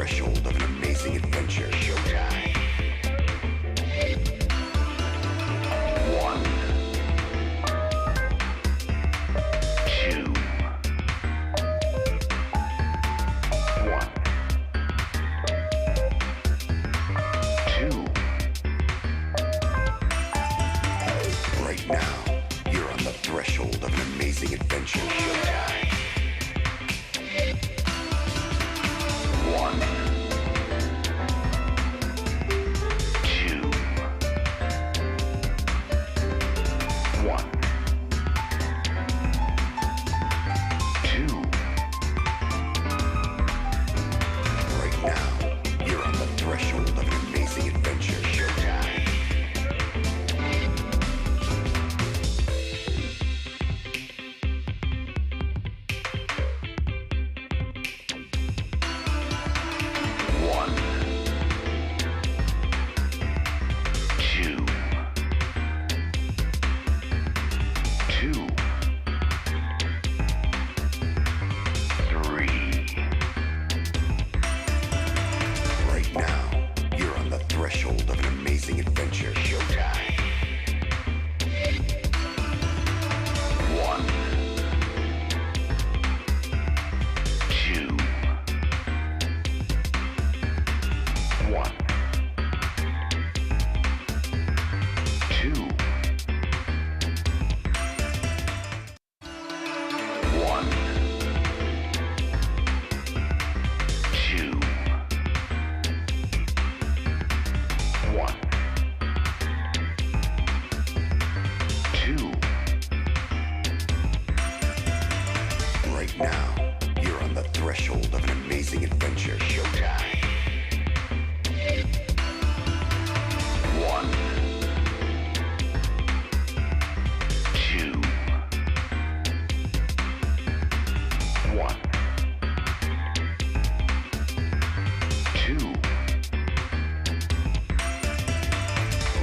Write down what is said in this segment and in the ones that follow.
threshold of an amazing adventure. Showtime. One, two, one, two. Right now, you're on the threshold of an amazing adventure. Showtime. One, two, one, two. Right now, you're on the threshold of an amazing adventure. Showtime. One, two, two, three. Right now, you're on the threshold of an amazing adventure. Showtime. One, two, one, two, one, two, one, two. Right now, you're on the threshold of an amazing adventure. Showtime. One, two, one, two.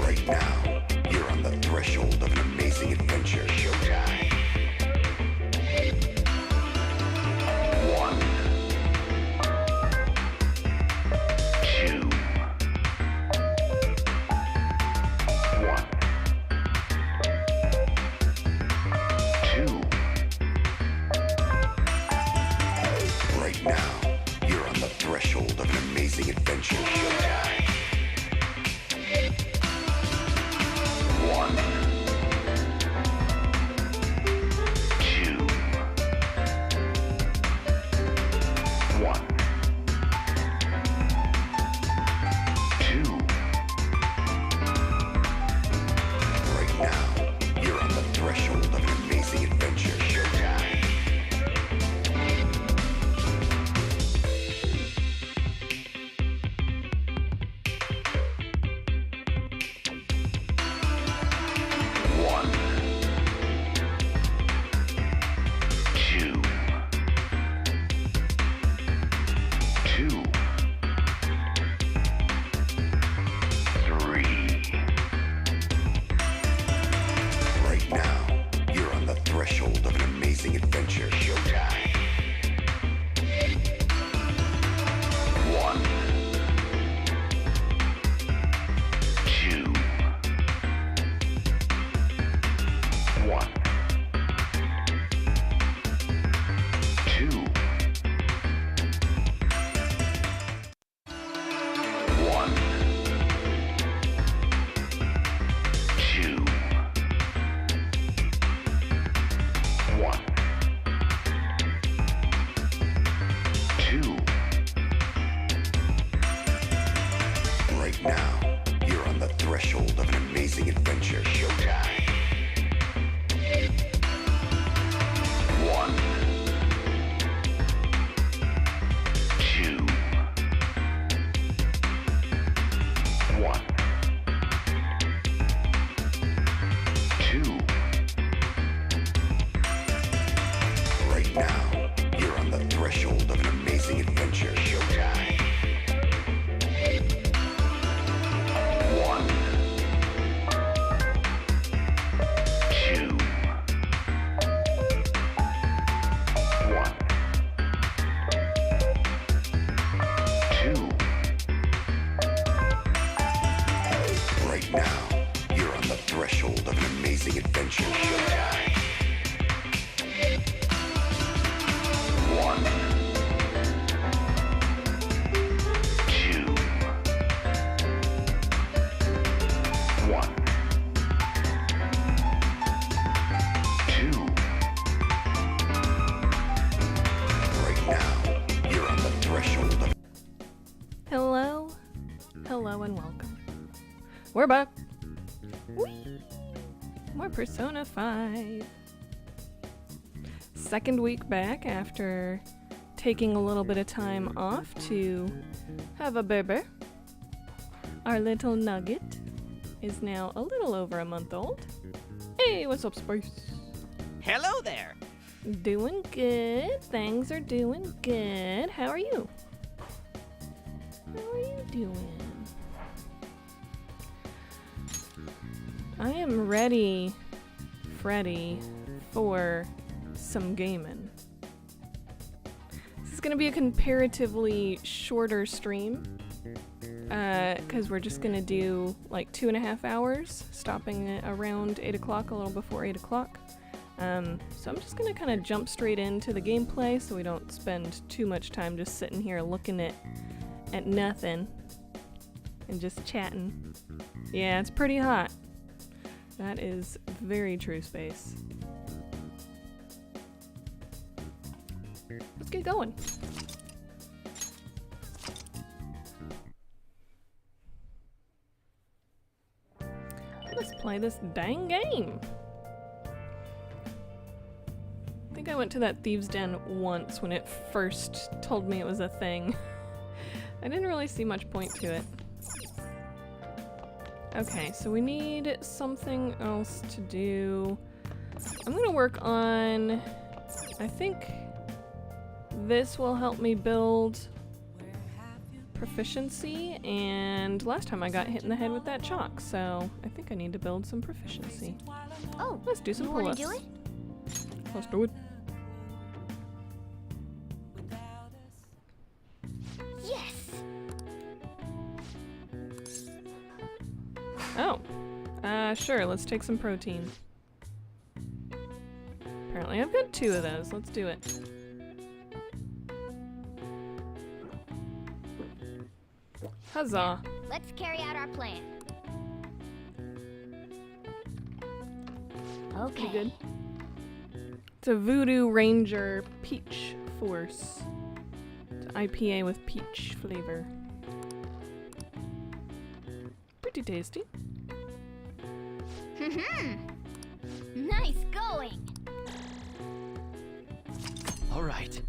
Right now, you're on the threshold of an amazing adventure. Showtime. One, two, one, two. Right now, you're on the threshold of an amazing adventure. Showtime. One, two, one, two. Right now, you're on the threshold of an amazing adventure. Showtime. One, two, two, three. Right now, you're on the threshold of an amazing adventure. Showtime. One, two, one, two, one, two, one, two. Right now, you're on the threshold of an amazing adventure. Showtime. One, two, one, two. Right now, you're on the threshold of an amazing adventure. Showtime. adventure showtime. 1, 2, 1, 2. Right now, you're on the threshold of... Hello, hello and welcome. We're back. Whee! More Persona 5. Second week back after taking a little bit of time off to have a baby. Our little nugget is now a little over a month old. Hey, what's up, Spice? Hello there. Doing good. Things are doing good. How are you? How are you doing? I am ready, Freddy, for some gaming. This is gonna be a comparatively shorter stream, because we're just gonna do like 2.5 hours, stopping at around 8 o'clock, a little before 8 o'clock. So I'm just gonna kind of jump straight into the gameplay so we don't spend too much time just sitting here looking at nothing and just chatting. Yeah, it's pretty hot. That is very true, Space. Let's get going. Let's play this dang game. I think I went to that Thieves' Den once when it first told me it was a thing. I didn't really see much point to it. Okay, so we need something else to do. I'm gonna work on... I think this will help me build proficiency, and last time I got hit in the head with that chalk, so I think I need to build some proficiency. Oh, let's do some pull-ups. pull-ups. Let's do it. Yes. Oh, sure, let's take some protein. Apparently I've got 2 of those, let's do it. Huzzah! Let's carry out our plan. Okay. Pretty good. It's a Voodoo Ranger Peach Force. It's an IPA with peach flavor. Pretty tasty. Nice going. All right.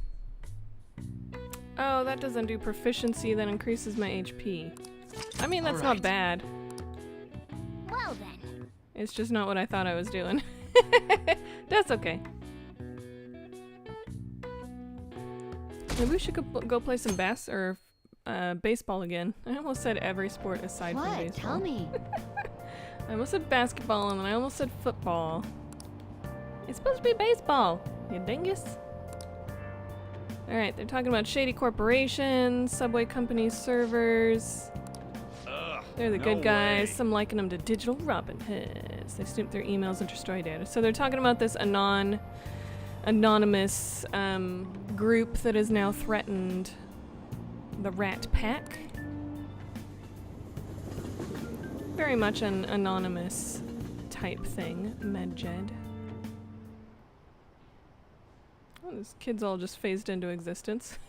Oh, that doesn't do proficiency, that increases my HP. I mean, that's not bad. Well then. It's just not what I thought I was doing. That's okay. Maybe we should go play some baseball again. I almost said every sport aside from baseball. What? Tell me. I almost said basketball and then I almost said football. It's supposed to be baseball, you dingus. Alright, they're talking about shady corporations, subway company servers. They're the good guys. Some liken them to digital Robin Hoods. They snoop their emails and destroy data. So they're talking about this anonymous group that has now threatened the Rat Pack. Very much an anonymous type thing, Medjed. Oh, those kids all just phased into existence.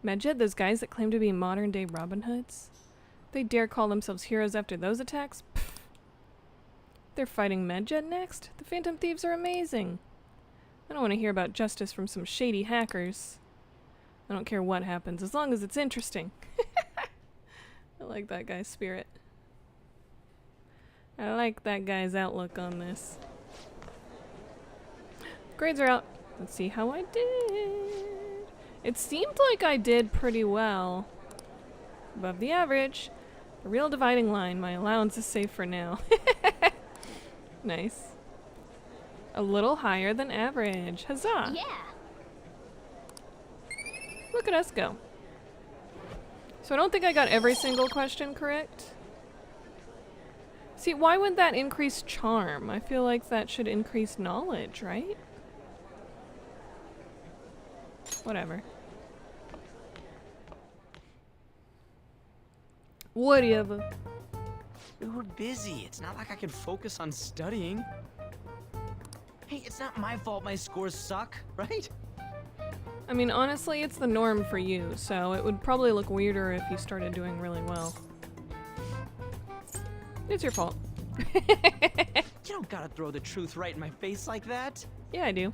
Medjed, those guys that claim to be modern day Robin Hoods? They dare call themselves heroes after those attacks? Pfft. They're fighting Medjed next? The Phantom Thieves are amazing. I don't want to hear about justice from some shady hackers. I don't care what happens, as long as it's interesting. I like that guy's spirit. I like that guy's outlook on this. Grades are out. Let's see how I did. It seemed like I did pretty well. Above the average. The real dividing line. My allowance is safe for now. Nice. A little higher than average. Huzzah! Yeah. Look at us go. So I don't think I got every single question correct. See, why would that increase charm? I feel like that should increase knowledge, right? Whatever. Whatever. We were busy. It's not like I could focus on studying. Hey, it's not my fault my scores suck, right? I mean, honestly, it's the norm for you, so it would probably look weirder if you started doing really well. It's your fault. You don't gotta throw the truth right in my face like that. Yeah, I do.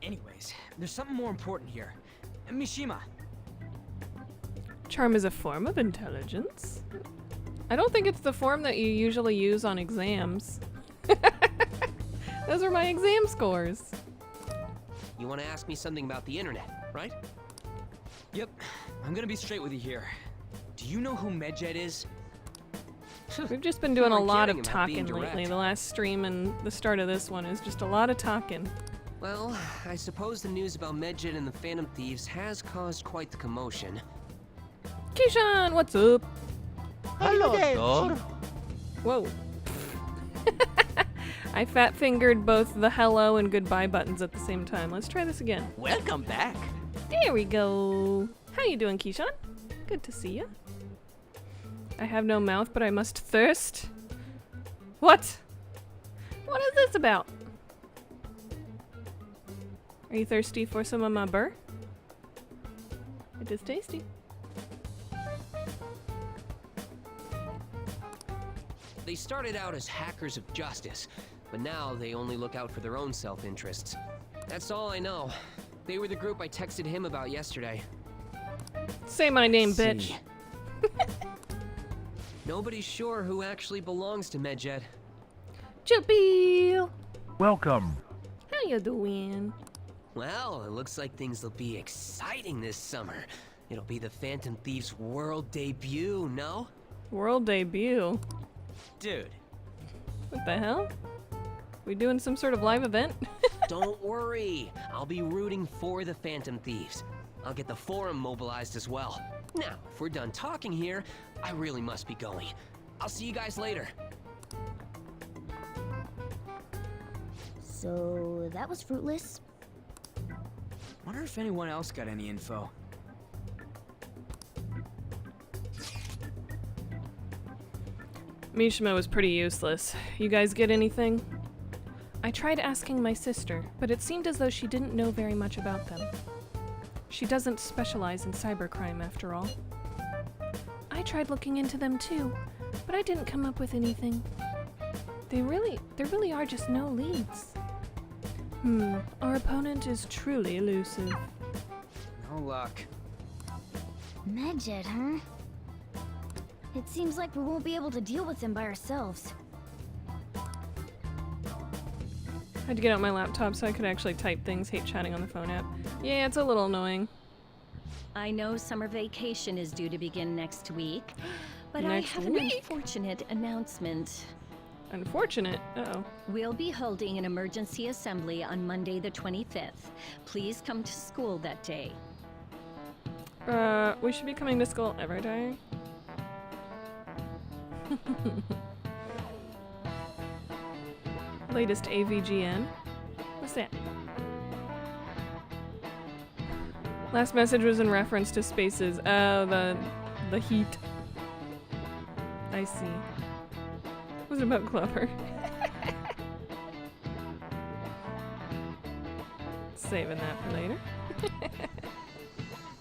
Anyways, there's something more important here. Mishima. Charm is a form of intelligence. I don't think it's the form that you usually use on exams. Those are my exam scores. You want to ask me something about the internet, right? Yep, I'm gonna be straight with you here. Do you know who Medjed is? We've just been doing a We're lot of kidding about being talking lately. direct. The last stream and the start of this one is just a lot of talking. Well, I suppose the news about Medjed and the Phantom Thieves has caused quite the commotion. Keishan, what's up? Hello, Whoa. I fat-fingered both the hello and goodbye buttons at the same time. Let's try this again. Welcome back. There we go. How you doing, Keishan? Good to see you. I have no mouth, but I must thirst. What? What is this about? Are you thirsty for some of my burr? It is tasty. They started out as hackers of justice, but now they only look out for their own self-interests. That's all I know. They were the group I texted him about yesterday. Say my name, bitch. Nobody's sure who actually belongs to Medjed. Chippy! welcome. How you doing? Well, it looks like things will be exciting this summer. It'll be the Phantom Thieves' world debut, no? World debut. Dude, What the hell? We doing some sort of live event? Don't worry, I'll be rooting for the Phantom Thieves. I'll get the forum mobilized as well. Now, if we're done talking here, I really must be going. I'll see you guys later. So that was fruitless. wonder if anyone else got any info. Mishima was pretty useless. You guys get anything? I tried asking my sister, but it seemed as though she didn't know very much about them. She doesn't specialize in cybercrime, after all. I tried looking into them too, but I didn't come up with anything. There really are just no leads. Our opponent is truly elusive. No luck. Medjed, huh? It seems like we won't be able to deal with them by ourselves. I had to get out my laptop so I could actually type things. Hate chatting on the phone app. Yeah, it's a little annoying. I know summer vacation is due to begin next week, but I Next have an week? unfortunate announcement. Unfortunate. Uh-oh. We'll be holding an emergency assembly on Monday the 25th. Please come to school that day. We should be coming to school every day. Latest AVGN. What's that? Last message was in reference to spaces. Oh, the heat. I see. Was it about Clover? Saving that for later.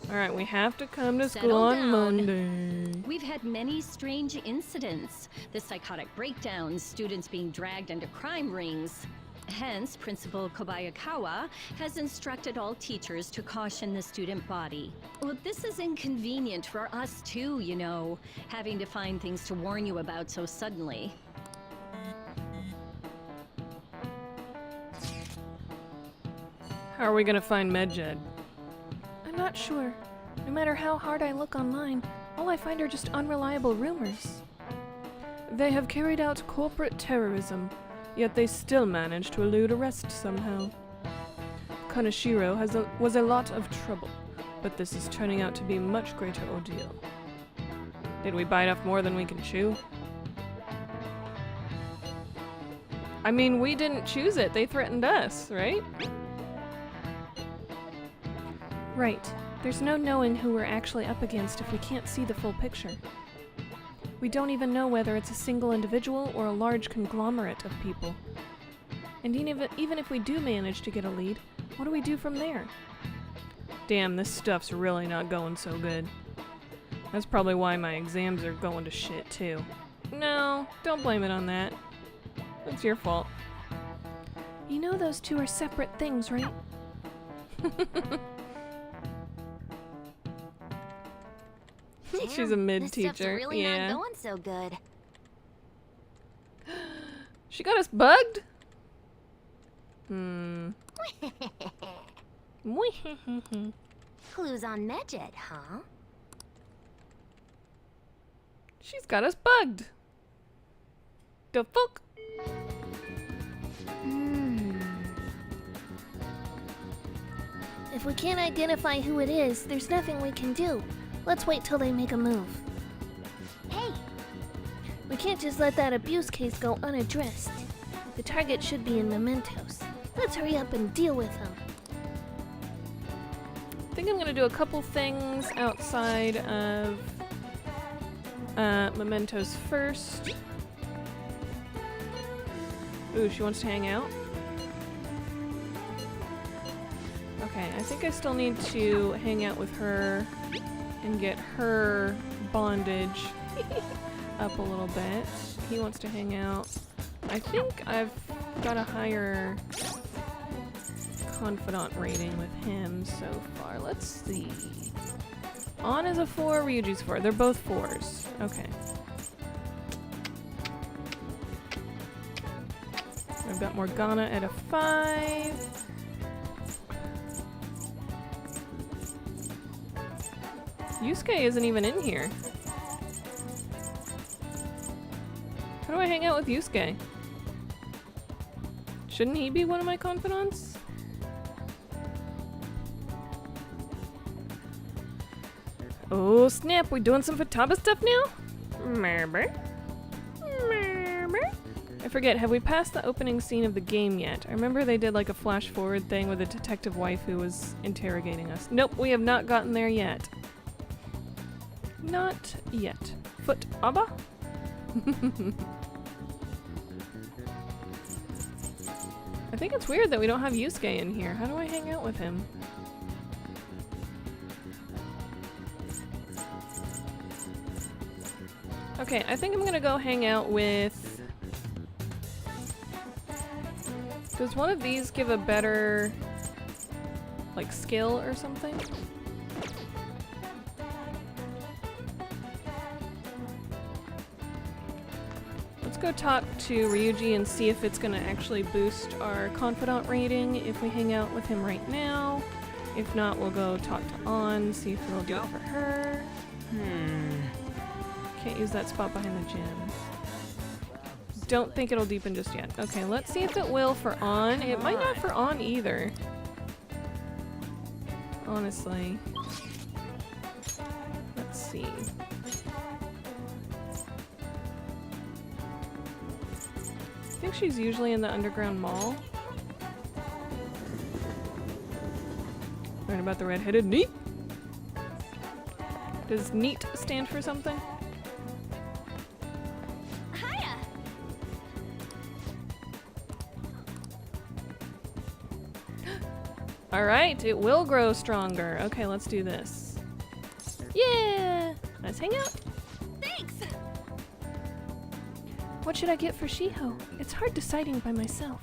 Alright, we have to come to school Settle on down. Monday. We've had many strange incidents. The psychotic breakdowns, students being dragged into crime rings. Hence, Principal Kobayakawa has instructed all teachers to caution the student body. Well, this is inconvenient for us too, you know, having to find things to warn you about so suddenly. How are we gonna find Medjed? I'm not sure. No matter how hard I look online, all I find are just unreliable rumors. They have carried out corporate terrorism, yet they still manage to elude arrest somehow. Kaneshiro was a lot of trouble, but this is turning out to be a much greater ordeal. Did we bite off more than we can chew? I mean, we didn't choose it. They threatened us, right? Right. There's no knowing who we're actually up against if we can't see the full picture. We don't even know whether it's a single individual or a large conglomerate of people. And even if we do manage to get a lead, what do we do from there? Damn, this stuff's really not going so good. That's probably why my exams are going to shit, too. No, don't blame it on that. It's your fault. You know those two are separate things, right? She's a mid teacher. This stuff's really not going so good. She got us bugged? Clues on Medjet, huh? She's got us bugged. The fuck? If we can't identify who it is, there's nothing we can do. Let's wait till they make a move. Hey! We can't just let that abuse case go unaddressed. The target should be in mementos. Let's hurry up and deal with them. I think I'm gonna do a couple things outside of mementos first. Ooh, she wants to hang out. Okay, I think I still need to hang out with her and get her bondage up a little bit. He wants to hang out. I think I've got a higher confidant rating with him so far. Let's see. On is a 4, Ryuji's 4. They're both 4s. Okay. I've got Morgana at a 5. Yusuke isn't even in here. How do I hang out with Yusuke? Shouldn't he be one of my confidants? Oh snap, we doing some Futaba stuff now? I forget, have we passed the opening scene of the game yet? I remember they did like a flash forward thing with a detective wife who was interrogating us. Nope, we have not gotten there yet. Not yet. Futaba? I think it's weird that we don't have Yusuke in here. How do I hang out with him? Okay, I think I'm gonna go hang out with... Does one of these give a better, like, skill or something? Let's go talk to Ryuji and see if it's gonna actually boost our confidant rating if we hang out with him right now. If not, we'll go talk to An, see if it'll do it for her. Can't use that spot behind the gym. Don't think it'll deepen just yet. Okay, let's see if it will for An. It might not for An either. Honestly. Let's see. I think she's usually in the underground mall. Right about the red-headed NEAT. Does NEAT stand for something? Hiya! Alright, it will grow stronger. Okay, let's do this. Yeah! Let's hang out. Thanks! What should I get for Shiho? It's hard deciding by myself.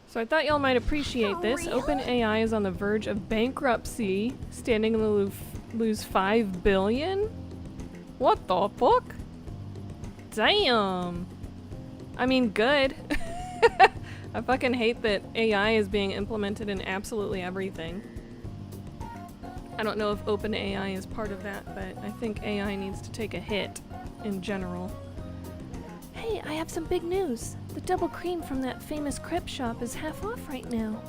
So I thought y'all might appreciate this. really? OpenAI is on the verge of bankruptcy, standing to lose $5 billion? What the fuck? Damn! I mean, good. I fucking hate that AI is being implemented in absolutely everything. I don't know if OpenAI is part of that, but I think AI needs to take a hit in general. Hey, I have some big news. The double cream from that famous crepe shop is half off right now.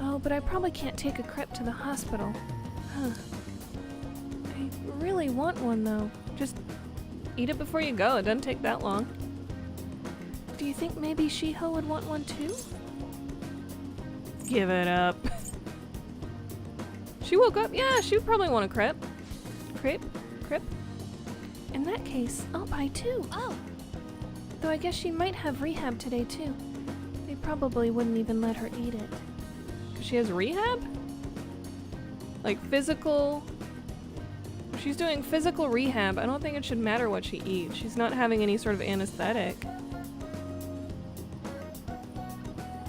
Oh, but I probably can't take a crepe to the hospital. Huh. really want one though. Just eat it before you go. It doesn't take that long. Do you think maybe Shiho would want one too? Give it up. She woke up. Yeah, she would probably want a crepe. Crepe? In that case, I'll buy two. Oh, Though I guess she might have rehab today too. They probably wouldn't even let her eat it. She has rehab? Like physical... She's doing physical rehab. I don't think it should matter what she eats. She's not having any sort of anesthetic.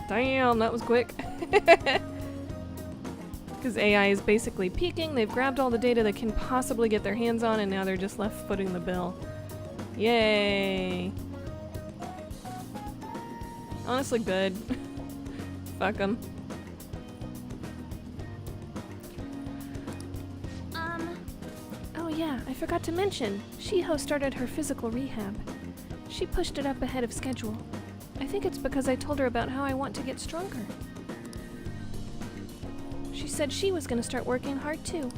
Damn, that was quick. Because AI is basically peeking. They've grabbed all the data they can possibly get their hands on, and now they're just left footing the bill. Yay! Honestly, good. Fuck them. Oh yeah, I forgot to mention. Shiho started her physical rehab. She pushed it up ahead of schedule. I think it's because I told her about how I want to get stronger. She said she was going to start working hard too.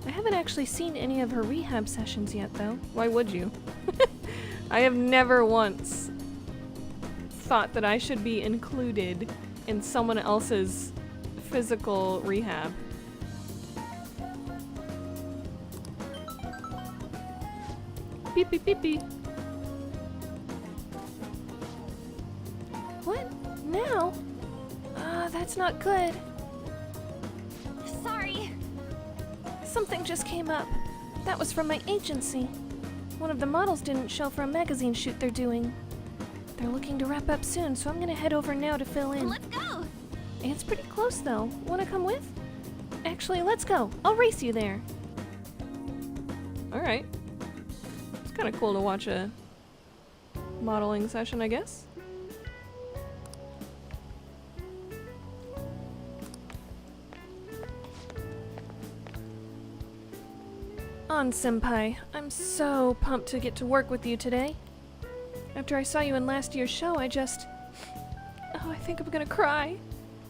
I haven't actually seen any of her rehab sessions yet though. Why would you? I have never once thought that I should be included in someone else's physical rehab. Beep beep beep beep. What? Now? That's not good. sorry. Something just came up. That was from my agency. One of the models didn't show for a magazine shoot they're doing. They're looking to wrap up soon, so I'm gonna head over now to fill in. Let's go. It's pretty close though. Wanna come with? Actually, let's go. I'll race you there. Alright. It's kind of cool to watch a modeling session, I guess. On, Senpai. I'm so pumped to get to work with you today. After I saw you in last year's show, I think I'm gonna cry.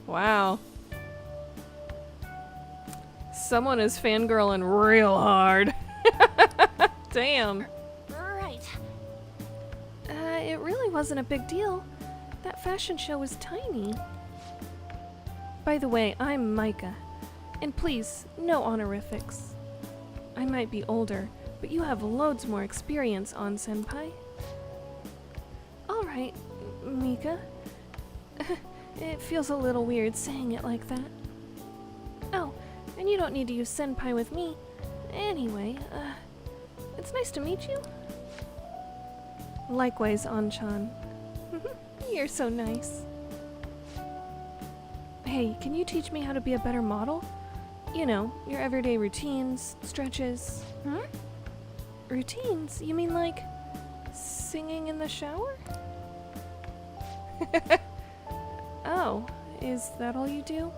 Wow. Someone is fangirling real hard. Damn. Right. It really wasn't a big deal. That fashion show was tiny. By the way, I'm Micah. And please, no honorifics. I might be older, but you have loads more experience on, Senpai. Alright, Mika. It feels a little weird saying it like that. Oh, and you don't need to use Senpai with me. Anyway, it's nice to meet you. Likewise, Anchan. You're so nice. Hey, can you teach me how to be a better model? You know, your everyday routines, stretches. Hmm? Routines? You mean like singing in the shower? Oh, is that all you do?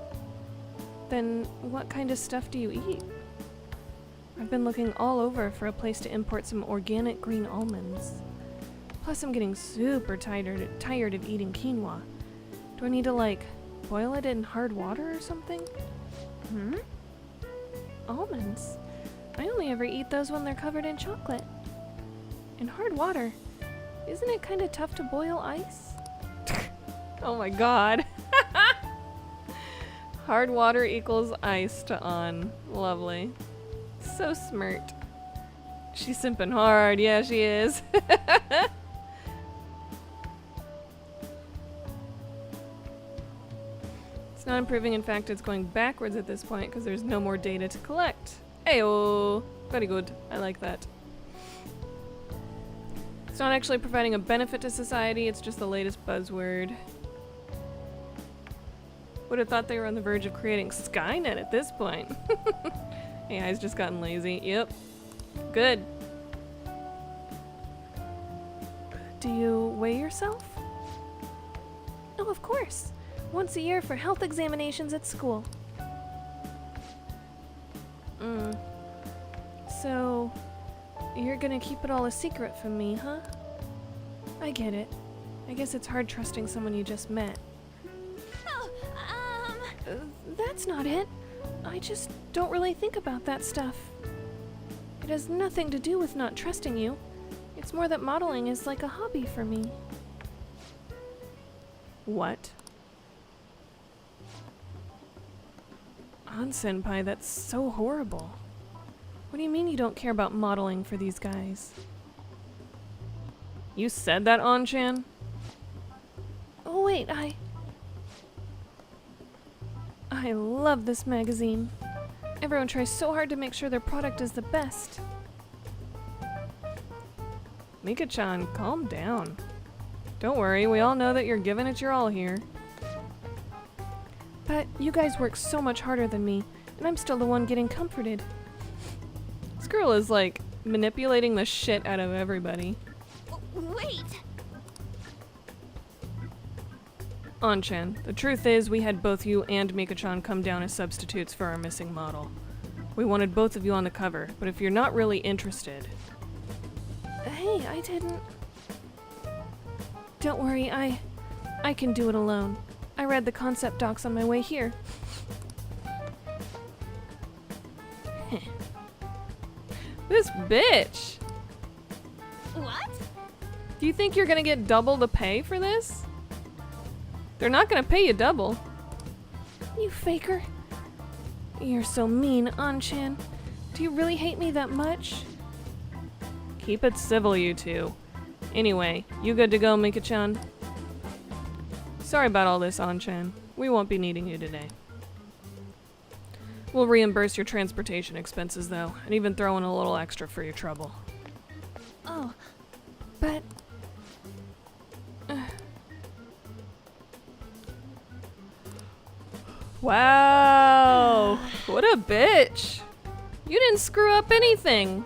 Then what kind of stuff do you eat? I've been looking all over for a place to import some organic green almonds. Plus I'm getting super tired of eating quinoa. Do I need to like boil it in hard water or something? Hmm? Almonds? I only ever eat those when they're covered in chocolate. In hard water. Isn't it kind of tough to boil ice? Oh my god. Hard water equals ice to on. Lovely. So smart. She's simping hard. Yeah, she is. It's not improving. In fact, it's going backwards at this point because there's no more data to collect. Ayo! Very good. I like that. It's not actually providing a benefit to society, it's just the latest buzzword. Would have thought they were on the verge of creating Skynet at this point. AI's just gotten lazy. Yep. Good. Do you weigh yourself? Oh, of course. Once a year for health examinations at school. So, you're gonna keep it all a secret from me, huh? I get it. I guess it's hard trusting someone you just met. Oh, That's not it. I just don't really think about that stuff. It has nothing to do with not trusting you. It's more that modeling is like a hobby for me. What? Senpai, that's so horrible. What do you mean you don't care about modeling for these guys? You said that, Chan? Oh wait, I love this magazine. Everyone tries so hard to make sure their product is the best. Mika-chan, calm down. Don't worry, we all know that you're giving it your all here. But you guys work so much harder than me, and I'm still the one getting comforted. This girl is like manipulating the shit out of everybody. Wait! Chan, the truth is we had both you and Mika-chan come down as substitutes for our missing model. We wanted both of you on the cover, but if you're not really interested... Hey, I didn't... Don't worry, I can do it alone. I read the concept docs on my way here. This bitch! What? Do you think you're gonna get double the pay for this? They're not gonna pay you double. You faker. You're so mean, Chan. Do you really hate me that much? Keep it civil, you two. Anyway, you good to go, Mika-chan? Sorry about all this, Chan. We won't be needing you today. We'll reimburse your transportation expenses, though, and even throw in a little extra for your trouble. Oh, but... Wow! What a bitch! You didn't screw up anything!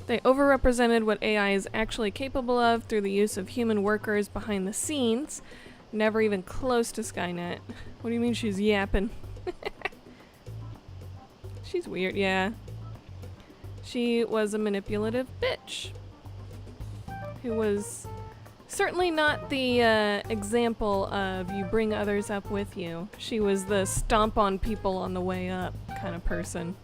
They overrepresented what AI is actually capable of through the use of human workers behind the scenes. Never even close to Skynet. What do you mean she's yapping? She's weird, yeah. She was a manipulative bitch. Who was certainly not the example of you bring others up with you. She was the stomp on people on the way up kind of person.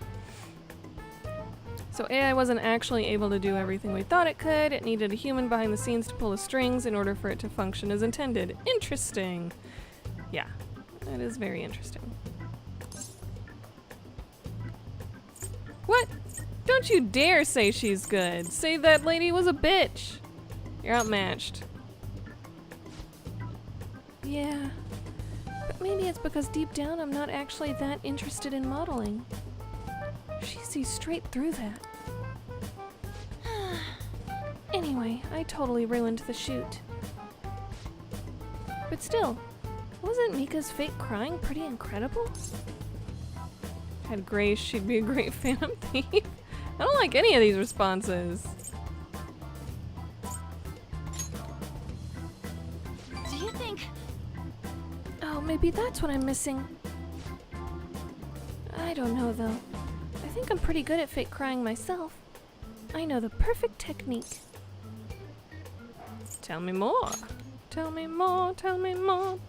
So AI wasn't actually able to do everything we thought it could. It needed a human behind the scenes to pull the strings in order for it to function as intended. Interesting. Yeah, that is very interesting. What? Don't you dare say she's good. Say that lady was a bitch. You're outmatched. Yeah, but maybe it's because deep down I'm not actually that interested in modeling. She sees straight through that. Anyway, I totally ruined the shoot. But still, wasn't Mika's fake crying pretty incredible? Had Grace, she'd be a great Phantom Thief. I don't like any of these responses. Do you think... Oh, maybe that's what I'm missing. I don't know though. I think I'm pretty good at fake crying myself. I know the perfect technique. Tell me more. Tell me more, tell me more.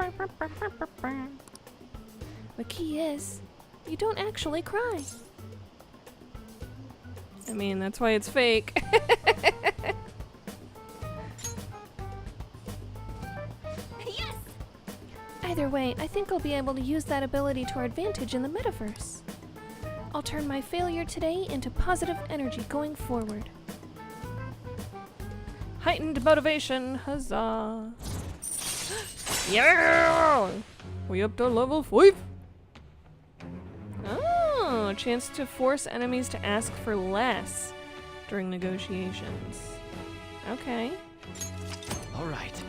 The key is, you don't actually cry. I mean, that's why it's fake. Yes! Either way, I think I'll be able to use that ability to our advantage in the metaverse. I'll turn my failure today into positive energy going forward. Heightened motivation, huzzah. Yeah! We up to level 5. Oh, a chance to force enemies to ask for less during negotiations. Okay. All right.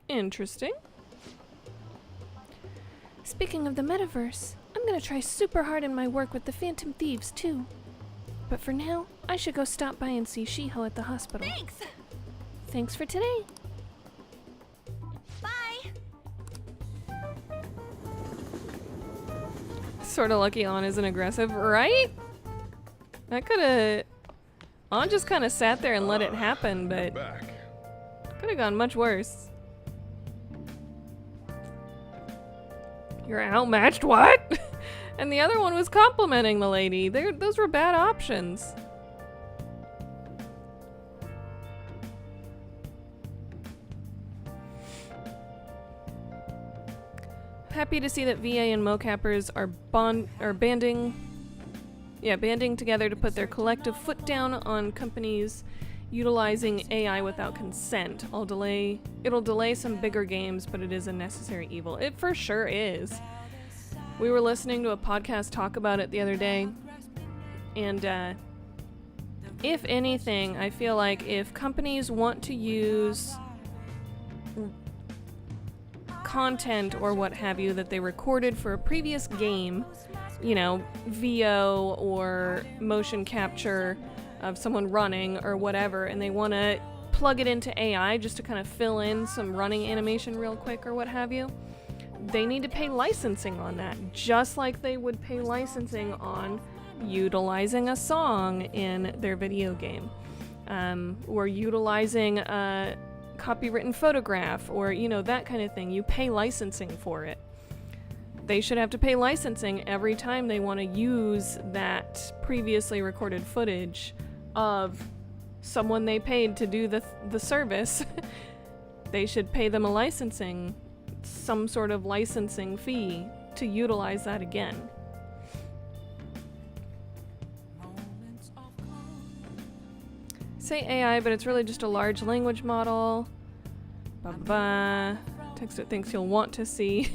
Interesting. Speaking of the metaverse, I'm gonna try super hard in my work with the Phantom Thieves too. But for now, I should go stop by and see Shiho at the hospital. Thanks! Thanks for today. Bye! Sorta lucky Ann isn't aggressive, right? That coulda... I just kind of sat there and let it happen, but could have gone much worse. You're outmatched, what? And the other one was complimenting the lady. Those were bad options. Happy to see that VA and mocappers are banding together to put their collective foot down on companies utilizing AI without consent. It'll delay some bigger games, but it is a necessary evil. It for sure is. We were listening to a podcast talk about it the other day, and if anything, I feel like if companies want to use content or what have you that they recorded for a previous game, you know, VO or motion capture of someone running or whatever, and they want to plug it into AI just to kind of fill in some running animation real quick or what have you, they need to pay licensing on that, just like they would pay licensing on utilizing a song in their video game, or utilizing a copywritten photograph, or, you know, that kind of thing. You pay licensing for it. They should have to pay licensing every time they want to use that previously recorded footage of someone they paid to do the service. They should pay them some sort of licensing fee to utilize that again. Say AI, but it's really just a large language model. Text it thinks you'll want to see.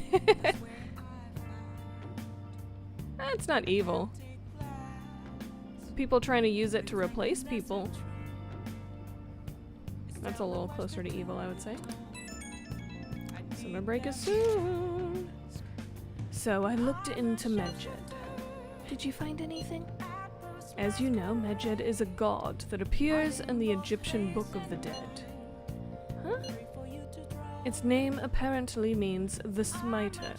That's not evil. People trying to use it to replace people. That's a little closer to evil, I would say. Summer break is soon. So I looked into Medjed. Did you find anything? As you know, Medjed is a god that appears in the Egyptian Book of the Dead. Huh? Its name apparently means the Smiter.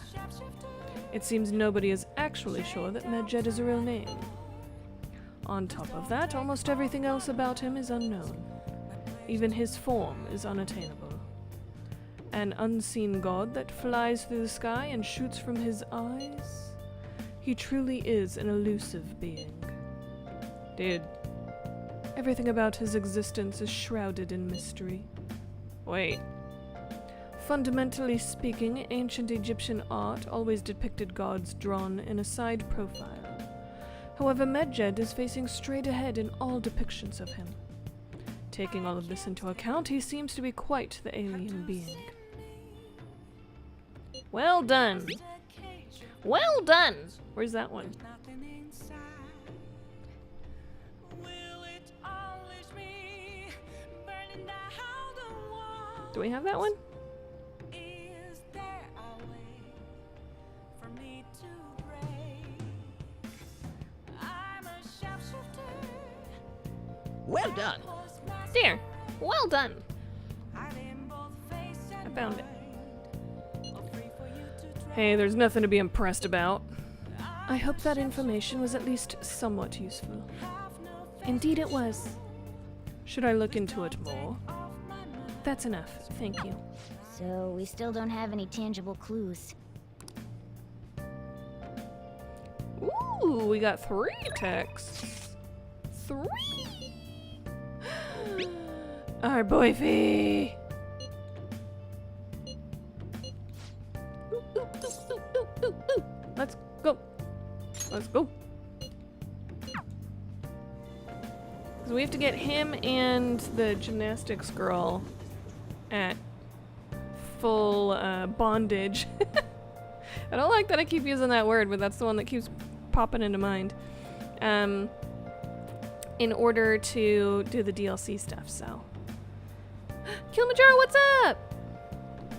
It seems nobody is actually sure that Medjed is a real name. On top of that, almost everything else about him is unknown. Even his form is unattainable. An unseen god that flies through the sky and shoots from his eyes? He truly is an elusive being. Dude, everything about his existence is shrouded in mystery. Wait. Fundamentally speaking, ancient Egyptian art always depicted gods drawn in a side profile. However, Medjed is facing straight ahead in all depictions of him. Taking all of this into account, he seems to be quite the alien being. Well done! Well done! Where's that one? Do we have that one? Well done. There! Well done! I found it. Hey, there's nothing to be impressed about. I hope that information was at least somewhat useful. Indeed it was. Should I look into it more? That's enough, thank you. So we still don't have any tangible clues. Ooh, we got 3 texts. 3! Our boyfie! Let's go. Let's go. So we have to get him and the gymnastics girl at full bondage. I don't like that I keep using that word, but that's the one that keeps popping into mind. In order to do the DLC stuff, so. Kilimanjaro, what's up?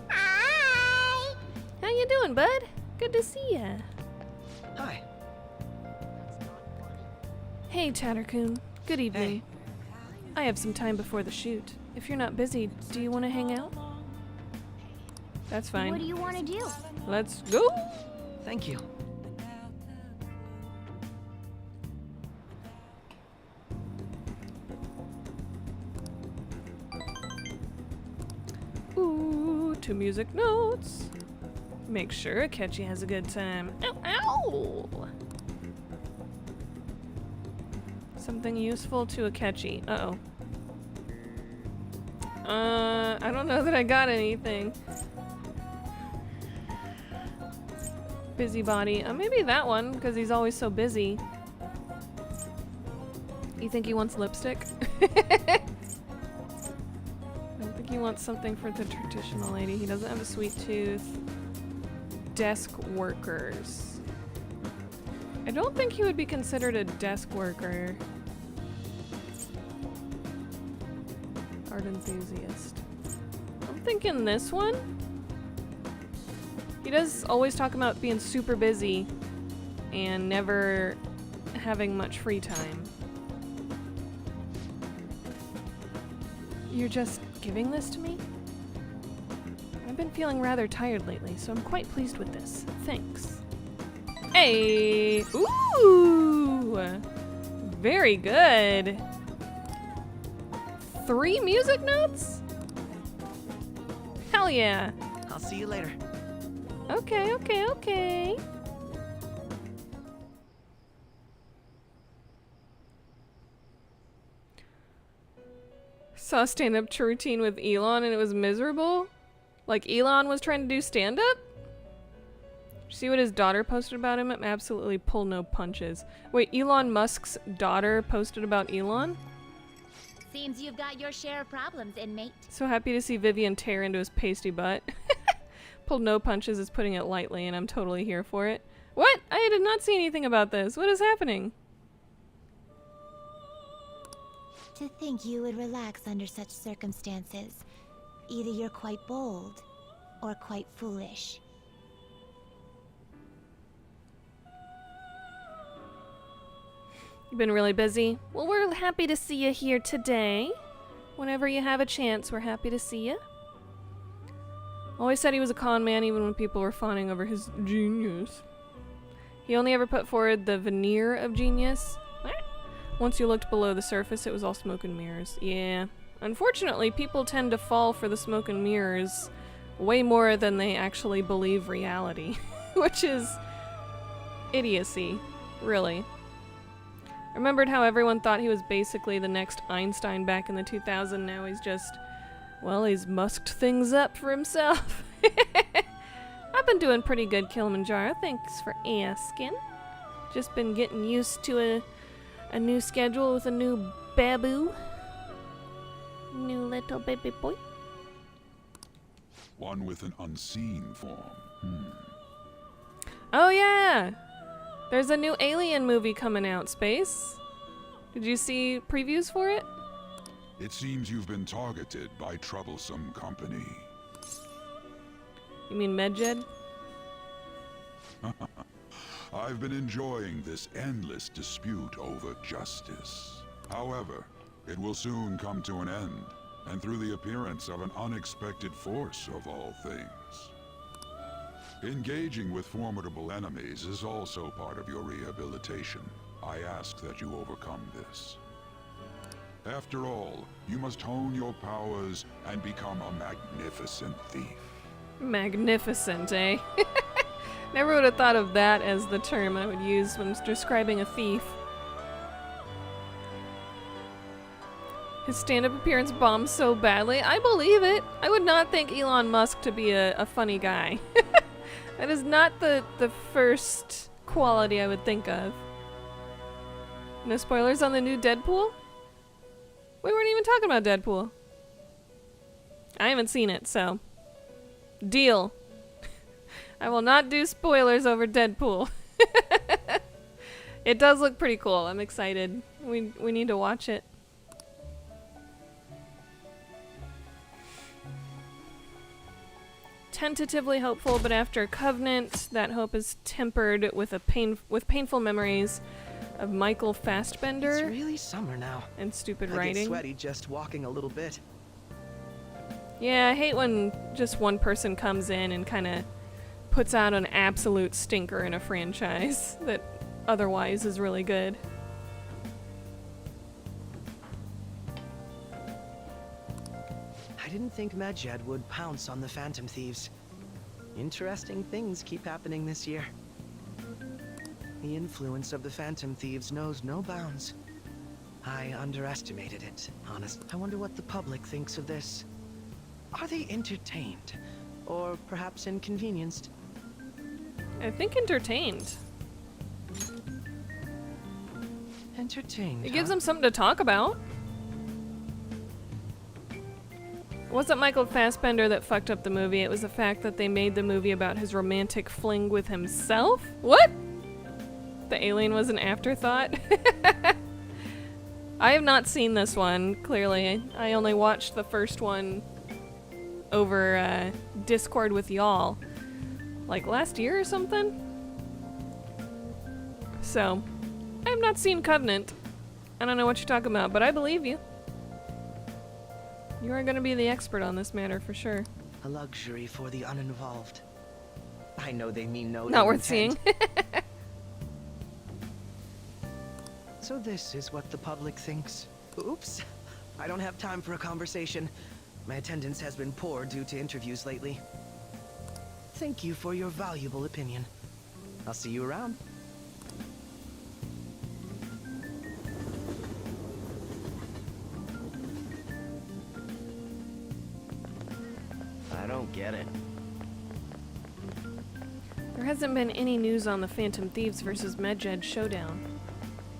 Hi! How you doing, bud? Good to see ya. Hi. Hey, Tattercoon. Good evening. Hey. I have some time before the shoot. If you're not busy, do you want to hang out? That's fine. What do you want to do? Let's go! Thank you. to music notes. Make sure Akechi has a good time. Ow, ow! Something useful to Akechi. Uh-oh. I don't know that I got anything. Busybody. Maybe that one, because he's always so busy. You think he wants lipstick? I don't think he wants something for the traditional lady. He doesn't have a sweet tooth. Desk workers. I don't think he would be considered a desk worker. Art enthusiast. I'm thinking this one. He does always talk about being super busy and never having much free time. You're just giving this to me? I've been feeling rather tired lately, so I'm quite pleased with this. Thanks. Hey! Ooh! Very good. 3 music notes? Hell yeah. I'll see you later. Okay, okay, okay. Saw a stand-up routine with Elon and it was miserable. Like Elon was trying to do stand-up? See what his daughter posted about him? Absolutely pull no punches. Wait, Elon Musk's daughter posted about Elon? Seems you've got your share of problems, inmate. So happy to see Vivian tear into his pasty butt. Pulled no punches is putting it lightly, and I'm totally here for it. What? I did not see anything about this. What is happening? To think you would relax under such circumstances. Either you're quite bold, or quite foolish. You've been really busy. Well, we're happy to see you here today. Whenever you have a chance, we're happy to see you. Always said he was a con man even when people were fawning over his genius. He only ever put forward the veneer of genius. Once you looked below the surface, it was all smoke and mirrors. Yeah. Unfortunately, people tend to fall for the smoke and mirrors way more than they actually believe reality. Which is idiocy, really. I remembered how everyone thought he was basically the next Einstein back in the 2000s. Now he's just, well, he's musked things up for himself. I've been doing pretty good, Kilimanjaro. Thanks for asking. Just been getting used to a new schedule with a new babu. New little baby boy. One with an unseen form. Oh yeah! There's a new Alien movie coming out, Space. Did you see previews for it? It seems you've been targeted by troublesome company. You mean Medjed? I've been enjoying this endless dispute over justice. However, it will soon come to an end, and through the appearance of an unexpected force of all things. Engaging with formidable enemies is also part of your rehabilitation. I ask that you overcome this. After all, you must hone your powers and become a magnificent thief. Magnificent, eh? Never would have thought of that as the term I would use when describing a thief. His stand-up appearance bombed so badly. I believe it. I would not think Elon Musk to be a funny guy. That is not the first quality I would think of. No spoilers on the new Deadpool? We weren't even talking about Deadpool. I haven't seen it, so... Deal. I will not do spoilers over Deadpool. It does look pretty cool. I'm excited. We need to watch it. Tentatively hopeful, but after Covenant, that hope is tempered with painful memories of Michael Fassbender. It's really summer now. And stupid I writing. get sweaty just walking a little bit. Yeah, I hate when just one person comes in and kind of puts out an absolute stinker in a franchise that otherwise is really good. I didn't didn't think Medjed would pounce on the Phantom Thieves. Interesting things keep happening this year. The influence of the Phantom Thieves knows no bounds. I underestimated it, honest. I wonder what the public thinks of this. Are they entertained? Or perhaps inconvenienced? I think entertained. Entertained, It gives huh? them something to talk about. It wasn't Michael Fassbender that fucked up the movie. It was the fact that they made the movie about his romantic fling with himself. What? The alien was an afterthought? I have not seen this one, clearly. I only watched the first one over Discord with y'all. Like last year or something? So, I have not seen Covenant. I don't know what you're talking about, but I believe you. You are going to be the expert on this matter for sure. A luxury for the uninvolved. I know they mean no Not ill worth seeing. intent. So this is what the public thinks. Oops. I don't have time for a conversation. My attendance has been poor due to interviews lately. Thank you for your valuable opinion. I'll see you around. I don't get it. There hasn't been any news on the Phantom Thieves versus Medjed showdown.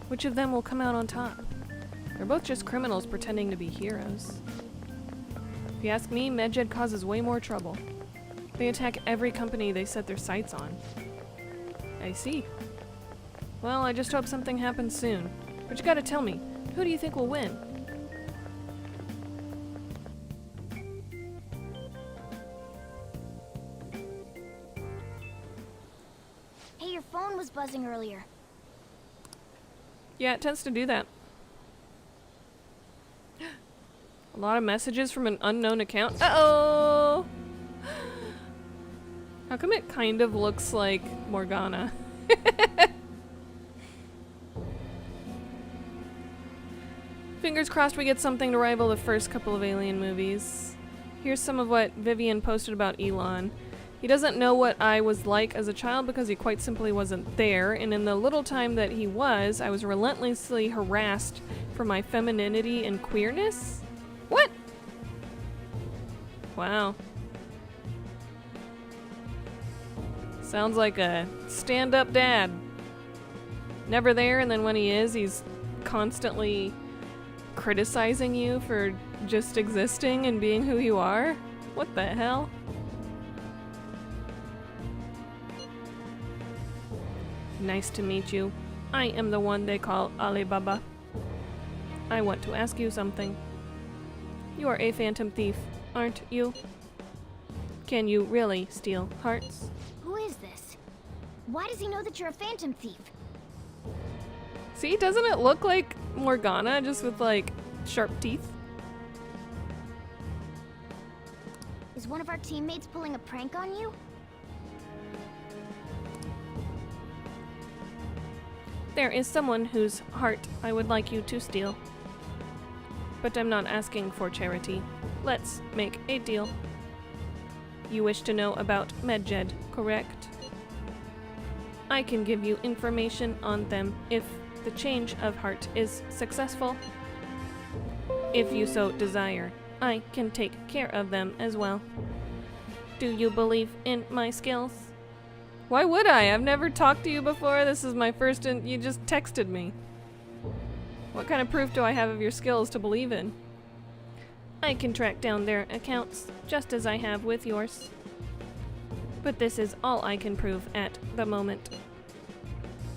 Which of them will come out on top? They're both just criminals pretending to be heroes. If you ask me, Medjed causes way more trouble. They attack every company they set their sights on. I see. Well, I just hope something happens soon. But you gotta tell me, who do you think will win? Hey, your phone was buzzing earlier. Yeah, it tends to do that. A lot of messages from an unknown account. Uh-oh! How come it kind of looks like Morgana? Fingers crossed we get something to rival the first couple of Alien movies. Here's some of what Vivian posted about Elon. He doesn't know what I was like as a child because he quite simply wasn't there, and in the little time that he was, I was relentlessly harassed for my femininity and queerness? What? Wow. Sounds like a stand-up dad. Never there, and then when he is, he's constantly criticizing you for just existing and being who you are? What the hell? Nice to meet you. I am the one they call Alibaba. I want to ask you something. You are a phantom thief, aren't you? Can you really steal hearts? Who is this? Why does he know that you're a phantom thief? See, doesn't it look like Morgana, just with, like, sharp teeth? Is one of our teammates pulling a prank on you? There is someone whose heart I would like you to steal. But I'm not asking for charity. Let's make a deal. You wish to know about Medjed, correct? I can give you information on them if the change of heart is successful. If you so desire, I can take care of them as well. Do you believe in my skills? Why would I? I've never talked to you before. This is my first and you just texted me. What kind of proof do I have of your skills to believe in? I can track down their accounts, just as I have with yours. But this is all I can prove at the moment.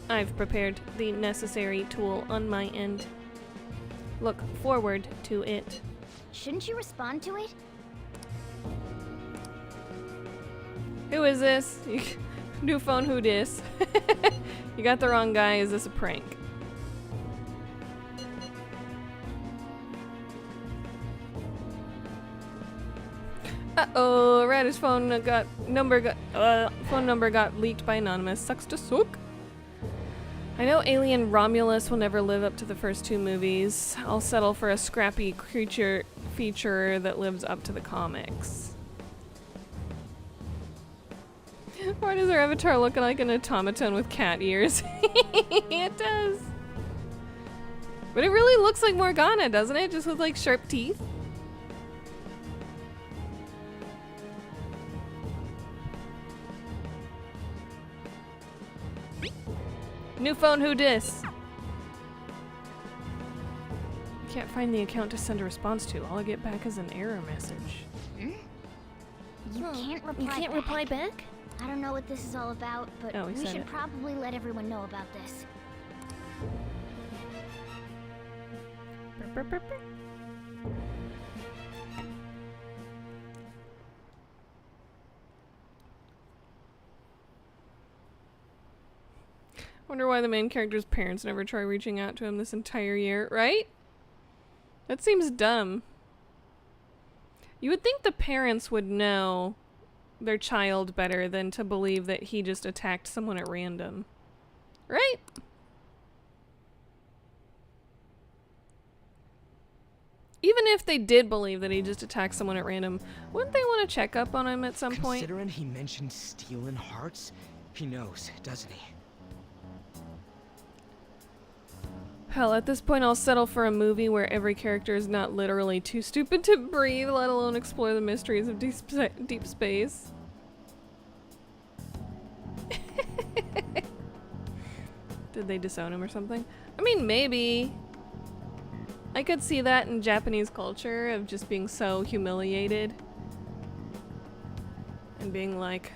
I've prepared the necessary tool on my end. Look forward to it. Shouldn't you respond to it? Who is this? New phone, who dis? You got the wrong guy. Is this a prank? Uh-oh, Radish phone number got leaked by Anonymous. Sucks to suck. I know Alien Romulus will never live up to the first two movies. I'll settle for a scrappy creature feature that lives up to the comics. Why does our avatar look like an automaton with cat ears? It does. But it really looks like Morgana, doesn't it? Just with like sharp teeth. New phone, who dis? Can't find the account to send a response to. All I get back is an error message. You can't reply You can't reply back? I don't know what this is all about, but Oh, he we said should it. probably let everyone know about this. Burp, burp, burp, burp. Wonder why the main character's parents never try reaching out to him this entire year, right? That seems dumb. You would think the parents would know their child better than to believe that he just attacked someone at random. Right? Even if they did believe that he just attacked someone at random, wouldn't they want to check up on him at some point? Considering he mentioned stealing hearts, he knows, doesn't he? Hell, at this point I'll settle for a movie where every character is not literally too stupid to breathe, let alone explore the mysteries of deep space. Did they disown him or something? I mean, maybe. I could see that in Japanese culture of just being so humiliated. And being like,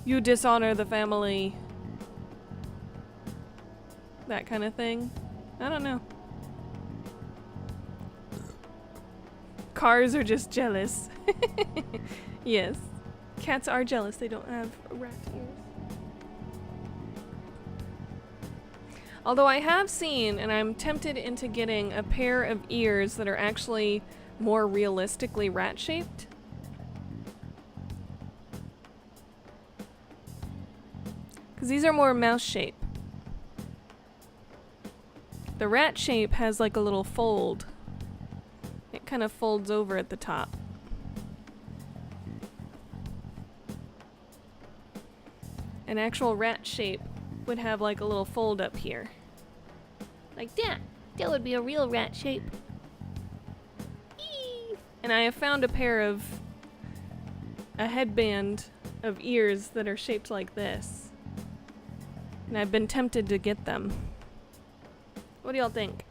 you dishonor the family. That kind of thing. I don't know. Cars are just jealous. Yes. Cats are jealous. They don't have rat ears. Although I have seen, and I'm tempted into getting, a pair of ears that are actually more realistically rat-shaped. Because these are more mouse-shaped. The rat shape has like a little fold. It kind of folds over at the top. An actual rat shape would have like a little fold up here. Like that. That would be a real rat shape. Eee! And I have found a headband of ears that are shaped like this. And I've been tempted to get them. What do y'all think?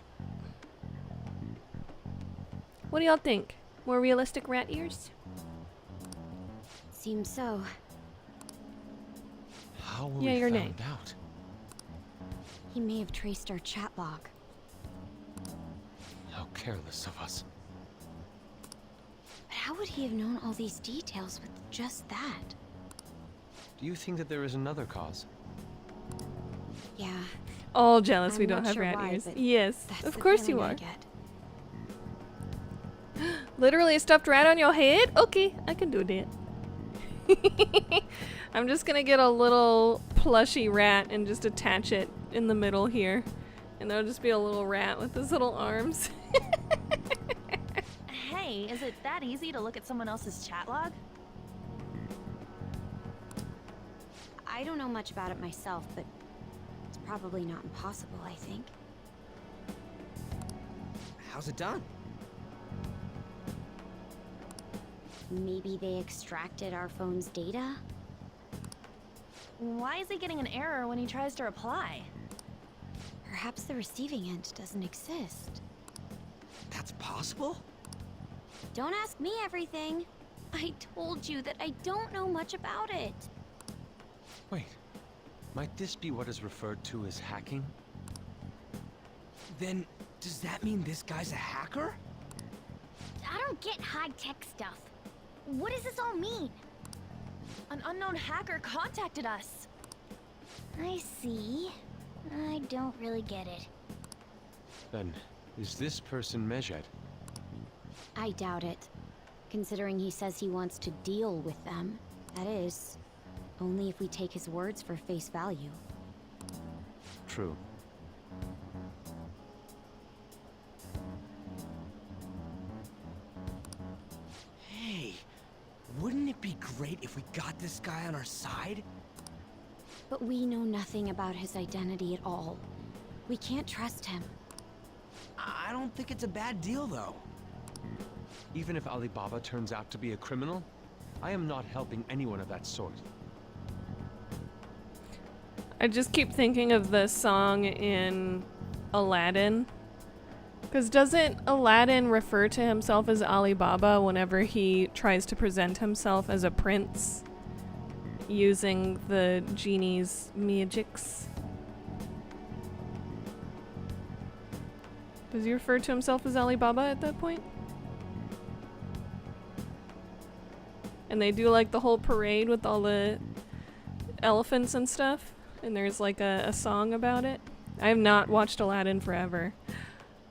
What do y'all think? More realistic rat ears? Seems so. How will Yeah, we your find name. out? He may have traced our chat log. How careless of us. But how would he have known all these details with just that? Do you think that there is another cause? Yeah, All jealous we I'm don't not have sure rat why, ears. but Yes, that's of the course you feeling I are. get. Literally a stuffed rat on your head? Okay, I can do that. I'm just gonna get a little plushy rat and just attach it in the middle here. And there'll just be a little rat with his little arms. Hey, is it that easy to look at someone else's chat log? I don't know much about it myself, but it's probably not impossible, I think. How's it done? Maybe they extracted our phone's data? Why is he getting an error when he tries to reply? Perhaps the receiving end doesn't exist. That's possible? Don't ask me everything. I told you that I don't know much about it. Wait. Might this be what is referred to as hacking? Then, does that mean this guy's a hacker? I don't get high-tech stuff. What does this all mean? An unknown hacker contacted us. I see. I don't really get it. Then, is this person Mejed? I doubt it. Considering he says he wants to deal with them. That is, only if we take his words for face value. True. great if we got this guy on our side? But we know nothing about his identity at all. We can't trust him. I don't think it's a bad deal, though. Even if Alibaba turns out to be a criminal, I am not helping anyone of that sort. I just keep thinking of the song in Aladdin. Because doesn't Aladdin refer to himself as Alibaba whenever he tries to present himself as a prince using the genie's magics? Does he refer to himself as Alibaba at that point? And they do like the whole parade with all the elephants and stuff, and there's like a song about it. I have not watched Aladdin forever.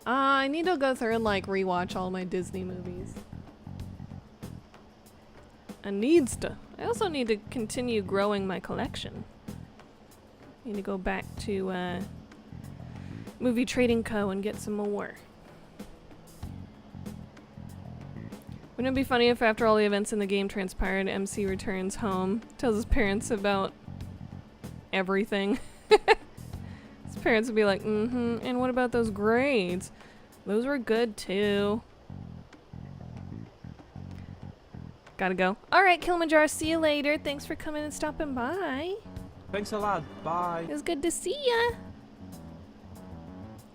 I need to go through and like rewatch all my Disney movies. I also need to continue growing my collection. Need to go back to Movie Trading Co. and get some more. Wouldn't it be funny if after all the events in the game transpired, MC returns home, tells his parents about everything? His parents would be like, and what about those grades? Those were good too. Gotta go. Alright, Kilimanjaro, see you later. Thanks for coming and stopping by. Thanks a lot. Bye. It was good to see ya.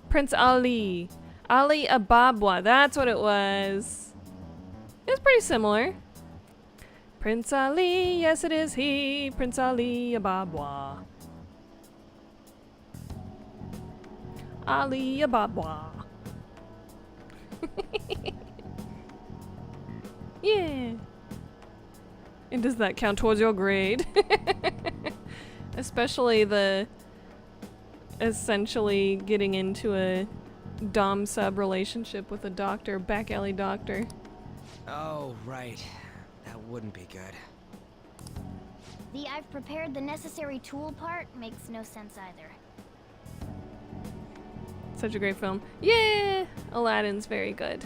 Prince Ali. Ali Ababwa, that's what it was. It was pretty similar. Prince Ali, yes it is he. Prince Ali Ababwa. Ali Ababwa. Yeah. And does that count towards your grade? Especially the essentially getting into a dom sub relationship with a doctor, back alley doctor. Oh, right. That wouldn't be good. The I've prepared the necessary tool part makes no sense either. Such a great film. Yeah! Aladdin's very good.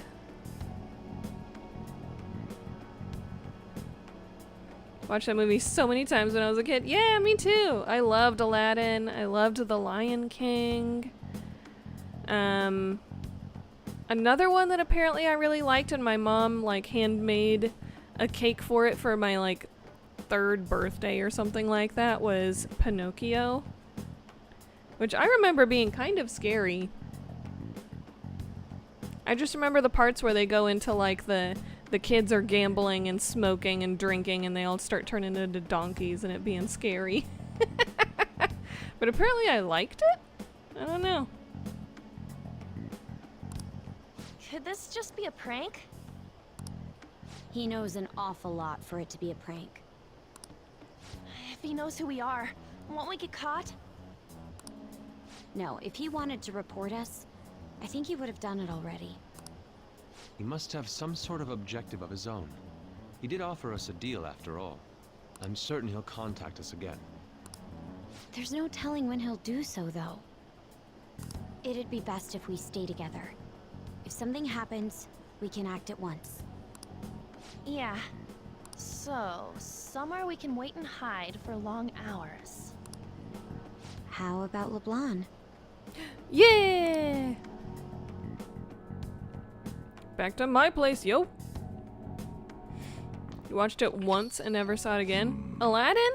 Watched that movie so many times when I was a kid. Yeah, me too! I loved Aladdin. I loved The Lion King. Another one that apparently I really liked and my mom like handmade a cake for it for my like 3rd birthday or something like that was Pinocchio. Which I remember being kind of scary. I just remember the parts where they go into like the kids are gambling and smoking and drinking and they all start turning into donkeys and it being scary. But apparently I liked it? I don't know. Could this just be a prank? He knows an awful lot for it to be a prank. If he knows who we are, won't we get caught? No, if he wanted to report us, I think he would have done it already. He must have some sort of objective of his own. He did offer us a deal after all. I'm certain he'll contact us again. There's no telling when he'll do so, though. It'd be best if we stay together. If something happens, we can act at once. Yeah. So, somewhere we can wait and hide for long hours. How about LeBlanc? Yeah! Back to my place, yo! You watched it once and never saw it again? Aladdin?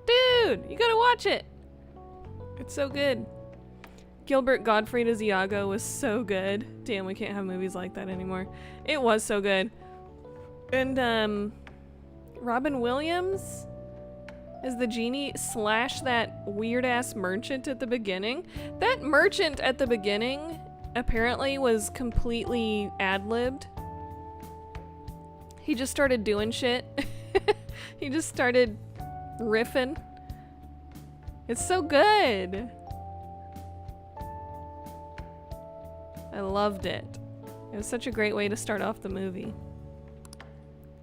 Dude, you gotta watch it! It's so good. Gilbert Gottfried as Iago was so good. Damn, we can't have movies like that anymore. It was so good. And, Robin Williams as the genie / that weird-ass merchant at the beginning. That merchant at the beginning apparently was completely ad-libbed. He just started doing shit. He just started riffing. It's so good. I loved it. It was such a great way to start off the movie.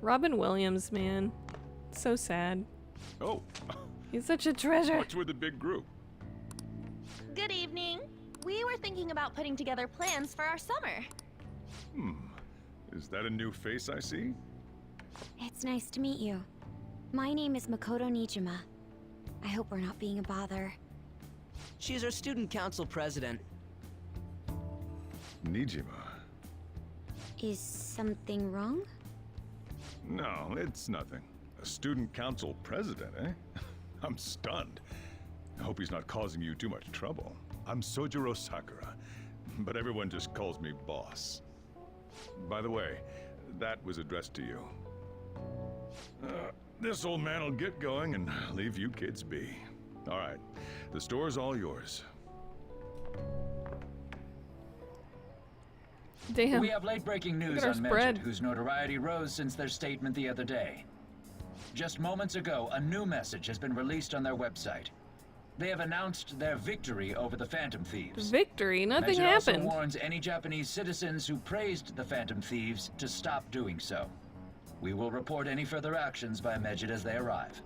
Robin Williams, man. So sad. Oh, He's such a treasure. what's with the big group? Good evening. We were thinking about putting together plans for our summer. Is that a new face I see? It's nice to meet you. My name is Makoto Nijima. I hope we're not being a bother. She's our student council president. Nijima. Is something wrong? No, it's nothing. A student council president, eh? I'm stunned. I hope he's not causing you too much trouble. I'm Sojiro Sakura, but everyone just calls me boss. By the way, that was addressed to you. This old man will get going and leave you kids be. All right, the store's all yours. Damn. We have late-breaking news on Medjed, whose notoriety rose since their statement the other day. Just moments ago, a new message has been released on their website. They have announced their victory over the Phantom Thieves. Victory? Nothing Medjed happened. also warns any Japanese citizens who praised the Phantom Thieves to stop doing so. We will report any further actions by Medjed as they arrive.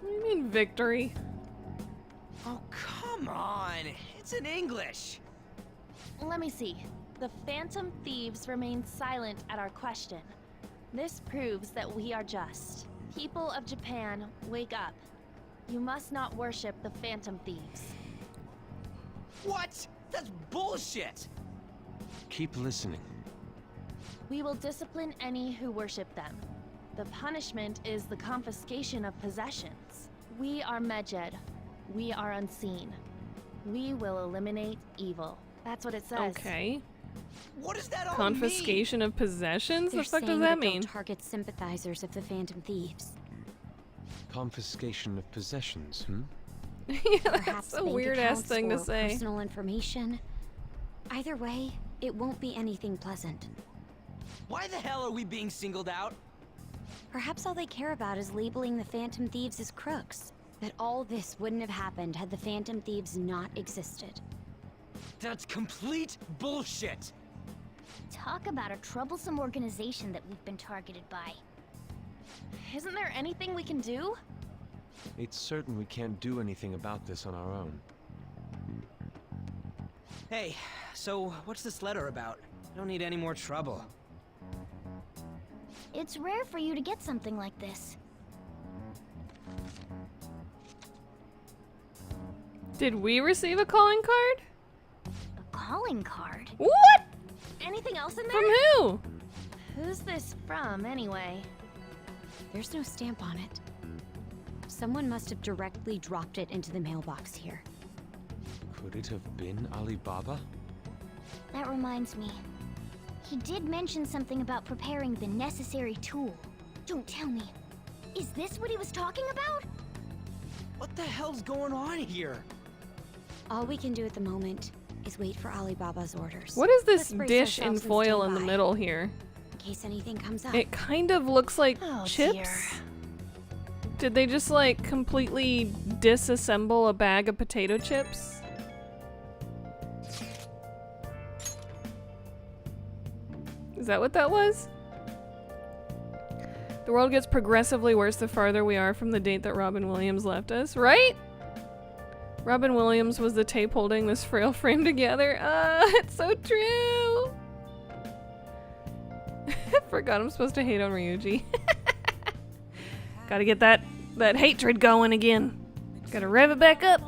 What do you mean, victory? Oh, come on. It's in English. Let me see. The Phantom Thieves remain silent at our question. This proves that we are just. People of Japan, wake up. You must not worship the Phantom Thieves. What? That's bullshit! Keep listening. We will discipline any who worship them. The punishment is the confiscation of possessions. We are Medjed. We are unseen. We will eliminate evil. That's what it says. Okay. What does that all Confiscation of possessions? They're The fuck does saying that they'll mean? target sympathizers of the Phantom Thieves. Confiscation of possessions, Yeah, Perhaps that's a bank weird ass accounts thing to or say. Personal information. Either way, it won't be anything pleasant. Why the hell are we being singled out? Perhaps all they care about is labeling the Phantom Thieves as crooks. That all this wouldn't have happened had the Phantom Thieves not existed. That's complete bullshit! Talk about a troublesome organization that we've been targeted by. Isn't there anything we can do? It's certain we can't do anything about this on our own. Hey, so what's this letter about? I don't need any more trouble. It's rare for you to get something like this. Did we receive a calling card? A calling card? What? Anything else in there? From who? Who's this from, anyway? There's no stamp on it. Someone must have directly dropped it into the mailbox here. Could it have been Alibaba? That reminds me. He did mention something about preparing the necessary tool. Don't tell me. Is this what he was talking about? What the hell's going on here? All we can do at the moment is wait for Alibaba's orders. What is this Let's brace dish in ourselves and foil stand in the by, middle here? in case anything comes up. It kind of looks like Oh, chips. dear. Did they just like completely disassemble a bag of potato chips? Is that what that was? The world gets progressively worse the farther we are from the date that Robin Williams left us, right? Robin Williams was the tape holding this frail frame together. It's so true! Forgot I'm supposed to hate on Ryuji. Gotta get that hatred going again. Gotta rev it back up.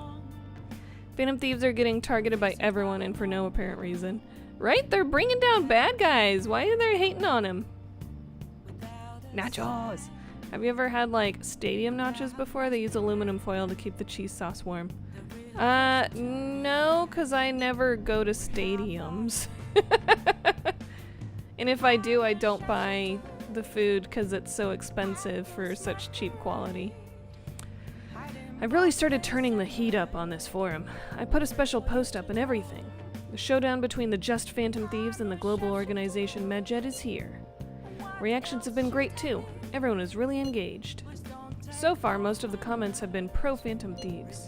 Phantom Thieves are getting targeted by everyone and for no apparent reason. Right? They're bringing down bad guys. Why are they hating on him? Nachos. Have you ever had like stadium nachos before? They use aluminum foil to keep the cheese sauce warm. No, because I never go to stadiums. And if I do, I don't buy the food because it's so expensive for such cheap quality. I've really started turning the heat up on this forum. I put a special post up and everything. The showdown between the Just Phantom Thieves and the global organization Medjed is here. Reactions have been great too. Everyone is really engaged. So far, most of the comments have been pro-Phantom Thieves.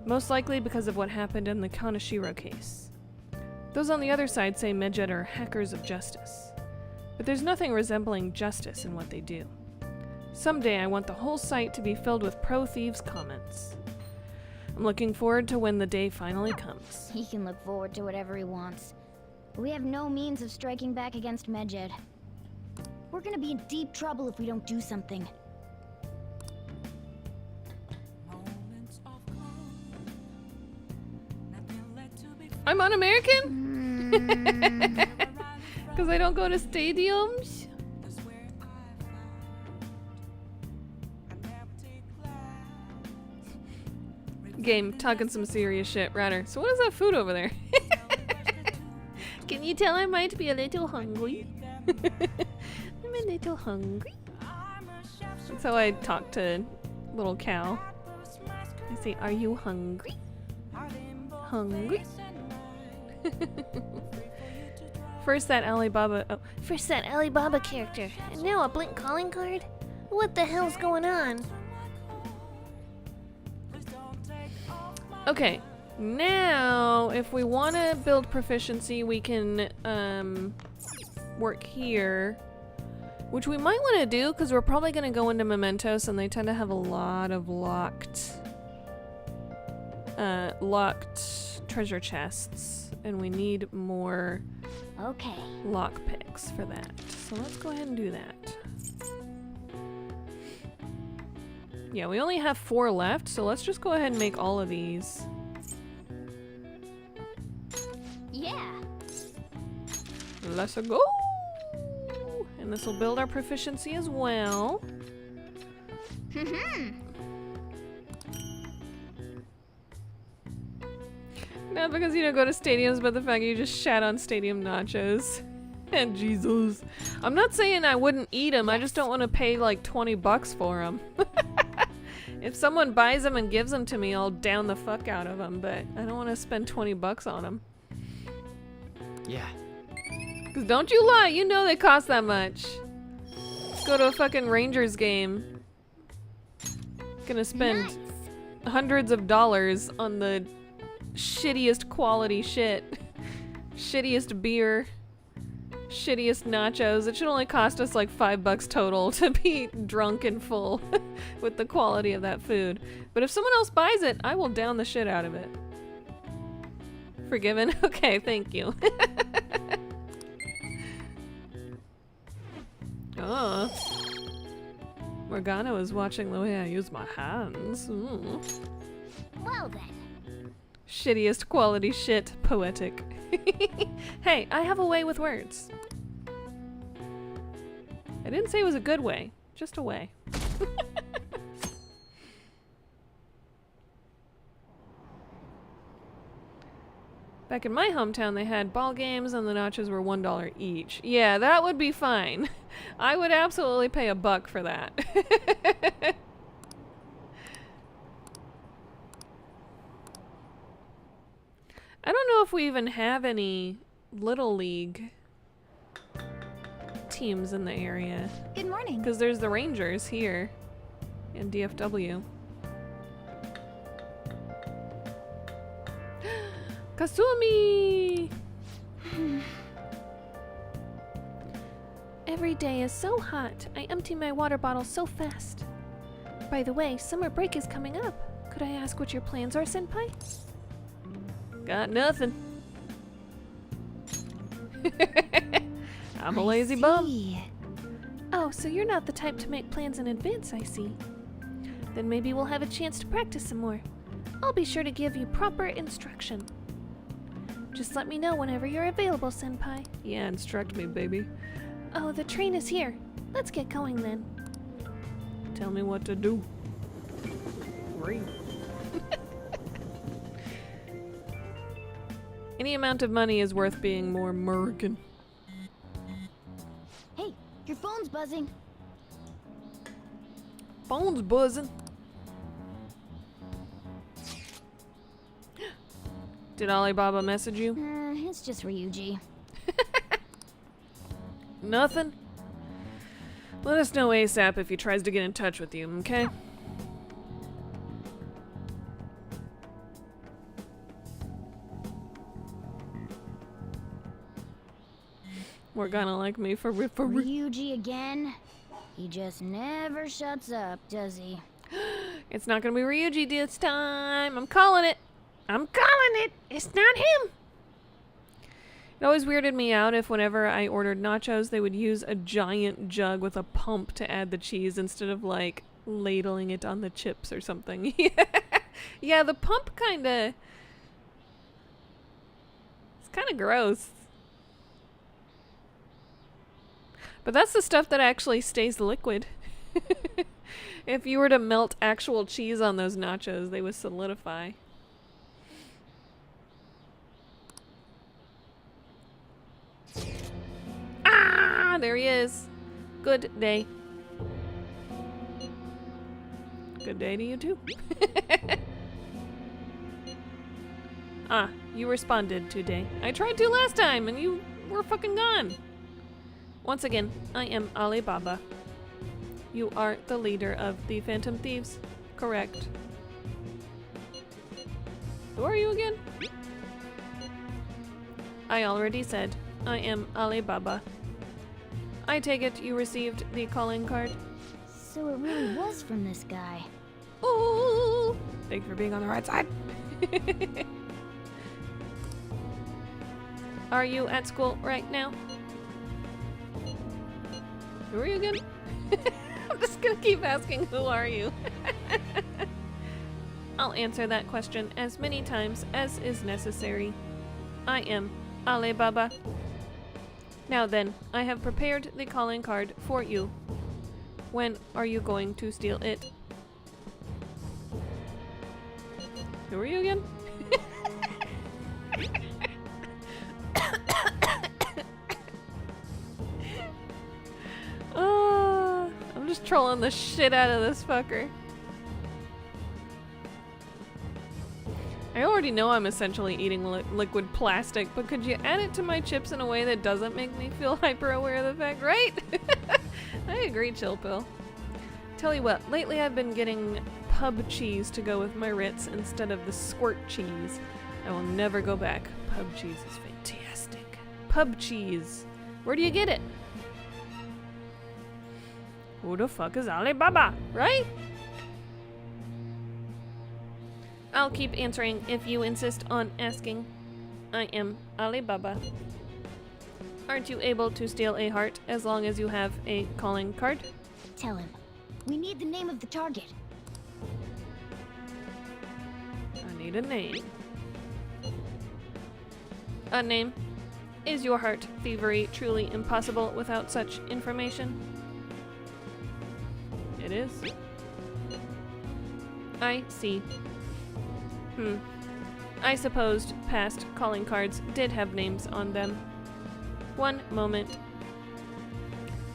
Most likely because of what happened in the Kaneshiro case. Those on the other side say Medjed are hackers of justice. But there's nothing resembling justice in what they do. Someday I want the whole site to be filled with pro-thieves comments. I'm looking forward to when the day finally comes. He can look forward to whatever he wants. We have no means of striking back against Medjed. We're gonna be in deep trouble if we don't do something. I'm un-American? Because I don't go to stadiums? Game, talking some serious shit, Ratter. So what is that food over there? Can you tell I might be a little hungry? I'm a little hungry. That's how I talk to little cow. I say, are you hungry? Hungry? First that Alibaba character, and now a Blink calling card? What the hell's going on? Okay, now if we want to build proficiency, we can work here, which we might want to do because we're probably going to go into Mementos, and they tend to have a lot of locked treasure chests, and we need more lockpicks for that. So let's go ahead and do that. Yeah, we only have 4 left, so let's just go ahead and make all of these. Yeah. Let's go! And this will build our proficiency as well. Not because you don't go to stadiums, but the fact you just shat on stadium nachos. And Jesus. I'm not saying I wouldn't eat them, I just don't want to pay like 20 bucks for them. If someone buys them and gives them to me, I'll down the fuck out of them, but I don't want to spend 20 bucks on them. Yeah. Because don't you lie, you know they cost that much. Let's go to a fucking Rangers game. Gonna spend hundreds of dollars on the shittiest quality shit. Shittiest beer. Shittiest nachos. It should only cost us like $5 total to be drunk and full with the quality of that food. But if someone else buys it, I will down the shit out of it. Forgiven? Okay, thank you. Oh. Morgana is watching the way I use my hands. Well then. Shittiest quality shit. Poetic. Hey, I have a way with words. I didn't say it was a good way, just a way. Back in my hometown, they had ball games and the nachos were $1 each. Yeah, that would be fine. I would absolutely pay $1 for that. I don't know if we even have any Little League teams in the area. Good morning. Because there's the Rangers here in DFW. Kasumi! Every day is so hot. I empty my water bottle so fast. By the way, summer break is coming up. Could I ask what your plans are, Senpai? Got nothing. I'm a lazy bum. Oh, so you're not the type to make plans in advance, I see. Then maybe we'll have a chance to practice some more. I'll be sure to give you proper instruction. Just let me know whenever you're available, Senpai. Yeah, instruct me, baby. Oh, the train is here. Let's get going then. Tell me what to do. Any amount of money is worth being more American. Hey, your phone's buzzing. Phone's buzzing. Did Alibaba message you? It's just Ryuji. Nothing? Let us know ASAP if he tries to get in touch with you, okay? We're gonna like me for Ryuji again? He just never shuts up, does he? It's not gonna be Ryuji this time. I'm calling it. I'm calling it. It's not him. It always weirded me out if whenever I ordered nachos, they would use a giant jug with a pump to add the cheese instead of like ladling it on the chips or something. Yeah, the pump kinda... It's kinda gross. But that's the stuff that actually stays liquid. If you were to melt actual cheese on those nachos, they would solidify. Ah, there he is. Good day. Good day to you too. Ah, you responded today. I tried to last time and you were fucking gone. Once again, I am Alibaba. You are the leader of the Phantom Thieves. Correct. Who are you again? I already said, I am Alibaba. I take it you received the calling card? So it really was from this guy. Ooh! Thanks for being on the right side. Are you at school right now? Who are you again? I'm just gonna keep asking, who are you? I'll answer that question as many times as is necessary. I am Alibaba. Now then, I have prepared the calling card for you. When are you going to steal it? Who are you again? I'm just trolling the shit out of this fucker. I already know I'm essentially eating liquid plastic, but could you add it to my chips in a way that doesn't make me feel hyper aware of the fact, right? I agree, Chill Pill. Tell you what, lately I've been getting pub cheese to go with my Ritz instead of the squirt cheese. I will never go back. Pub cheese is fantastic. Pub cheese. Where do you get it? Who the fuck is Alibaba, right? I'll keep answering if you insist on asking. I am Alibaba. Aren't you able to steal a heart as long as you have a calling card? Tell him. We need the name of the target. I need a name. A name? Is your heart thievery truly impossible without such information? It is. I see. I supposed past calling cards did have names on them. One moment.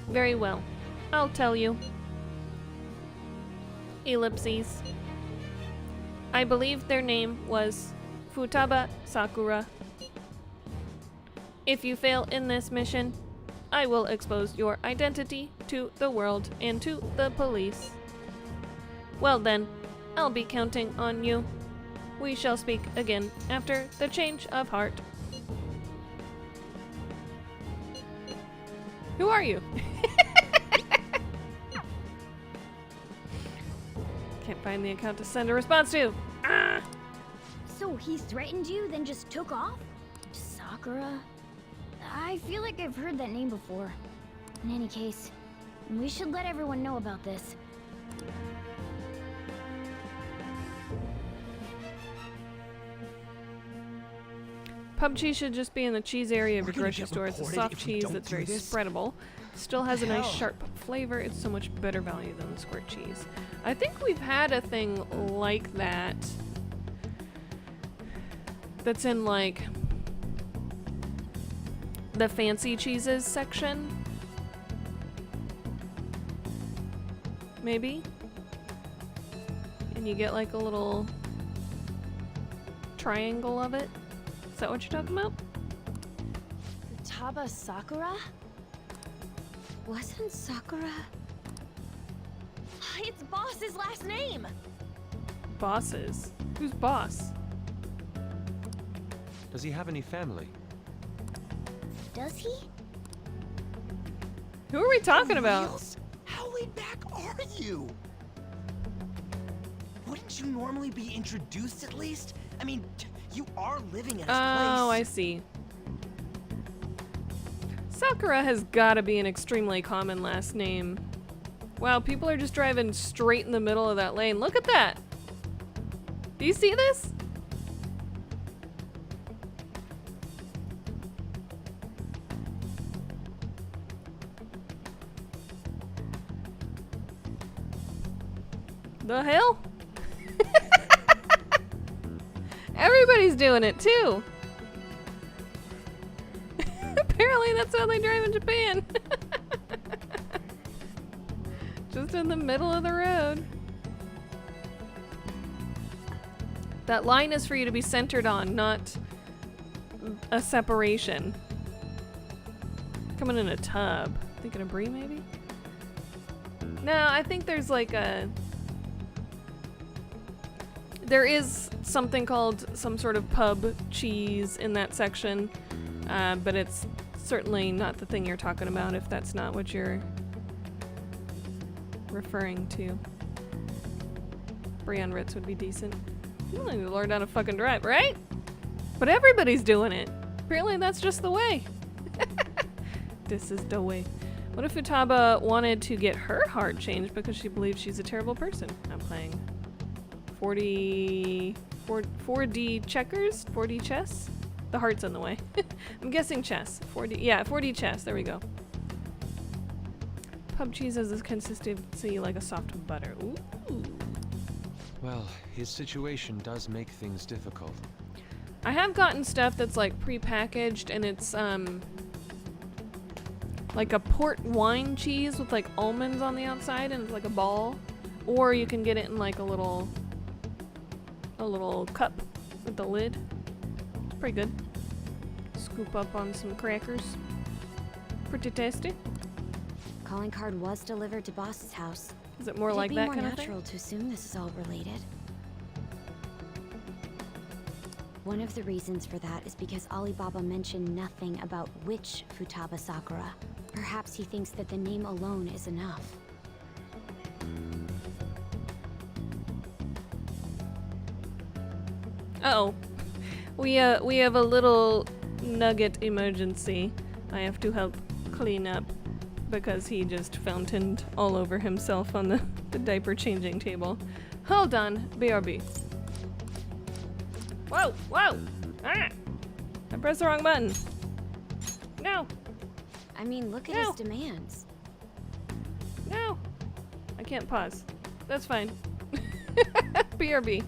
Very well. I'll tell you. Ellipses. I believe their name was Futaba Sakura. If you fail in this mission, I will expose your identity to the world and to the police. Well then, I'll be counting on you. We shall speak again after the change of heart. Who are you? Can't find the account to send a response to. Ah! So he threatened you, then just took off? Sakura? I feel like I've heard that name before. In any case, we should let everyone know about this. Pub cheese should just be in the cheese area of your grocery store. It's a soft cheese that's very spreadable. Still has a nice sharp flavor. It's so much better value than the squirt cheese. I think we've had a thing like that. That's in like the fancy cheeses section. Maybe? And you get like a little triangle of it. Is that what you're talking about? Futaba Sakura? Wasn't Sakura? It's Boss's last name! Bosses? Who's boss? Does he have any family? Does he? Who are we talking about? Niels, how laid back are you? Wouldn't you normally be introduced at least? I mean, you are living at his place. Oh, I see. Sakura has gotta be an extremely common last name. Wow, people are just driving straight in the middle of that lane. Look at that! Do you see this? The hell? Everybody's doing it too. Apparently that's how they drive in Japan. Just in the middle of the road. That line is for you to be centered on, not a separation. Coming in a tub. Thinking of brie, maybe? No, I think there's like a... There is something called some sort of pub cheese in that section, but it's certainly not the thing you're talking about if that's not what you're referring to. Brie on Ritz would be decent. You need to learn how to fucking drive, right? But everybody's doing it. Apparently that's just the way. This is the way. What if Futaba wanted to get her heart changed because she believes she's a terrible person? I'm playing 4D checkers? 4D chess? The heart's in the way. I'm guessing chess. 4D, yeah, 4D chess. There we go. Pub cheese has this consistency like a soft butter. Ooh. Well, his situation does make things difficult. I have gotten stuff that's like pre-packaged and it's like a port wine cheese with like almonds on the outside and it's like a ball. Or you can get it in like a little cup with the lid. It's pretty good. Scoop up on some crackers. Pretty tasty. Calling card was delivered to Boss's house. Is it more like that kind of thing? It'd be more natural to assume this is all related. One of the reasons for that is because Alibaba mentioned nothing about which Futaba Sakura. Perhaps he thinks that the name alone is enough. Uh-oh. We have a little nugget emergency. I have to help clean up because he just fountained all over himself on the diaper changing table. Hold on, BRB. Whoa, whoa! Ah! I pressed the wrong button. No! I mean, look at his demands. No! I can't pause. That's fine. BRB.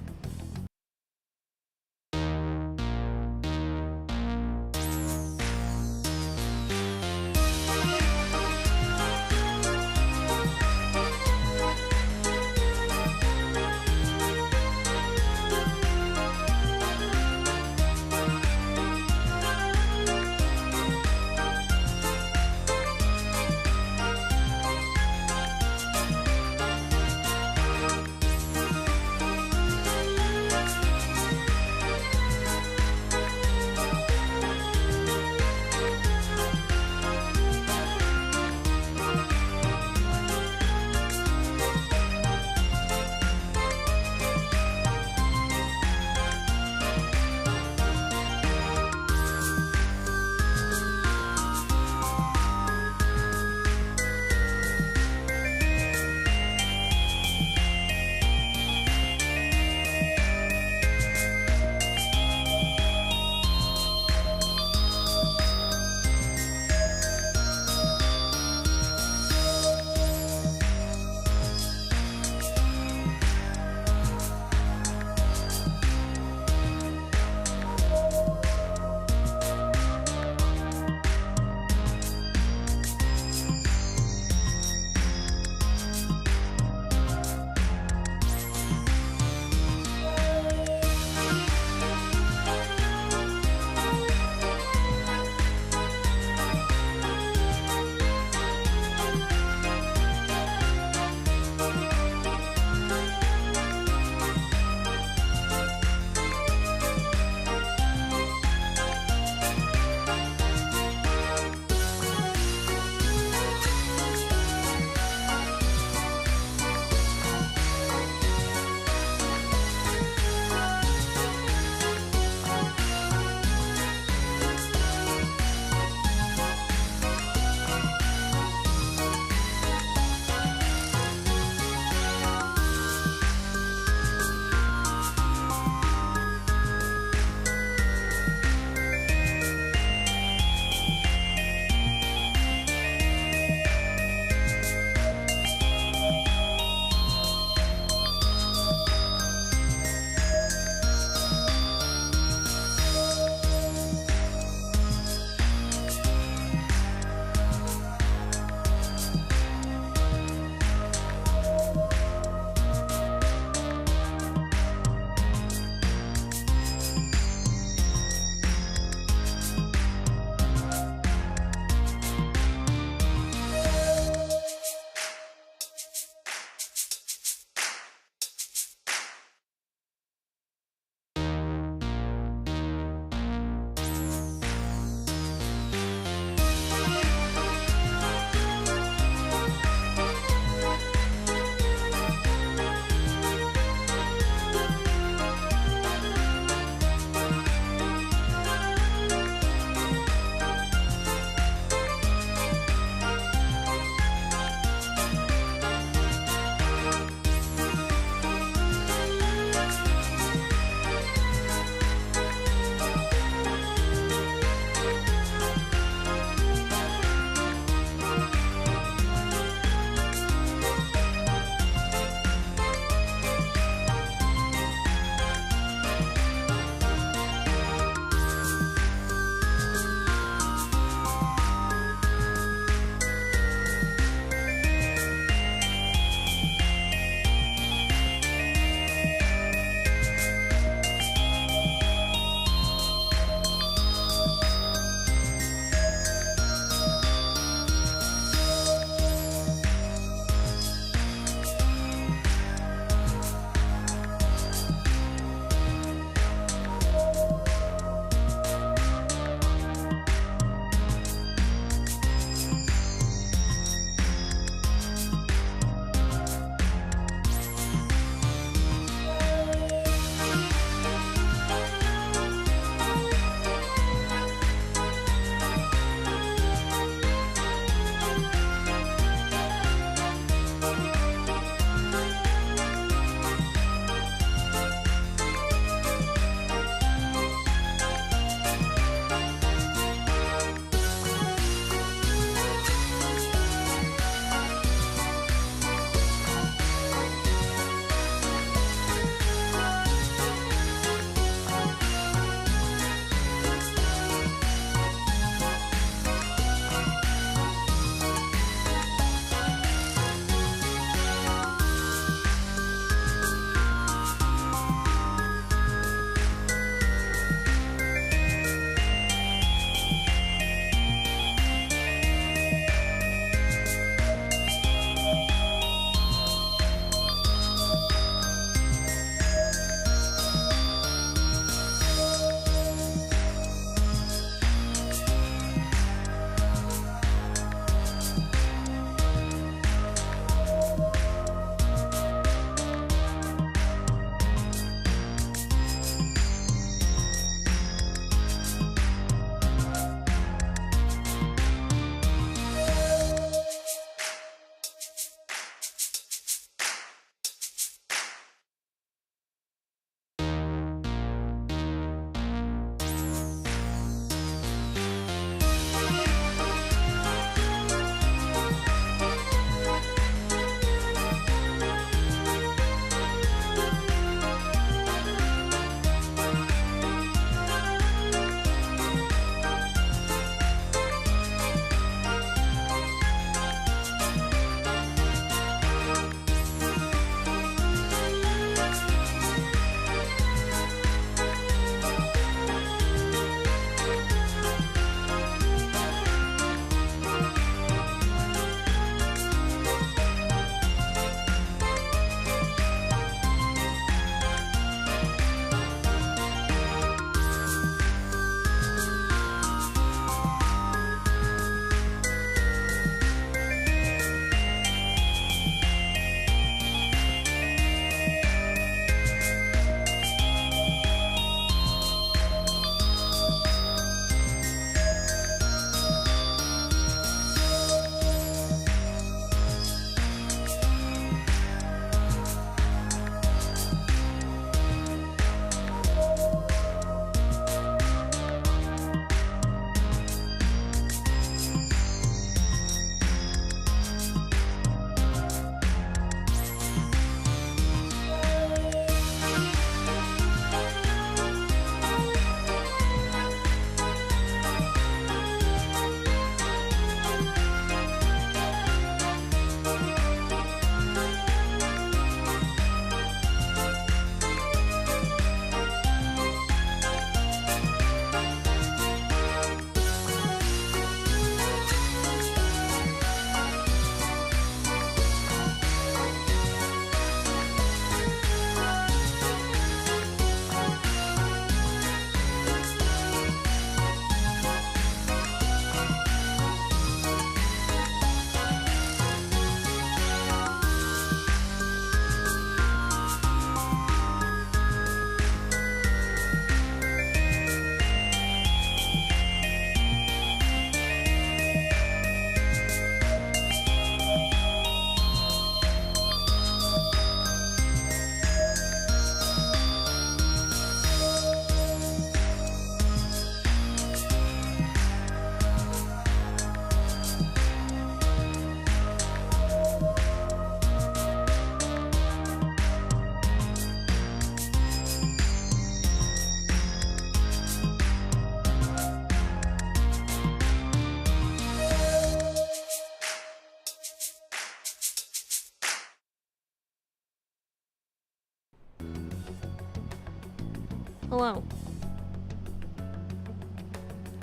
Hello.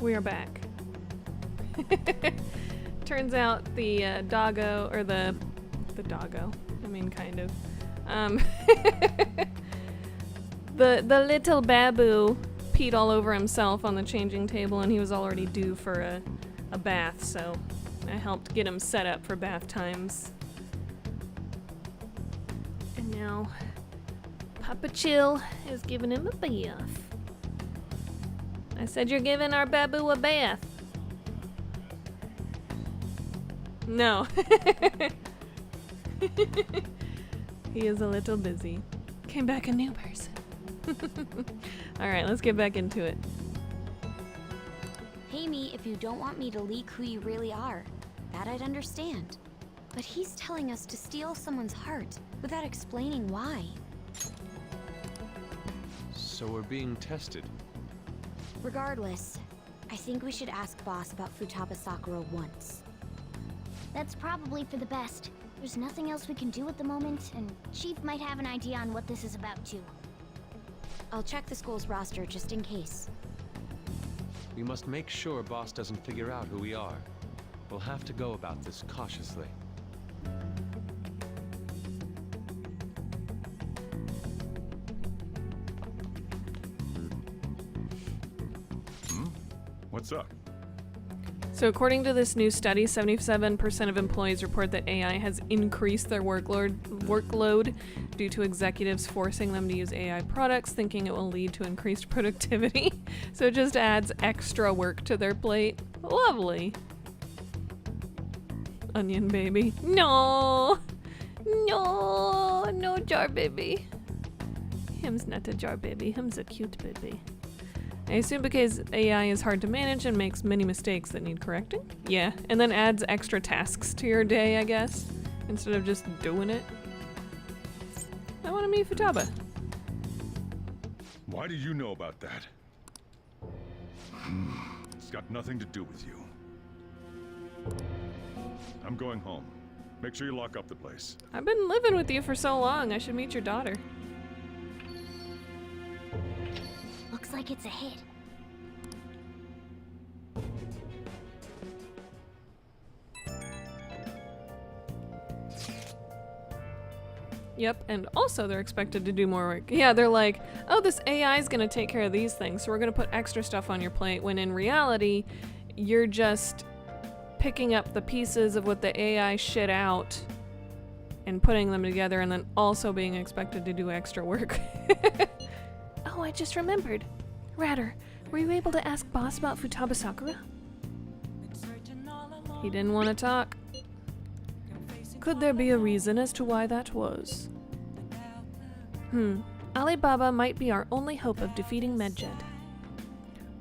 We are back. Turns out the doggo, or the doggo, I mean kind of, the little babu peed all over himself on the changing table and he was already due for a bath, so I helped get him set up for bath times. And now Papa Chill is giving him a bath. I said you're giving our babu a bath. No. He is a little busy. Came back a new person. Alright, let's get back into it. Pay me if you don't want me to leak who you really are. That I'd understand. But he's telling us to steal someone's heart without explaining why. So we're being tested. Regardless, I think we should ask Boss about Futaba Sakura once. That's probably for the best. There's nothing else we can do at the moment, and Chief might have an idea on what this is about too. I'll check the school's roster just in case. We must make sure Boss doesn't figure out who we are. We'll have to go about this cautiously. What's up? So according to this new study, 77% of employees report that AI has increased their workload due to executives forcing them to use AI products, thinking it will lead to increased productivity. So it just adds extra work to their plate. Lovely. Onion baby. No! No! No jar baby. Him's not a jar baby. Him's a cute baby. I assume because AI is hard to manage and makes many mistakes that need correcting? Yeah, and then adds extra tasks to your day, I guess, instead of just doing it. I want to meet Futaba. Why do you know about that? It's got nothing to do with you. I'm going home. Make sure you lock up the place. I've been living with you for so long, I should meet your daughter. Looks like it's a hit. Yep, and also they're expected to do more work. Yeah, they're like, oh, this AI is gonna take care of these things, so we're gonna put extra stuff on your plate, when in reality, you're just picking up the pieces of what the AI shit out and putting them together and then also being expected to do extra work. Oh, I just remembered. Ratter, were you able to ask Boss about Futaba Sakura? He didn't want to talk. Could there be a reason as to why that was? Alibaba might be our only hope of defeating Medjed.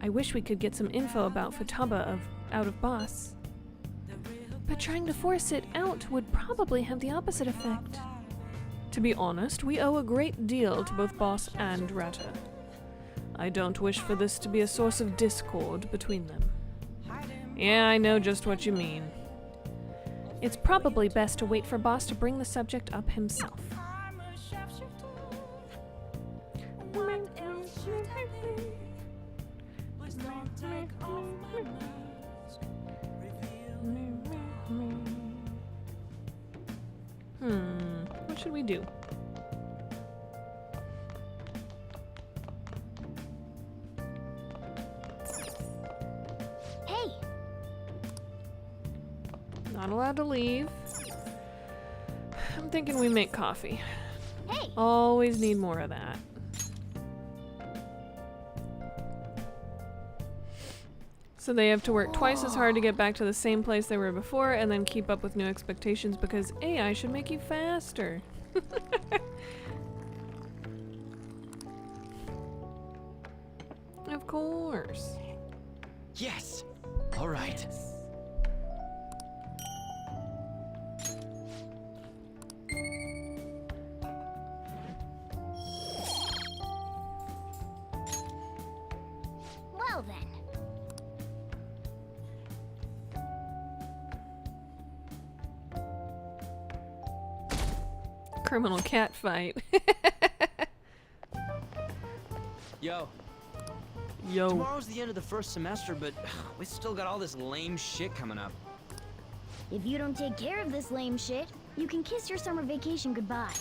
I wish we could get some info about Futaba out of Boss. But trying to force it out would probably have the opposite effect. To be honest, we owe a great deal to both Boss and Ratter. I don't wish for this to be a source of discord between them. Yeah, I know just what you mean. It's probably best to wait for Boss to bring the subject up himself. What should we do? Hey! Not allowed to leave. I'm thinking we make coffee. Hey! Always need more of that. So they have to work twice as hard to get back to the same place they were before and then keep up with new expectations because AI should make you faster. Of course. Yes! All right. Well then. Criminal cat fight. Yo. Yo. Tomorrow's the end of the first semester, but we still got all this lame shit coming up. If you don't take care of this lame shit, you can kiss your summer vacation goodbye.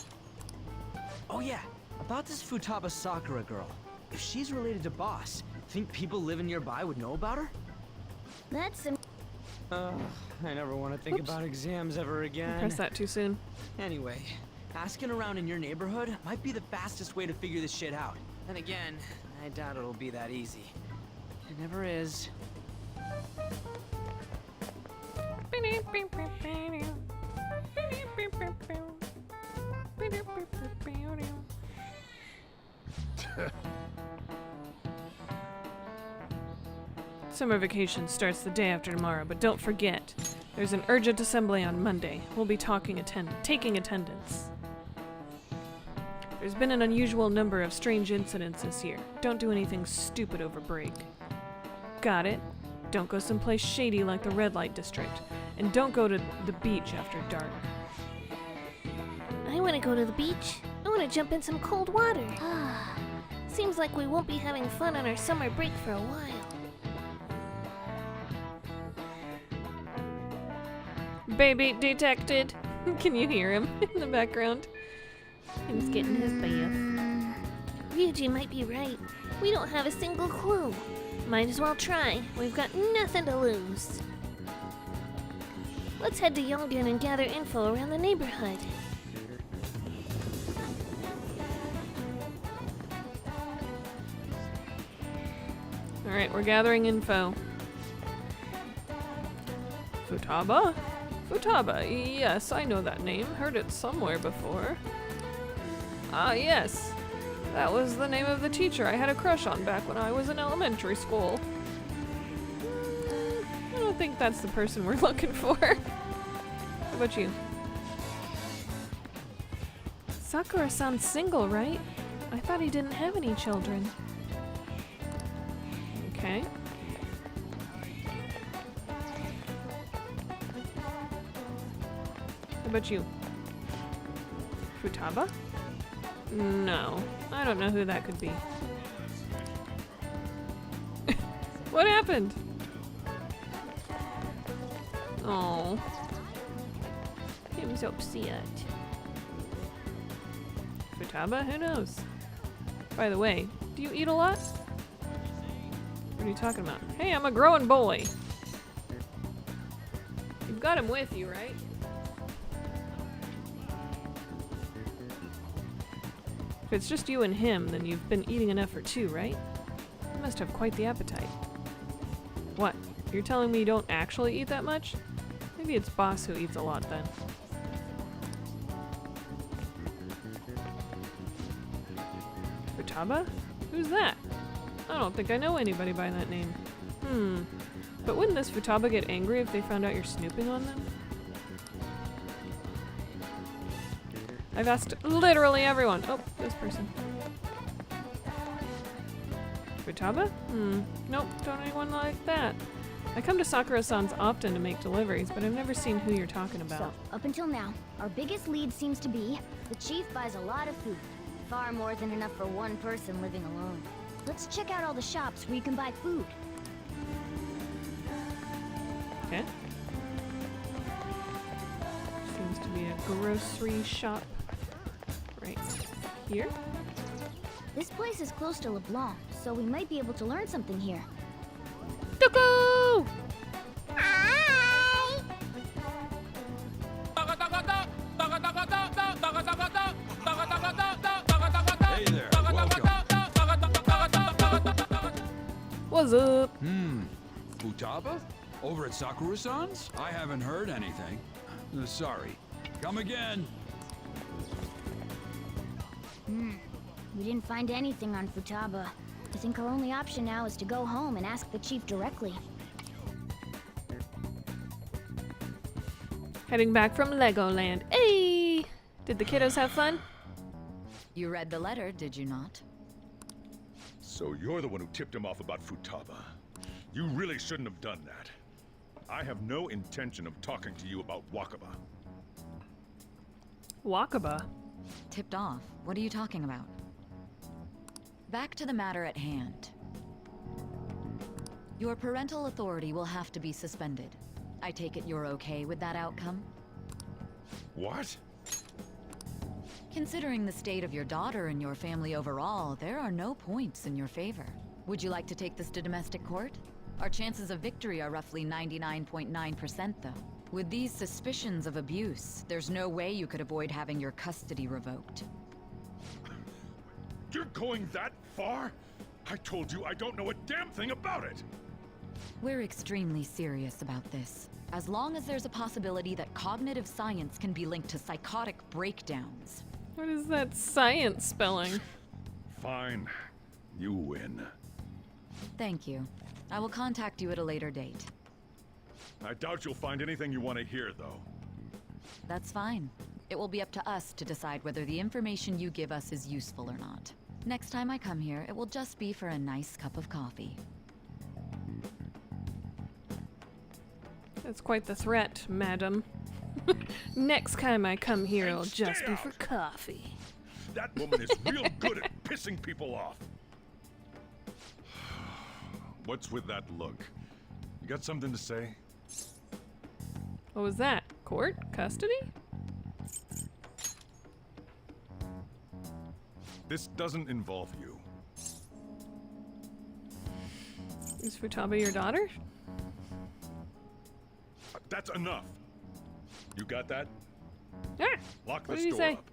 Oh yeah, about this Futaba Sakura girl. If she's related to Boss, think people living nearby would know about her? That's some. I never want to think about exams ever again. Press that too soon. Anyway, asking around in your neighborhood might be the fastest way to figure this shit out. Then again, I doubt it'll be that easy. It never is. Summer vacation starts the day after tomorrow, but don't forget, there's an urgent assembly on Monday. We'll be taking attendance. There's been an unusual number of strange incidents this year. Don't do anything stupid over break. Got it? Don't go someplace shady like the red light district. And don't go to the beach after dark. I want to go to the beach. I want to jump in some cold water. Seems like we won't be having fun on our summer break for a while. Baby detected. Can you hear him in the background? He's getting his bath. Ryuji might be right. We don't have a single clue. Might as well try. We've got nothing to lose. Let's head to Yongdon and gather info around the neighborhood. Alright, we're gathering info. Futaba? Futaba, yes, I know that name. Heard it somewhere before. Ah, yes. That was the name of the teacher I had a crush on back when I was in elementary school. I don't think that's the person we're looking for. How about you? Sakura-san's single, right? I thought he didn't have any children. Okay. How about you? Futaba? No, I don't know who that could be. What happened? Oh, He was upset. Futaba? Who knows? By the way, do you eat a lot? What are you talking about? Hey, I'm a growing boy. You've got him with you, right? If it's just you and him, then you've been eating enough for two, right? You must have quite the appetite. What? You're telling me you don't actually eat that much? Maybe it's Boss who eats a lot then. Futaba? Who's that? I don't think I know anybody by that name. But wouldn't this Futaba get angry if they found out you're snooping on them? I've asked literally everyone. Oh, this person. Futaba? Nope, don't anyone like that. I come to Sakura-san's often to make deliveries, but I've never seen who you're talking about. So, up until now, our biggest lead seems to be the chief buys a lot of food. Far more than enough for one person living alone. Let's check out all the shops where you can buy food. Okay. Seems to be a grocery shop right here. This place is close to LeBlanc, so we might be able to learn something here. Tuku! Hey there, welcome. What's up? Futaba? Over at Sakura-san's? I haven't heard anything. Sorry. Come again. We didn't find anything on Futaba. I think our only option now is to go home and ask the chief directly. Heading back from Legoland. Hey! Did the kiddos have fun? You read the letter, did you not? So you're the one who tipped him off about Futaba. You really shouldn't have done that. I have no intention of talking to you about Wakaba. Wakaba? Tipped off? What are you talking about? Back to the matter at hand. Your parental authority will have to be suspended. I take it you're okay with that outcome? What? Considering the state of your daughter and your family overall, there are no points in your favor. Would you like to take this to domestic court? Our chances of victory are roughly 99.9%, though. With these suspicions of abuse, there's no way you could avoid having your custody revoked. You're going that far? I told you I don't know a damn thing about it! We're extremely serious about this. As long as there's a possibility that cognitive science can be linked to psychotic breakdowns. What is that science spelling? Fine. You win. Thank you. I will contact you at a later date. I doubt you'll find anything you want to hear, though. That's fine. It will be up to us to decide whether the information you give us is useful or not. Next time I come here, it will just be for a nice cup of coffee. That's quite the threat, madam. Next time I come here, it'll just be for coffee. That woman is real good at pissing people off. What's with that look? You got something to say? What was that? Court? Custody? This doesn't involve you. Is Futaba your daughter? That's enough. You got that? Yeah. Lock What this did he door say? up.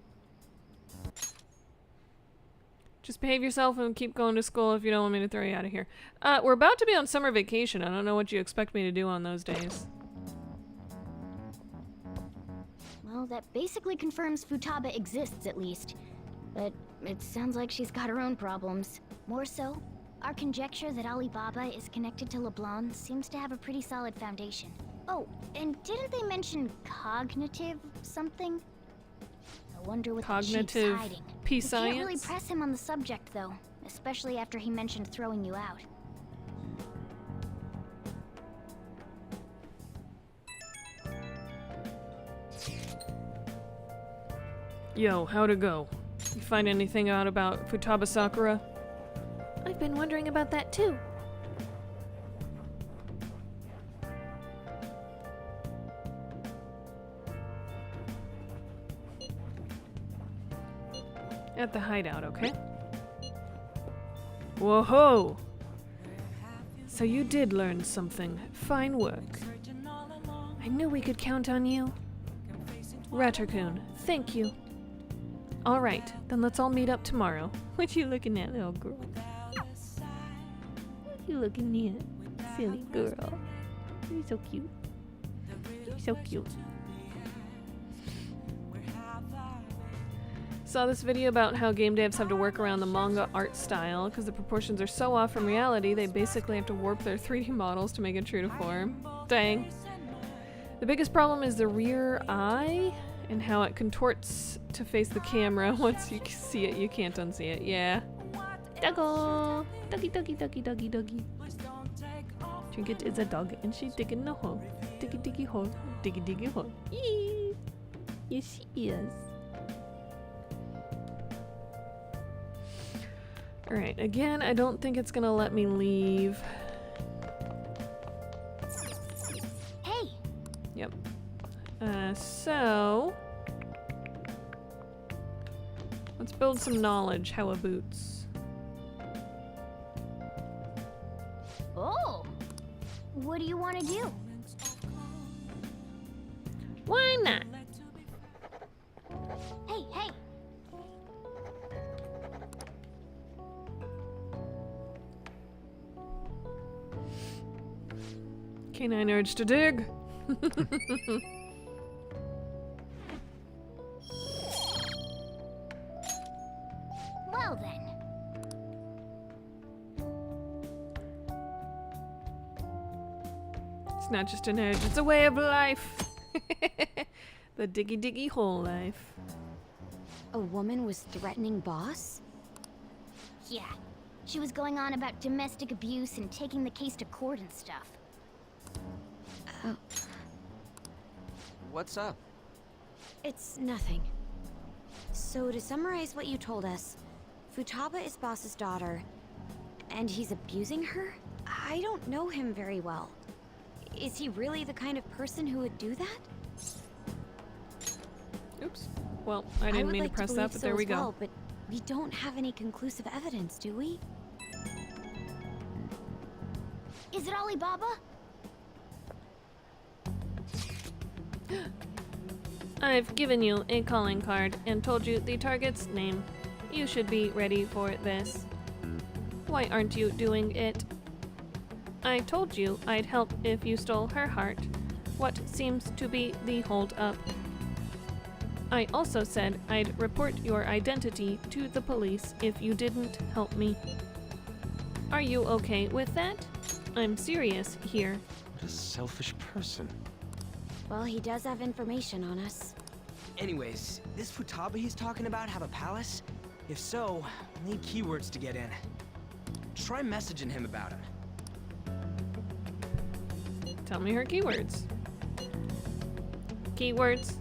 Just behave yourself and keep going to school if you don't want me to throw you out of here. We're about to be on summer vacation. I don't know what you expect me to do on those days. Well, that basically confirms Futaba exists, at least. But it sounds like she's got her own problems. More so, our conjecture that Alibaba is connected to LeBlanc seems to have a pretty solid foundation. Oh, and didn't they mention cognitive something? I wonder what Cognitive the chief's hiding. peace We can't really science? press him on the subject, though. Especially after he mentioned throwing you out. Yo, how'd it go? You find anything out about Futaba Sakura? I've been wondering about that too. At the hideout, okay? Whoa-ho! So you did learn something. Fine work. I knew we could count on you. Rattercoon, thank you. Alright, then let's all meet up tomorrow. What you looking at, little girl? What you looking at, silly girl? You're so cute. You're so cute. Saw this video about how game devs have to work around the manga art style because the proportions are so off from reality they basically have to warp their 3D models to make it true to form. Dang. The biggest problem is the rear eye and how it contorts to face the camera. Once you see it, you can't unsee it. Yeah. Doggo! Doggy, doggy, doggy, doggy, doggy. Trinket is a dog and she's digging the hole. Diggy, diggy hole. Diggy, diggy hole. Yee! Yes, she is. Alright, again, I don't think it's gonna let me leave. Hey! Yep. So... let's build some knowledge, how a boots. Oh! What do you want to do? Why not? Hey, hey! Canine urge to dig. Well then. It's not just an urge, it's a way of life. The diggy diggy hole life. A woman was threatening Boss? Yeah. She was going on about domestic abuse and taking the case to court and stuff. What's up? It's nothing. So to summarize what you told us, Futaba is boss's daughter, and he's abusing her? I don't know him very well. Is he really the kind of person who would do that? Oops. Well, I didn't mean to press that, but there we go. Well, but we don't have any conclusive evidence, do we? Is it Alibaba? I've given you a calling card and told you the target's name. You should be ready for this. Why aren't you doing it? I told you I'd help if you stole her heart. What seems to be the hold-up? I also said I'd report your identity to the police if you didn't help me. Are you okay with that? I'm serious here. What a selfish person. Well, he does have information on us. Anyways, this Futaba he's talking about have a palace? If so, we need keywords to get in. Try messaging him about it. Tell me her keywords. Keywords?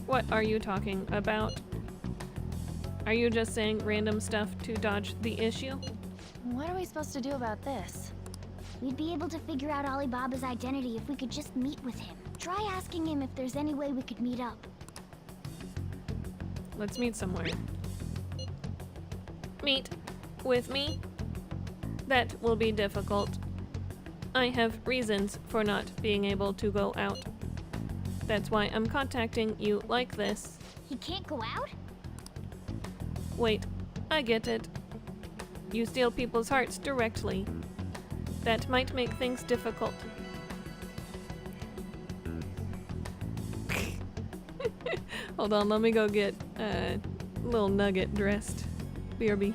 What are you talking about? Are you just saying random stuff to dodge the issue? What are we supposed to do about this? We'd be able to figure out Alibaba's identity if we could just meet with him. Try asking him if there's any way we could meet up. Let's meet somewhere. Meet with me? That will be difficult. I have reasons for not being able to go out. That's why I'm contacting you like this. He can't go out? Wait, I get it. You steal people's hearts directly. That might make things difficult. Hold on, let me go get little Nugget dressed. BRB.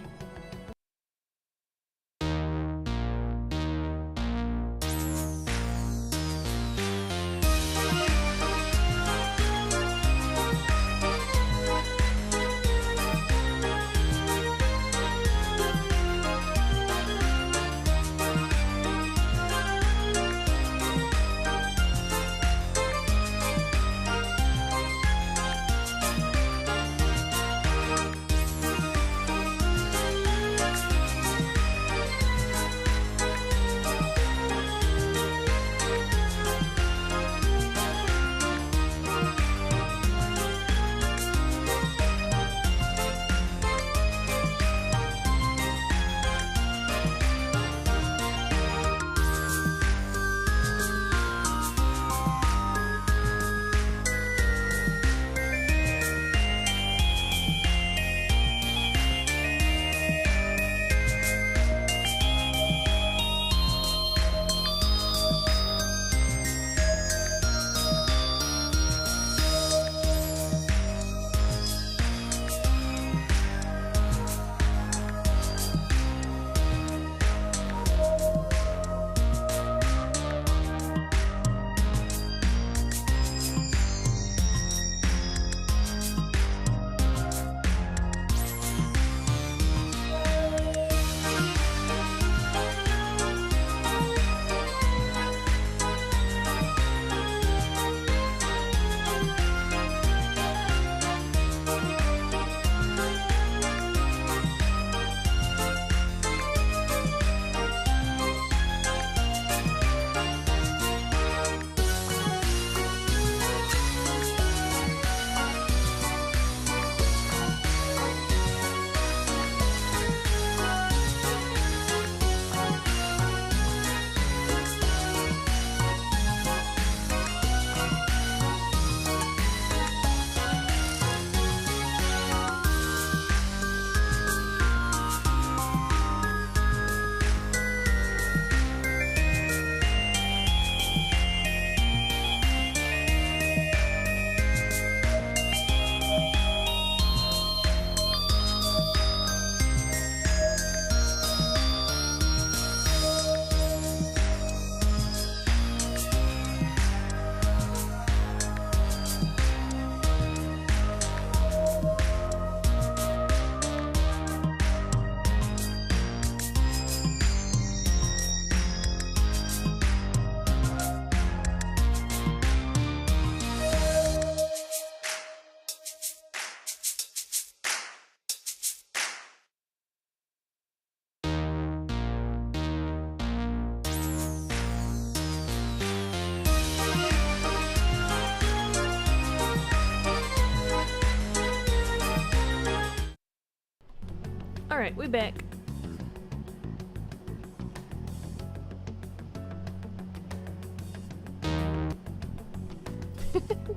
Alright, we back.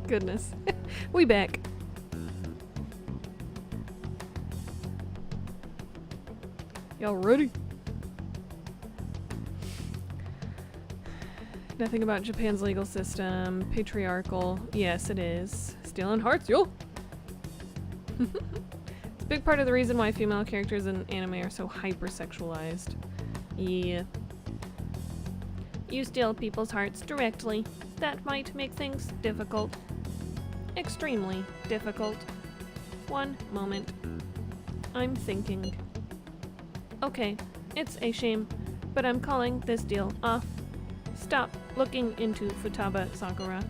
Goodness. We back. Y'all ready? Nothing about Japan's legal system. Patriarchal. Yes, it is. Stealing hearts, yo! It's a big part of the reason why female characters in anime are so hypersexualized. Yeah. You steal people's hearts directly. That might make things difficult. Extremely difficult. One moment. I'm thinking. Okay, it's a shame, but I'm calling this deal off. Stop looking into Futaba Sakura.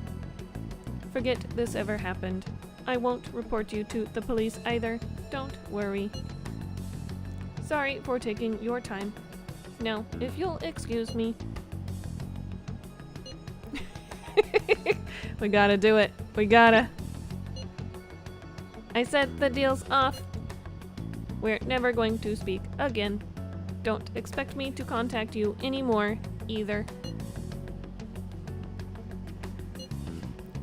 Forget this ever happened. I won't report you to the police either. Don't worry. Sorry for taking your time. Now, if you'll excuse me. We gotta do it. We gotta. I said the deal's off. We're never going to speak again. Don't expect me to contact you anymore, either.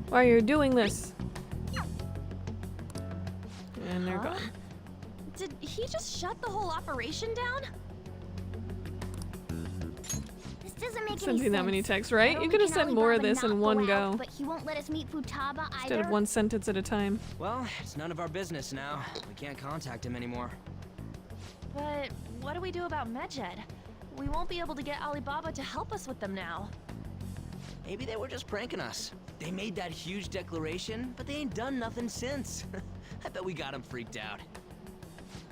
Why are you doing this? And they're gone. Did he just shut the whole operation down? This doesn't make any Sending sense. that many texts, right? Not You only could have can sent more of Alibaba this not in one out, go. But he won't let us meet Futaba Instead either. of one sentence at a time. Well, it's none of our business now. We can't contact him anymore. But what do we do about Medjed? We won't be able to get Alibaba to help us with them now. Maybe they were just pranking us. They made that huge declaration, but they ain't done nothing since. I bet we got them freaked out.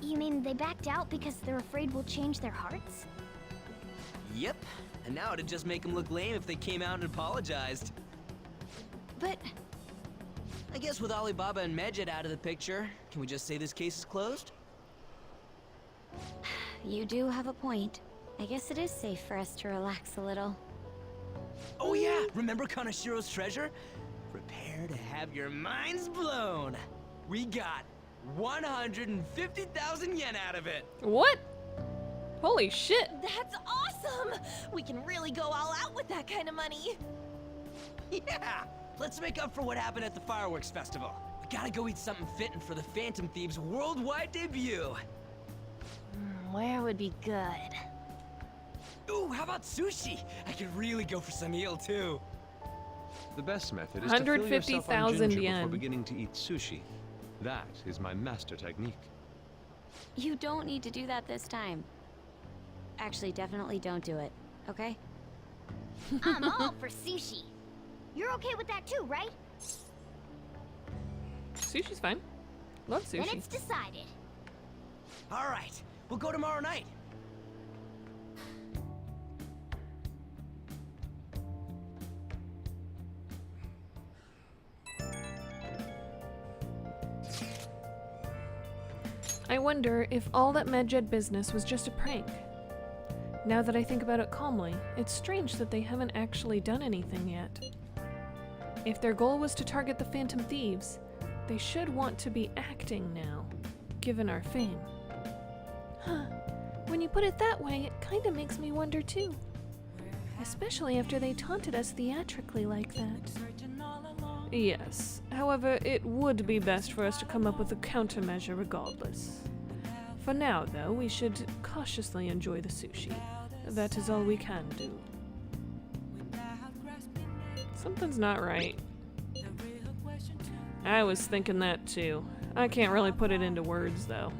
You mean they backed out because they're afraid we'll change their hearts? Yep. And now it'd just make them look lame if they came out and apologized. But I guess with Alibaba and Medjed out of the picture, can we just say this case is closed? You do have a point. I guess it is safe for us to relax a little. Oh yeah, remember Kanashiro's treasure? Prepare to have your minds blown. We got 150,000 yen out of it. What? Holy shit. that's awesome! We can really go all out with that kind of money. Yeah, let's make up for what happened at the fireworks festival. We gotta go eat something fitting for the Phantom Thieves' worldwide debut. Where would be good? Ooh, how about sushi? I could really go for some eel too. The best method is to fill yourself on 150,000 ginger yen. before beginning to eat sushi. That is my master technique. You don't need to do that this time. Actually, definitely don't do it, okay? I'm all for sushi. You're okay with that too, right? Sushi's fine. Love sushi. Then it's decided. All right, we'll go tomorrow night. I wonder if all that Medjed business was just a prank. Now that I think about it calmly, it's strange that they haven't actually done anything yet. If their goal was to target the Phantom Thieves, they should want to be acting now, given our fame. Huh. When you put it that way, it kinda makes me wonder too. Especially after they taunted us theatrically like that. Yes, however, it would be best for us to come up with a countermeasure regardless. For now, though, we should cautiously enjoy the sushi. That is all we can do. Something's not right. I was thinking that too. I can't really put it into words, though.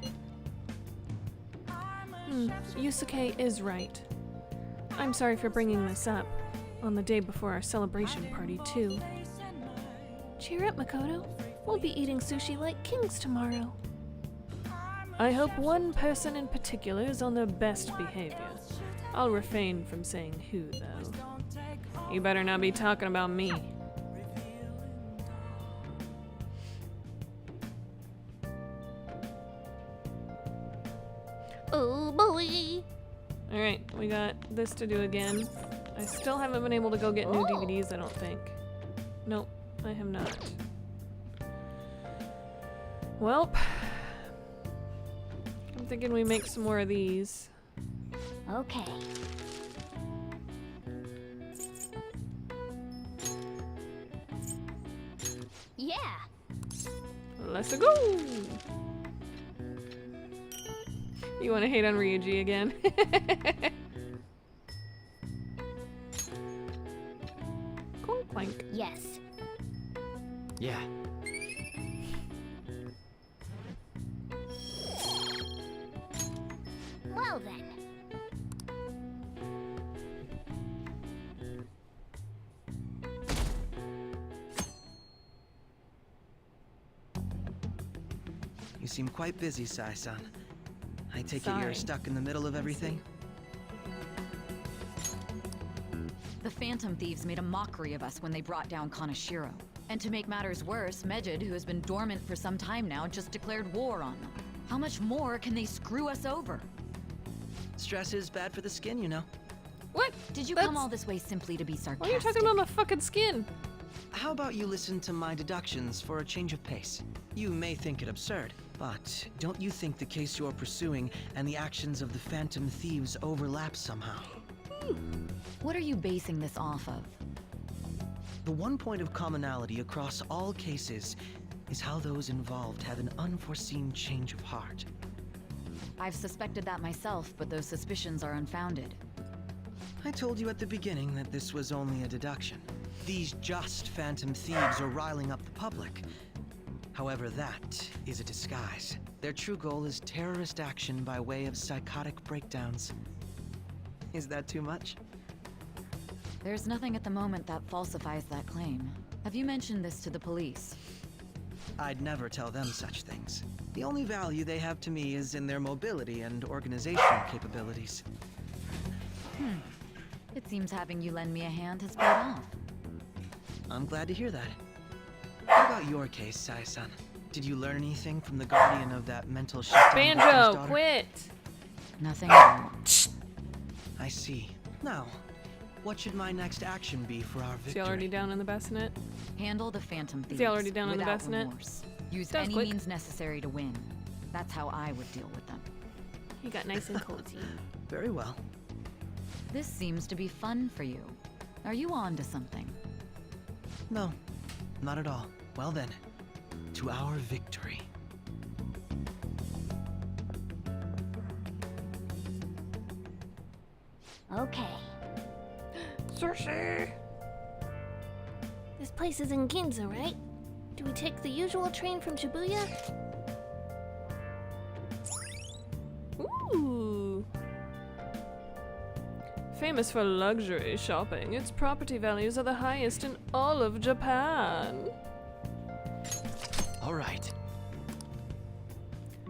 Yusuke is right. I'm sorry for bringing this up. On the day before our celebration party, too. Cheer up, Makoto. We'll be eating sushi like kings tomorrow. I hope one person in particular is on their best behavior. I'll refrain from saying who, though. You better not be talking about me. Oh boy! Alright, we got this to do again. I still haven't been able to go get new DVDs, I don't think. Nope, I have not. Welp. I'm thinking we make some more of these. Okay. Yeah. Let's go! You want to hate on Ryuji again? Clunk clank. Yes. Yeah. Well then. You seem quite busy, Sai-san. I take it Sorry. you're stuck in the middle of everything? The Phantom Thieves made a mockery of us when they brought down Kaneshiro. And to make matters worse, Mejid, who has been dormant for some time now, just declared war on them. How much more can they screw us over? Stress is bad for the skin, you know. What? Did you come all this way simply to be sarcastic? Why are you talking about my fucking skin? How about you listen to my deductions for a change of pace? You may think it absurd, but don't you think the case you're pursuing and the actions of the Phantom Thieves overlap somehow? What are you basing this off of? The one point of commonality across all cases is how those involved had an unforeseen change of heart. I've suspected that myself, but those suspicions are unfounded. I told you at the beginning that this was only a deduction. These just Phantom Thieves are riling up the public. However, that is a disguise. Their true goal is terrorist action by way of psychotic breakdowns. Is that too much? There's nothing at the moment that falsifies that claim. Have you mentioned this to the police? I'd never tell them such things. The only value they have to me is in their mobility and organizational capabilities. It seems having you lend me a hand has paid off. I'm glad to hear that. How about your case, Sai-san? Did you learn anything from the guardian of that mental shutdown? Banjo, quit! Nothing at all. I see. Now, what should my next action be for our Is victory? he already down in the bassinet? Handle the Phantom Thieves. Is he already down in the without bassinet? remorse. Use That was any quick. means necessary to win. That's how I would deal with them. He got nice and cozy. Very well. This seems to be fun for you. Are you on to something? No, not at all. Well then, to our victory. Okay. Sushi! This place is in Ginza, right? Do we take the usual train from Shibuya? Ooh! Famous for luxury shopping, its property values are the highest in all of Japan. All right.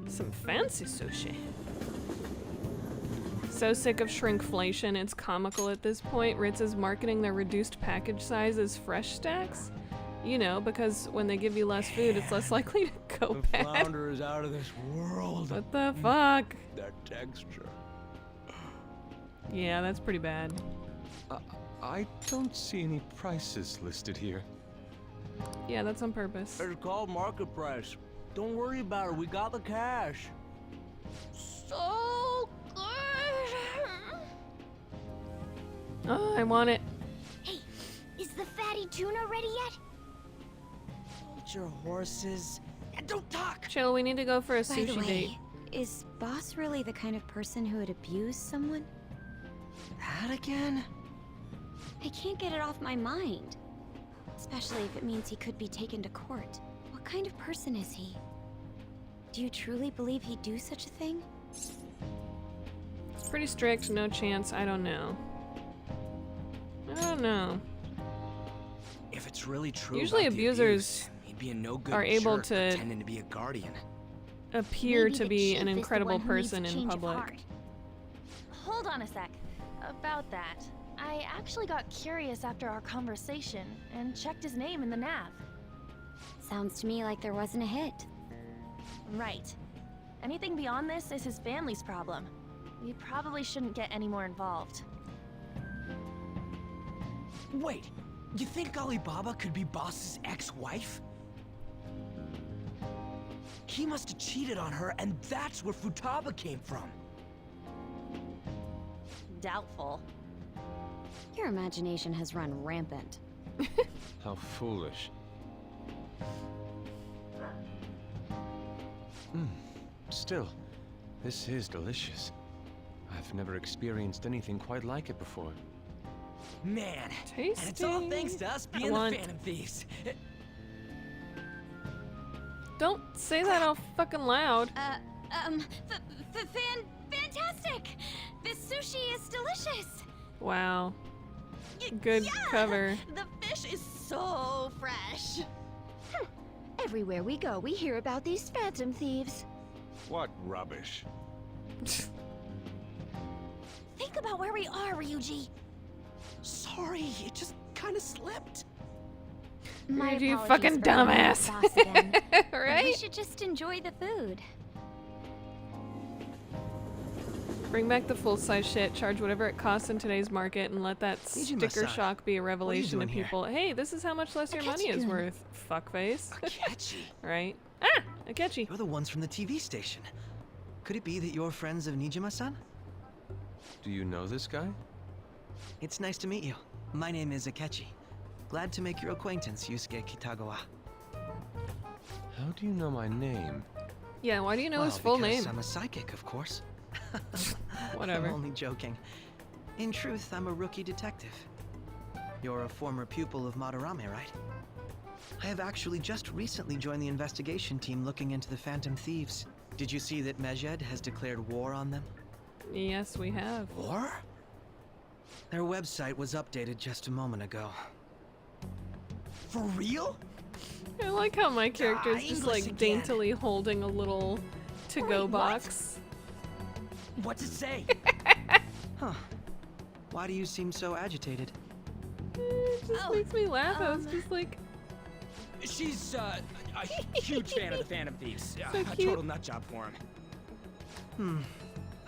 Some fancy sushi. So sick of shrinkflation, it's comical at this point. Ritz is marketing their reduced package size as fresh stacks. You know, because when they give you less food, it's less likely to go bad. Flounder is out of this world. What the fuck? That texture. Yeah, that's pretty bad. I don't see any prices listed here. Yeah, that's on purpose. It's called market price. Don't worry about it. We got the cash. So good. Oh, I want it. Hey, is the fatty tuna ready yet? Hold your horses. And don't talk. Chill, we need to go for a By the sushi way, date. is Boss really the kind of person who would abuse someone? That again? I can't get it off my mind. Especially if it means he could be taken to court. What kind of person is he? Do you truly believe he'd do such a thing? It's pretty strict, no chance, I don't know. I don't know. If it's really true, Usually about the abusers abuse, he'd be a no good are able jerk to pretending to be a guardian. appear Maybe to the be chief an is the incredible one who needs person a in change of public. heart. Hold on a sec. About that, I actually got curious after our conversation and checked his name in the nav. Sounds to me like there wasn't a hit. Right. Anything beyond this is his family's problem. We probably shouldn't get any more involved. Wait, you think Alibaba could be Boss's ex-wife? He must have cheated on her, and that's where Futaba came from. Doubtful. Your imagination has run rampant. How foolish. Still, this is delicious. I've never experienced anything quite like it before. Man, Tasty. and it's all thanks to us being the Phantom Thieves. Don't say that all fucking loud. Fantastic! This sushi is delicious! Wow. Good cover. The fish is so fresh. Everywhere we go, we hear about these Phantom Thieves. What rubbish. Think about where we are, Ryuji. Sorry, it just kind of slipped. My You apologies fucking for being dumbass. the boss again. We Right? should just enjoy the food. Bring back the full-size shit, charge whatever it costs in today's market, and let that sticker Nijima-san, shock be a revelation to doing here? people. Hey, this is how much less your money is Akechi-kun. worth, fuckface. Akechi. Right? Ah! Akechi. You're the ones from the TV station. Could it be that you're friends of Nijima-san? Do you know this guy? It's nice to meet you. My name is Akechi. Glad to make your acquaintance, Yusuke Kitagawa. How do you know my name? Yeah, why do you know his Well, full because name? I'm a psychic, of course. Whatever. I'm only joking. In truth, I'm a rookie detective. You're a former pupil of Madarame, right? I have actually just recently joined the investigation team looking into the Phantom Thieves. Did you see that Mejed has declared war on them? Yes, we have. War? Their website was updated just a moment ago. For real? I like how my character is just English like again. daintily holding a little to-go Wait, what? box. What's it say? Huh. Why do you seem so agitated? It just makes me laugh. I was just like, She's a huge fan of the Phantom Thieves. So A cute. total nut job for him.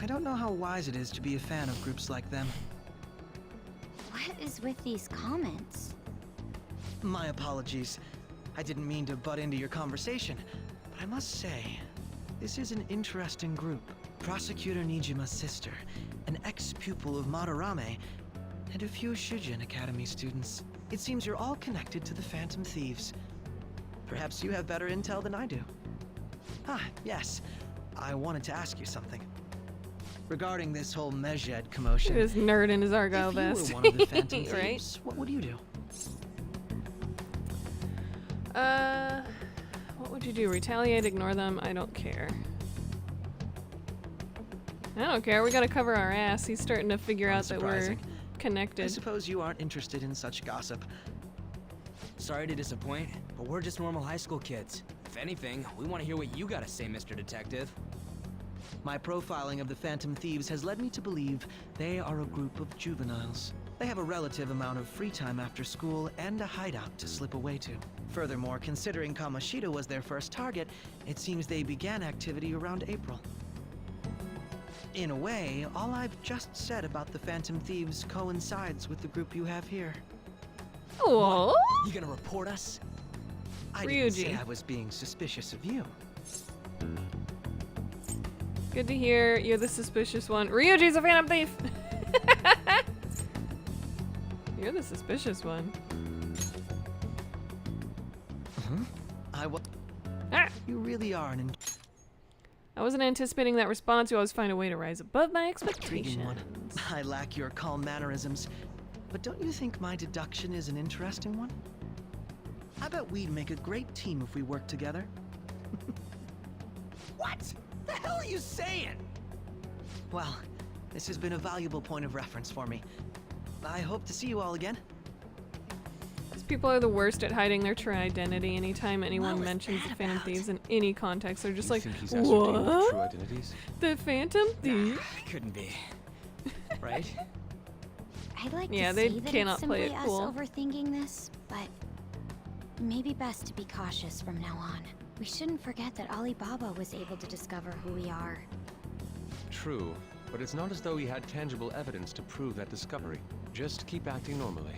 I don't know how wise it is to be a fan of groups like them. What is with these comments? My apologies. I didn't mean to butt into your conversation, but I must say, this is an interesting group. Prosecutor Nijima's sister, an ex-pupil of Madarame, and a few Shujin Academy students. It seems you're all connected to the Phantom Thieves. Perhaps you have better intel than I do. Ah, yes. I wanted to ask you something. Regarding this whole Mejed commotion, this nerd in his Argyle if vest. you were one of the Phantom Thieves, Right? what would you do? What would you do? Retaliate, ignore them? I don't care. I don't care. We gotta cover our ass. He's starting to figure out that we're Unsurprising. I connected. suppose you aren't interested in such gossip. Sorry to disappoint, but we're just normal high school kids. If anything, we want to hear what you gotta say, Mr. Detective. My profiling of the Phantom Thieves has led me to believe they are a group of juveniles. They have a relative amount of free time after school and a hideout to slip away to. Furthermore, considering Kamoshida was their first target, it seems they began activity around April. In a way, all I've just said about the Phantom Thieves coincides with the group you have here. Oh, You gonna report us? I didn't say Ryuji. I was being suspicious of you. good to hear. You're the suspicious one. Ryuji's a phantom thief. You're the suspicious one. I was. Ah! You really are an I wasn't anticipating that response. You always find a way to rise above my intriguing one. expectations. I lack your calm mannerisms, but don't you think my deduction is an interesting one? I bet we'd make a great team if we worked together. What the hell are you saying? Well, this has been a valuable point of reference for me. I hope to see you all again. These people are the worst at hiding their true identity. Anytime anyone What was mentions that the Phantom about? Thieves in any context, they're just You like, think he's ascertained their true what? identities? The Phantom Thief? Couldn't be. Right? I'd like Yeah, to they say that cannot it's simply play it us cool. overthinking this, but maybe best to be cautious from now on. We shouldn't forget that Alibaba was able to discover who we are. True, but it's not as though he had tangible evidence to prove that discovery. Just keep acting normally.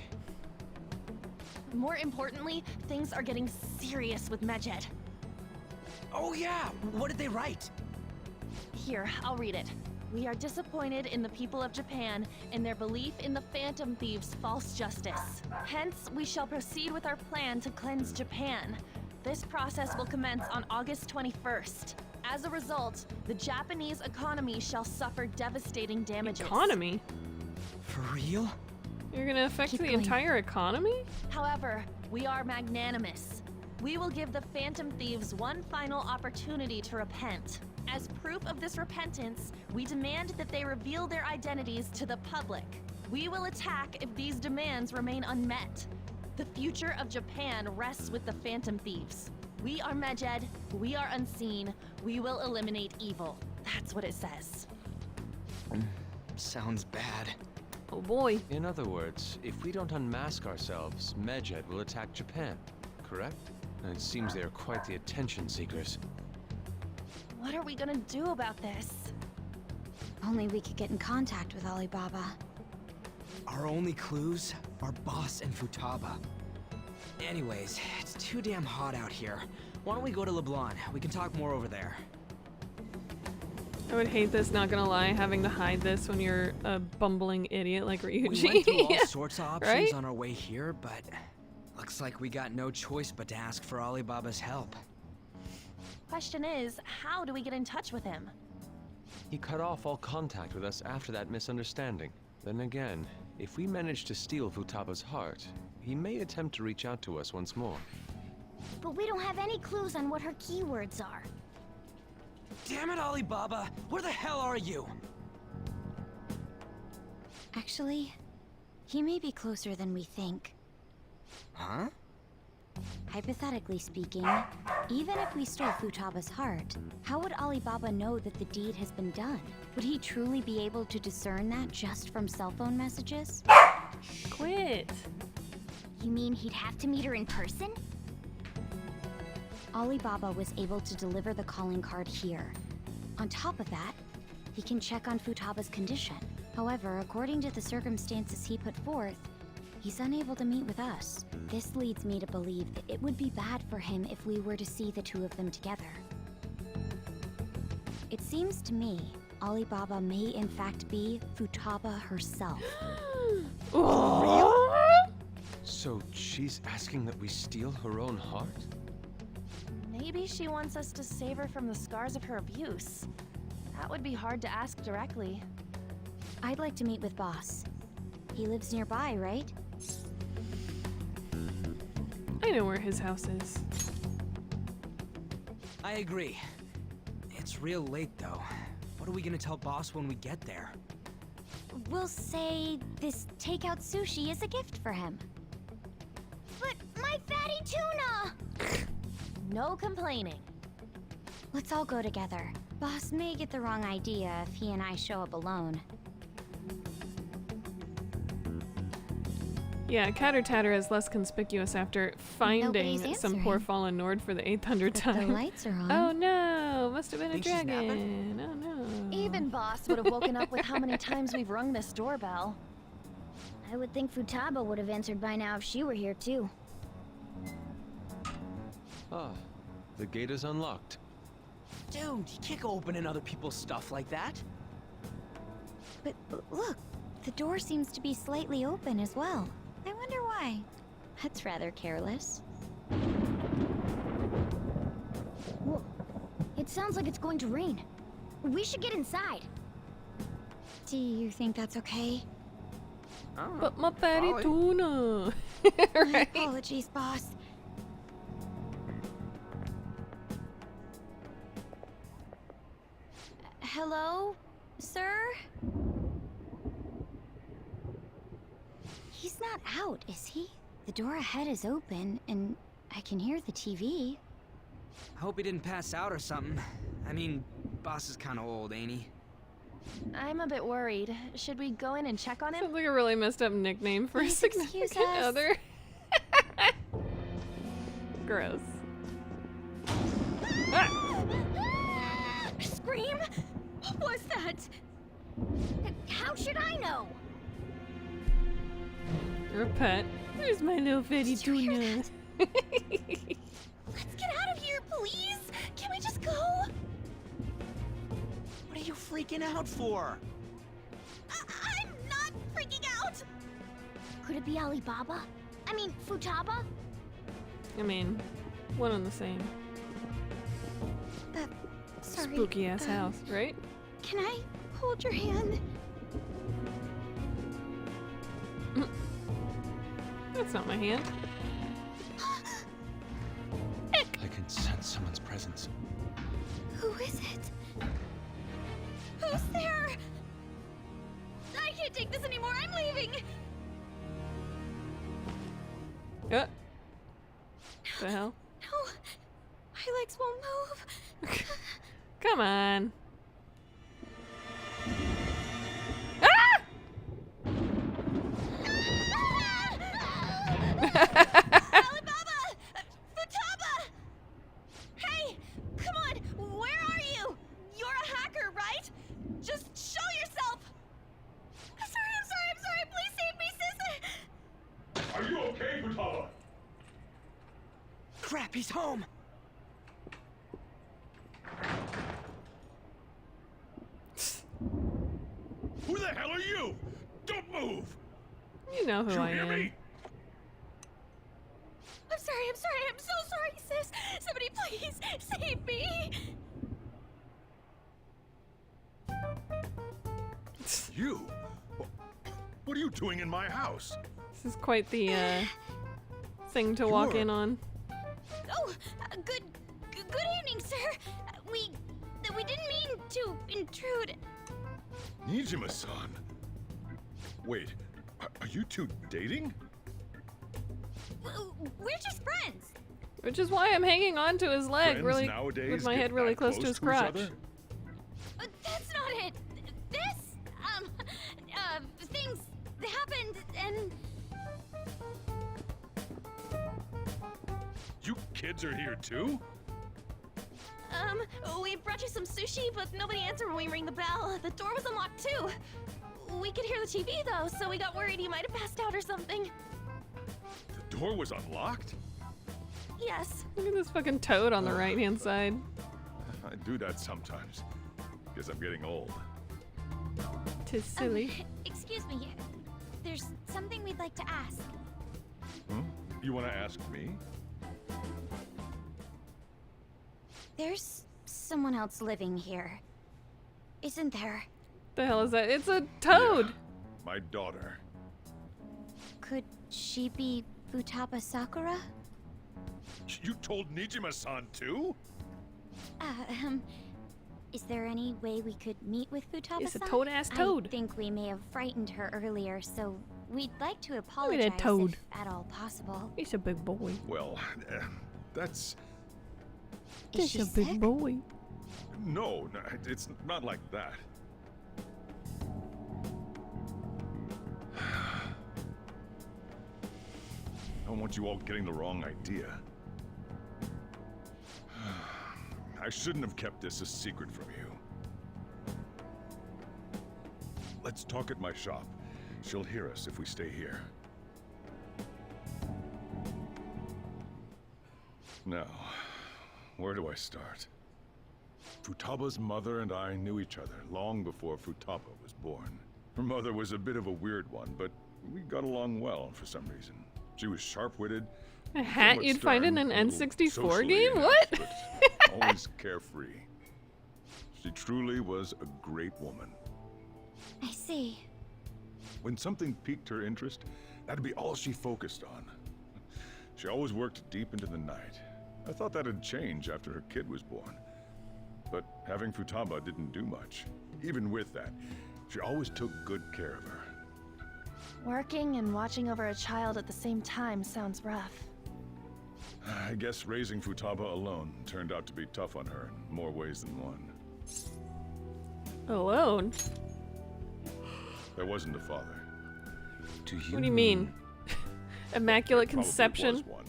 More importantly, things are getting serious with Mejed. Oh yeah, what did they write? Here, I'll read it. We are disappointed in the people of Japan and their belief in the Phantom Thieves' false justice. Hence, we shall proceed with our plan to cleanse Japan. This process will commence on August 21st. As a result, the Japanese economy shall suffer devastating damages. Economy? For real? You're gonna affect the entire economy? However, we are magnanimous. We will give the Phantom Thieves one final opportunity to repent. As proof of this repentance, we demand that they reveal their identities to the public. We will attack if these demands remain unmet. The future of Japan rests with the Phantom Thieves. We are Medjed, we are unseen, we will eliminate evil. That's what it says. Sounds bad. Oh boy. In other words, if we don't unmask ourselves, Medjed will attack Japan, correct? And it seems they are quite the attention seekers. What are we gonna do about this? Only we could get in contact with Alibaba. Our only clues are Boss and Futaba. Anyways, it's too damn hot out here. Why don't we go to Leblon? We can talk more over there. I would hate this, not gonna lie, having to hide this when you're a bumbling idiot like Ryuji. We went through all sorts of options right? on our way here, but looks like we got no choice but to ask for Alibaba's help. Question is, how do we get in touch with him? He cut off all contact with us after that misunderstanding. Then again, if we manage to steal Futaba's heart, he may attempt to reach out to us once more. But we don't have any clues on what her keywords are. Damn it, Alibaba! Where the hell are you? Actually, he may be closer than we think. Huh? Hypothetically speaking, even if we stole Futaba's heart, how would Alibaba know that the deed has been done? Would he truly be able to discern that just from cell phone messages? Quit. You mean he'd have to meet her in person? Alibaba was able to deliver the calling card here. On top of that, he can check on Futaba's condition. However, according to the circumstances he put forth, he's unable to meet with us. This leads me to believe that it would be bad for him if we were to see the two of them together. It seems to me Alibaba may in fact be Futaba herself. Real? So she's asking that we steal her own heart? Maybe she wants us to save her from the scars of her abuse. That would be hard to ask directly. I'd like to meet with Boss. He lives nearby, right? I know where his house is. I agree. It's real late, though. What are we gonna tell Boss when we get there? We'll say this takeout sushi is a gift for him. But my fatty tuna! No complaining. Let's all go together. Boss may get the wrong idea if he and I show up alone. Yeah, Tatter is less conspicuous after finding some poor fallen Nord for the 800th time. The lights are on. Oh no, must have been a Think she's dragon. napping? Oh no. Even Boss would have woken up with how many times we've rung this doorbell. I would think Futaba would have answered by now if she were here too. Ah, the gate is unlocked. Dude, you can't go opening other people's stuff like that. But look, the door seems to be slightly open as well. I wonder why. That's rather careless. Whoa. It sounds like it's going to rain. We should get inside. Do you think that's okay? But my fatty tuna. My Right? apologies, Boss. Hello, sir? He's not out, is he? The door ahead is open, and I can hear the TV. I hope he didn't pass out or something. I mean, Boss is kind of old, ain't he? I'm a bit worried. Should we go in and check on him? Sounds like a really messed up nickname for a Please excuse significant us. other. Gross. Scream? What was that? How should I know? You're a pet. There's my little fatty tuna. Let's get out of here, please! Can we just go? What are you freaking out for? I'm not freaking out! Could it be Alibaba? I mean, Futaba? I mean, one and the same. Sorry. Spooky ass house, right? Can I hold your hand? That's not my hand. I can sense someone's presence. Who is it? Who's there? I can't take this anymore. I'm leaving. The hell? No, my legs won't move. Come on. Alibaba! Futaba! Hey, come on, where are you? You're a hacker, right? Just show yourself. I'm sorry. Please save me, sis. Are you okay, Futaba? Crap, he's home! Who the hell are you? Don't move! You know who You I hear am. me? I'm sorry. I'm so sorry, sis. Somebody please save me. You? What are you doing in my house? This is quite the thing to walk in on. Oh, good evening, sir. We didn't mean to intrude. Nijima-san. Wait, are you two dating? We're just friends. Which is why I'm hanging on to his leg, Friends really, nowadays with my get head really that close to his each crotch. other? That's not it. This, things happened and... You kids are here too? We brought you some sushi, but nobody answered when we rang the bell. The door was unlocked too. We could hear the TV though, so we got worried you might have passed out or something. The door was unlocked? Yes. Look at this fucking toad on the right-hand side. I do that sometimes. Guess I'm getting old. Tis silly. Excuse me. There's something we'd like to ask. You want to ask me? There's someone else living here, isn't there? The hell is that? It's a toad! Yeah, my daughter. Could she be Futaba Sakura? You told Nijima-san too? Is there any way we could meet with Futaba-san? It's a toad-ass toad. I think we may have frightened her earlier, so we'd like to apologize that toad. if at all possible. He's a big boy. Well, that's... Is He's she a big sick? boy. No, it's not like that. I don't want you all getting the wrong idea. I shouldn't have kept this a secret from you. Let's talk at my shop. She'll hear us if we stay here. Now, where do I start? Futaba's mother and I knew each other long before Futaba was born. Her mother was a bit of a weird one, but we got along well for some reason. She was sharp-witted. A hat somewhat you'd find in stern, an a little N64 socially game? inept, What? but always carefree. She truly was a great woman. I see. When something piqued her interest, that'd be all she focused on. She always worked deep into the night. I thought that'd change after her kid was born. But having Futaba didn't do much. Even with that, she always took good care of her. Working and watching over a child at the same time sounds rough. I guess raising Futaba alone turned out to be tough on her in more ways than one. Alone? There wasn't a father. What do you mean? Immaculate Probably conception? was one.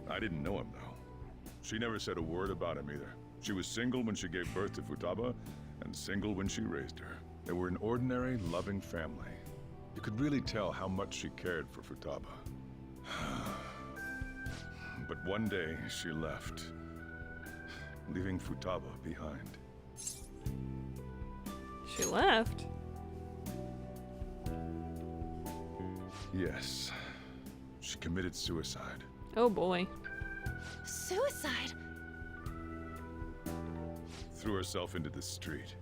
I didn't know him though. She never said a word about him either. She was single when she gave birth to Futaba, and single when she raised her. They were an ordinary, loving family. You could really tell how much she cared for Futaba. But one day, she left. leaving Futaba behind. She left? Yes. She committed suicide. Oh boy. Suicide? Threw herself into the street.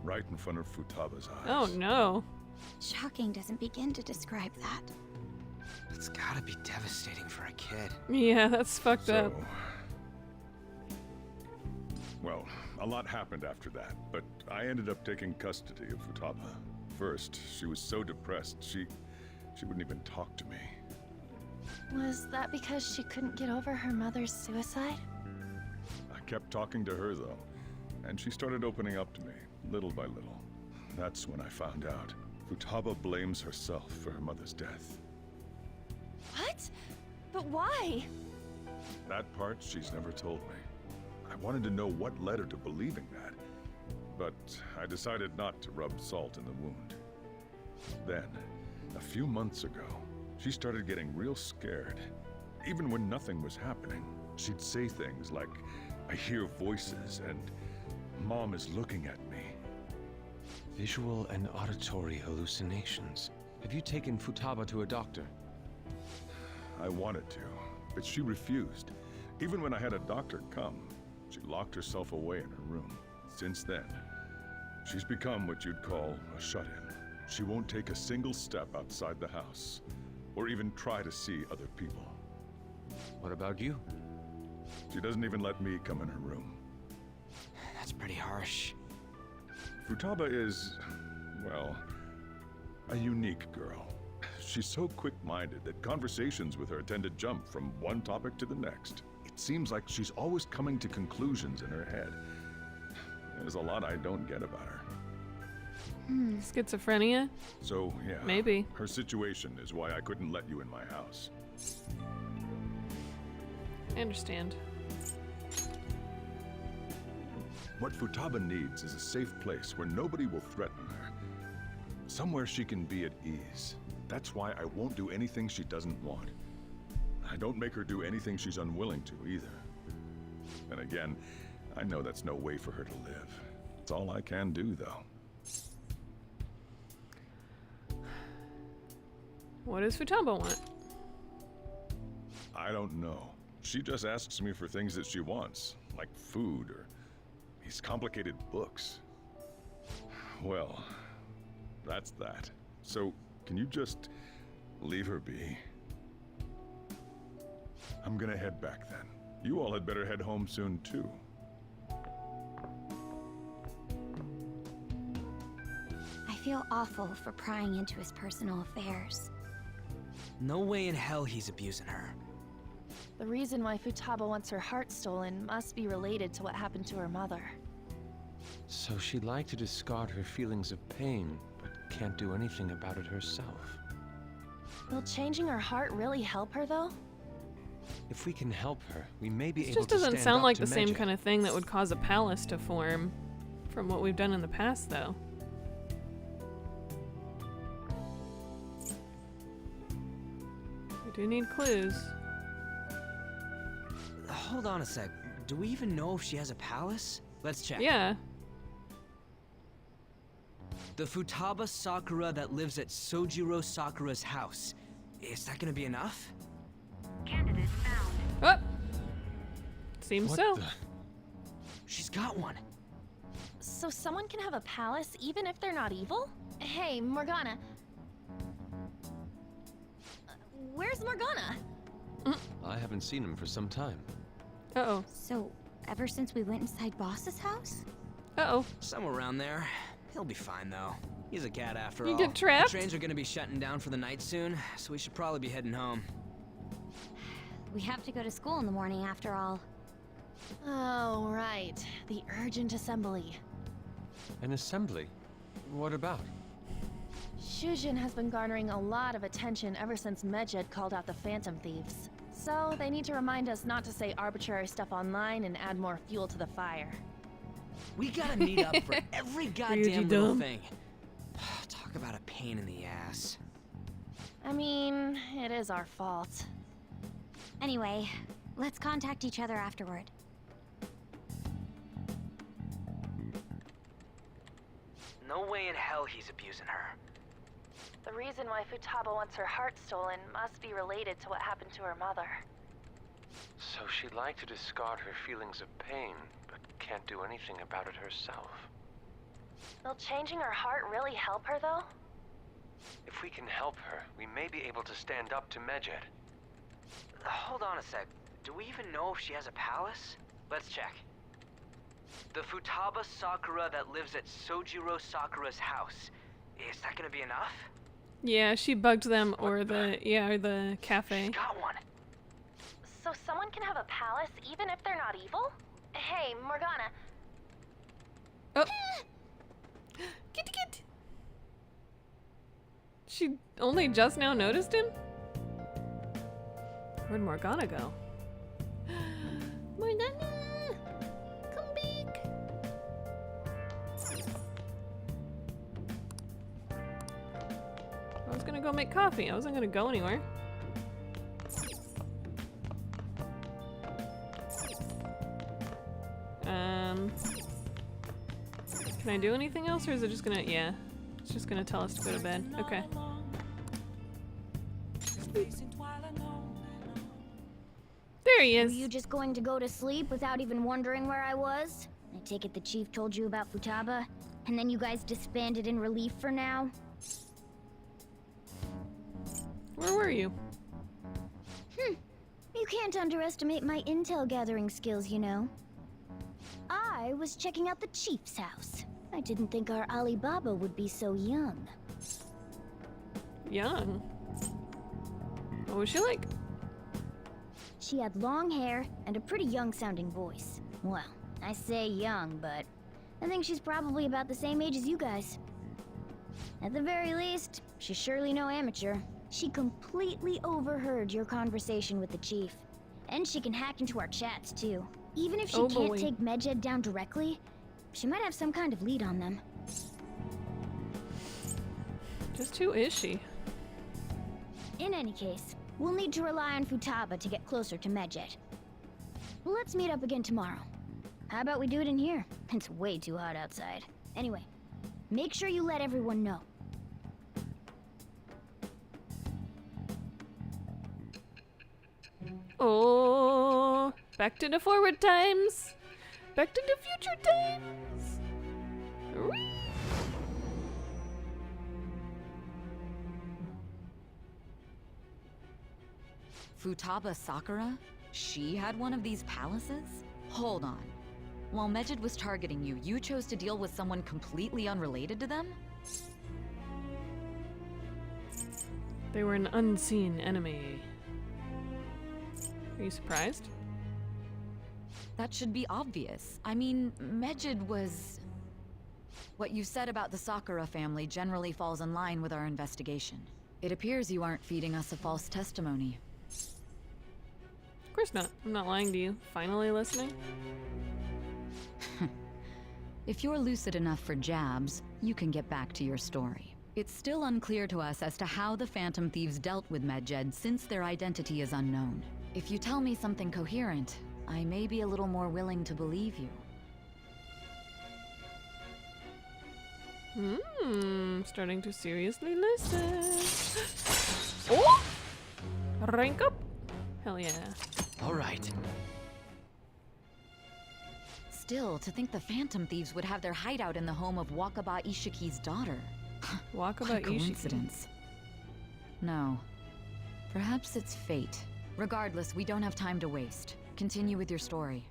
Right in front of Futaba's eyes. Oh no. Shocking doesn't begin to describe that. It's gotta be devastating for a kid. Yeah, that's fucked up. Well, a lot happened after that, but I ended up taking custody of Futaba. First, she was so depressed, she wouldn't even talk to me. Was that because she couldn't get over her mother's suicide? I kept talking to her, though, and she started opening up to me, little by little. That's when I found out. Futaba blames herself for her mother's death. What? But why? That part she's never told me. I wanted to know what led her to believing that, but I decided not to rub salt in the wound. Then, a few months ago, she started getting real scared. Even when nothing was happening, she'd say things like, "I hear voices," and "Mom is looking at me." Visual and auditory hallucinations. Have you taken Futaba to a doctor? I wanted to, but she refused. Even when I had a doctor come, she locked herself away in her room. Since then, she's become what you'd call a shut-in. She won't take a single step outside the house, or even try to see other people. What about you? She doesn't even let me come in her room. That's pretty harsh. Futaba is, well, a unique girl. She's so quick-minded that conversations with her tend to jump from one topic to the next. It seems like she's always coming to conclusions in her head. There's a lot I don't get about her. Schizophrenia? So, yeah. Maybe. Her situation is why I couldn't let you in my house. I understand. What Futaba needs is a safe place where nobody will threaten her. Somewhere she can be at ease. That's why I won't do anything she doesn't want. I don't make her do anything she's unwilling to, either. And again, I know that's no way for her to live. It's all I can do, though. What does Futaba want? I don't know. She just asks me for things that she wants, like food or these complicated books. Well, that's that. So, can you just leave her be? I'm gonna head back then. You all had better head home soon, too. I feel awful for prying into his personal affairs. No way in hell he's abusing her. The reason why Futaba wants her heart stolen must be related to what happened to her mother. So she'd like to discard her feelings of pain, but can't do anything about it herself. Will changing her heart really help her, though? If we can help her, we may be This able just to doesn't stand sound up like to the same Medjed. kind of thing that would cause a palace to form from what we've done in the past, though. We do need clues. Hold on a sec. Do we even know if she has a palace? Let's check. Yeah. The Futaba Sakura that lives at Sojiro Sakura's house. Is that gonna be enough? Candidate found. Oh! Seems What so. the- She's got one. So someone can have a palace even if they're not evil? Hey, Morgana. Where's Morgana? I haven't seen him for some time. Uh-oh. So, ever since we went inside Boss's house? Uh-oh. Somewhere around there. He'll be fine, though. He's a cat after You all. get trapped? The trains are gonna be shutting down for the night soon, so we should probably be heading home. We have to go to school in the morning after all. Oh, right. The urgent assembly. An assembly? What about? Shujin has been garnering a lot of attention ever since Medjed called out the Phantom Thieves. So they need to remind us not to say arbitrary stuff online and add more fuel to the fire. We gotta meet up for every goddamn little thing. Talk about a pain in the ass. I mean, it is our fault. Anyway, let's contact each other afterward. No way in hell he's abusing her. The reason why Futaba wants her heart stolen must be related to what happened to her mother. So she'd like to discard her feelings of pain, but can't do anything about it herself. Will changing her heart really help her, though? If we can help her, we may be able to stand up to Medjed. Hold on a sec. Do we even know if she has a palace? Let's check. The Futaba Sakura that lives at Sojiro Sakura's house. Is that gonna be enough? Yeah, she bugged them, or the cafe. She's got one. So someone can have a palace even if they're not evil? Hey, Morgana. Oh. Get. She only just now noticed him? Where'd Morgana go? Morgana! Come back! I was gonna go make coffee. I wasn't gonna go anywhere. Can I do anything else, or is it just gonna, yeah. It's just gonna tell us to go to bed. Okay. There he is. Were you just going to go to sleep without even wondering where I was? I take it the chief told you about Futaba, and then you guys disbanded in relief for now? Where were you? You can't underestimate my intel gathering skills, you know. I was checking out the chief's house. I didn't think our Alibaba would be so young. Young? What was she like? She had long hair and a pretty young-sounding voice. Well, I say young, but I think she's probably about the same age as you guys. At the very least, she's surely no amateur. She completely overheard your conversation with the chief. And she can hack into our chats, too. Even if she can't take Medjed down directly, she might have some kind of lead on them. Just who is she? In any case, we'll need to rely on Futaba to get closer to Medjed. Let's meet up again tomorrow. How about we do it in here? It's way too hot outside. Anyway, make sure you let everyone know. Oh, back to the forward times. Back to the future times. Whee! Futaba Sakura? She had one of these palaces? Hold on. While Medjed was targeting you, you chose to deal with someone completely unrelated to them? They were an unseen enemy. Are you surprised? That should be obvious. I mean, Medjed was... What you said about the Sakura family generally falls in line with our investigation. It appears you aren't feeding us a false testimony. Of course not. I'm not lying to you. Finally listening? If you're lucid enough for jabs, you can get back to your story. It's still unclear to us as to how the Phantom Thieves dealt with Medjed since their identity is unknown. If you tell me something coherent, I may be a little more willing to believe you. Starting to seriously listen. Oh! Rank up! Hell yeah. All right. Still, to think the Phantom Thieves would have their hideout in the home of Wakaba Ishiki's daughter. Wakaba What a coincidence. No. Perhaps it's fate. Regardless, we don't have time to waste. Continue with your story.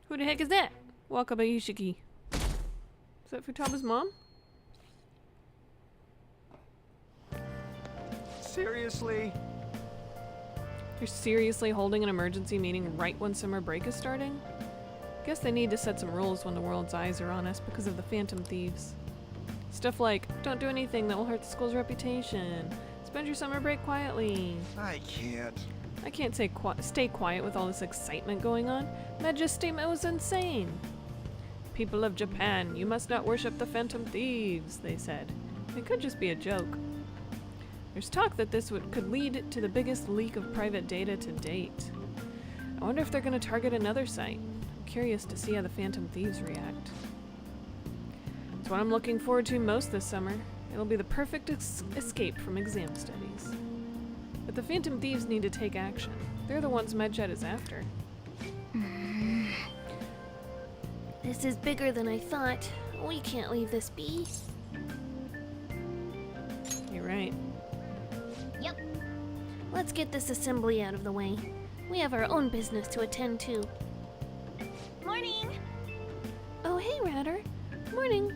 Who the heck is that? Wakaba Ishiki. Is that Futaba's mom? Seriously? You're seriously holding an emergency meeting right when summer break is starting? Guess they need to set some rules when the world's eyes are on us because of the Phantom Thieves. Stuff like, don't do anything that will hurt the school's reputation. Spend your summer break quietly. I can't. I can't say stay quiet with all this excitement going on. Medj's statement was insane. People of Japan, you must not worship the Phantom Thieves, they said. It could just be a joke. There's talk that this could lead to the biggest leak of private data to date. I wonder if they're going to target another site. I'm curious to see how the Phantom Thieves react. It's what I'm looking forward to most this summer. It'll be the perfect escape from exam studies. But the Phantom Thieves need to take action. They're the ones Medjet is after. This is bigger than I thought. We can't leave this be. You're right. Yep. Let's get this assembly out of the way. We have our own business to attend to. Morning! Oh, hey, Ratter. Morning.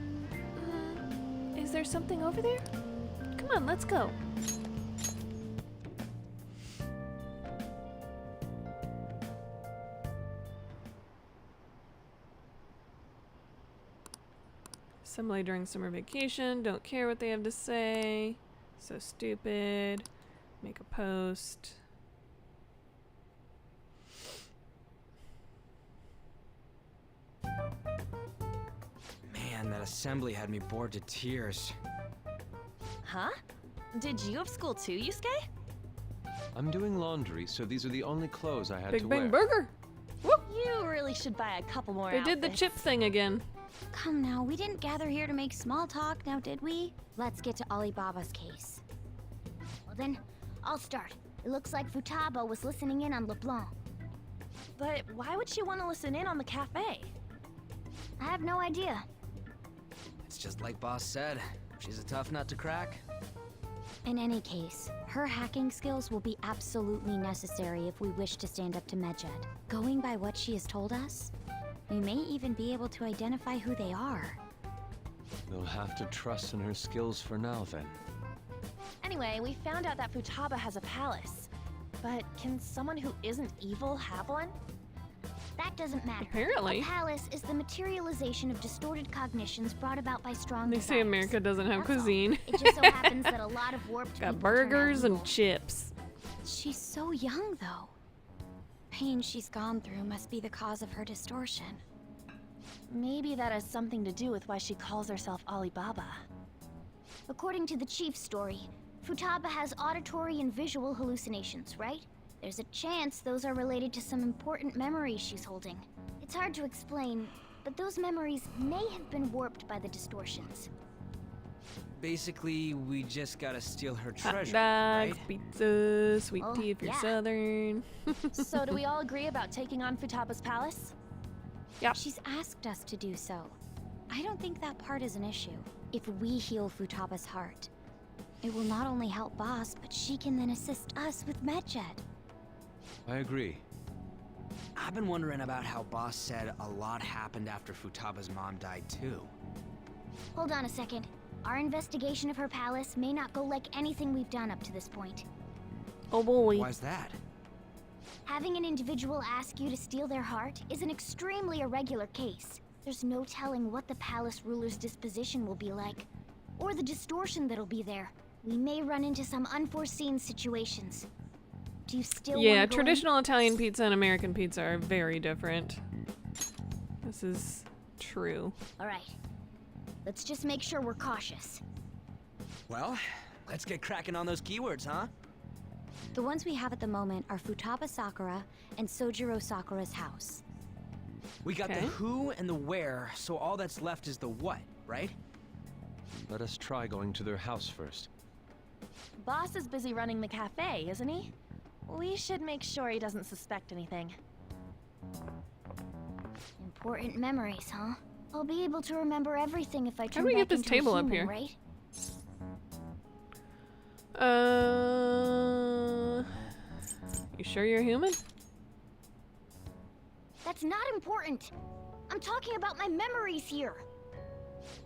Is there something over there? Come on, let's go. Assembly during summer vacation. Don't care what they have to say. So stupid. Make a post. Man, that assembly had me bored to tears. Huh? Did you have school too, Yusuke? I'm doing laundry, so these are the only clothes I had Big to Bang wear. Burger! You really should buy a couple more They did the outfits. chip thing again. Come now, we didn't gather here to make small talk, now did we? Let's get to Alibaba's case. Well then, I'll start. It looks like Futaba was listening in on LeBlanc. But why would she want to listen in on the cafe? I have no idea. It's just like Boss said. She's a tough nut to crack. In any case, her hacking skills will be absolutely necessary if we wish to stand up to Medjet. Going by what she has told us, we may even be able to identify who they are. We'll have to trust in her skills for now, then. Anyway, we found out that Futaba has a palace. But can someone who isn't evil have one? That doesn't matter. Apparently. A palace is the materialization of distorted cognitions brought about by strong They say desires. America doesn't have That's all. cuisine. It just so happens that a lot of warped Got people turn out burgers and evil. chips. She's so young, though. Pain she's gone through must be the cause of her distortion. Maybe that has something to do with why she calls herself Alibaba. According to the chief's story, Futaba has auditory and visual hallucinations, right? There's a chance those are related to some important memories she's holding. It's hard to explain, but those memories may have been warped by the distortions. Basically, we just gotta steal her Hot treasure, dogs, right? pizza, sweet Oh, tea if you're yeah. southern. So do we all agree about taking on Futaba's palace? Yep. She's asked us to do so. I don't think that part is an issue. If we heal Futaba's heart, it will not only help Boss, but she can then assist us with Medjet. I agree. I've been wondering about how Boss said a lot happened after Futaba's mom died too. Hold on a second. Our investigation of her palace may not go like anything we've done up to this point. Oh boy. Why's that? Having an individual ask you to steal their heart is an extremely irregular case. There's no telling what the palace ruler's disposition will be like, or the distortion that'll be there. We may run into some unforeseen situations. Do you still Yeah, wanna go in? traditional Italian pizza and American pizza are very different. This is true. All right. Let's just make sure we're cautious. Well, let's get cracking on those keywords, huh? The ones we have at the moment are Futaba Sakura and Sojiro Sakura's house. We got Okay. the who and the where, so all that's left is the what, right? Let us try going to their house first. Boss is busy running the cafe, isn't he? We should make sure he doesn't suspect anything. Important memories, huh? I'll be able to remember everything if I How turn do we back get this into table a up human, here? right? You sure you're human? That's not important. I'm talking about my memories here.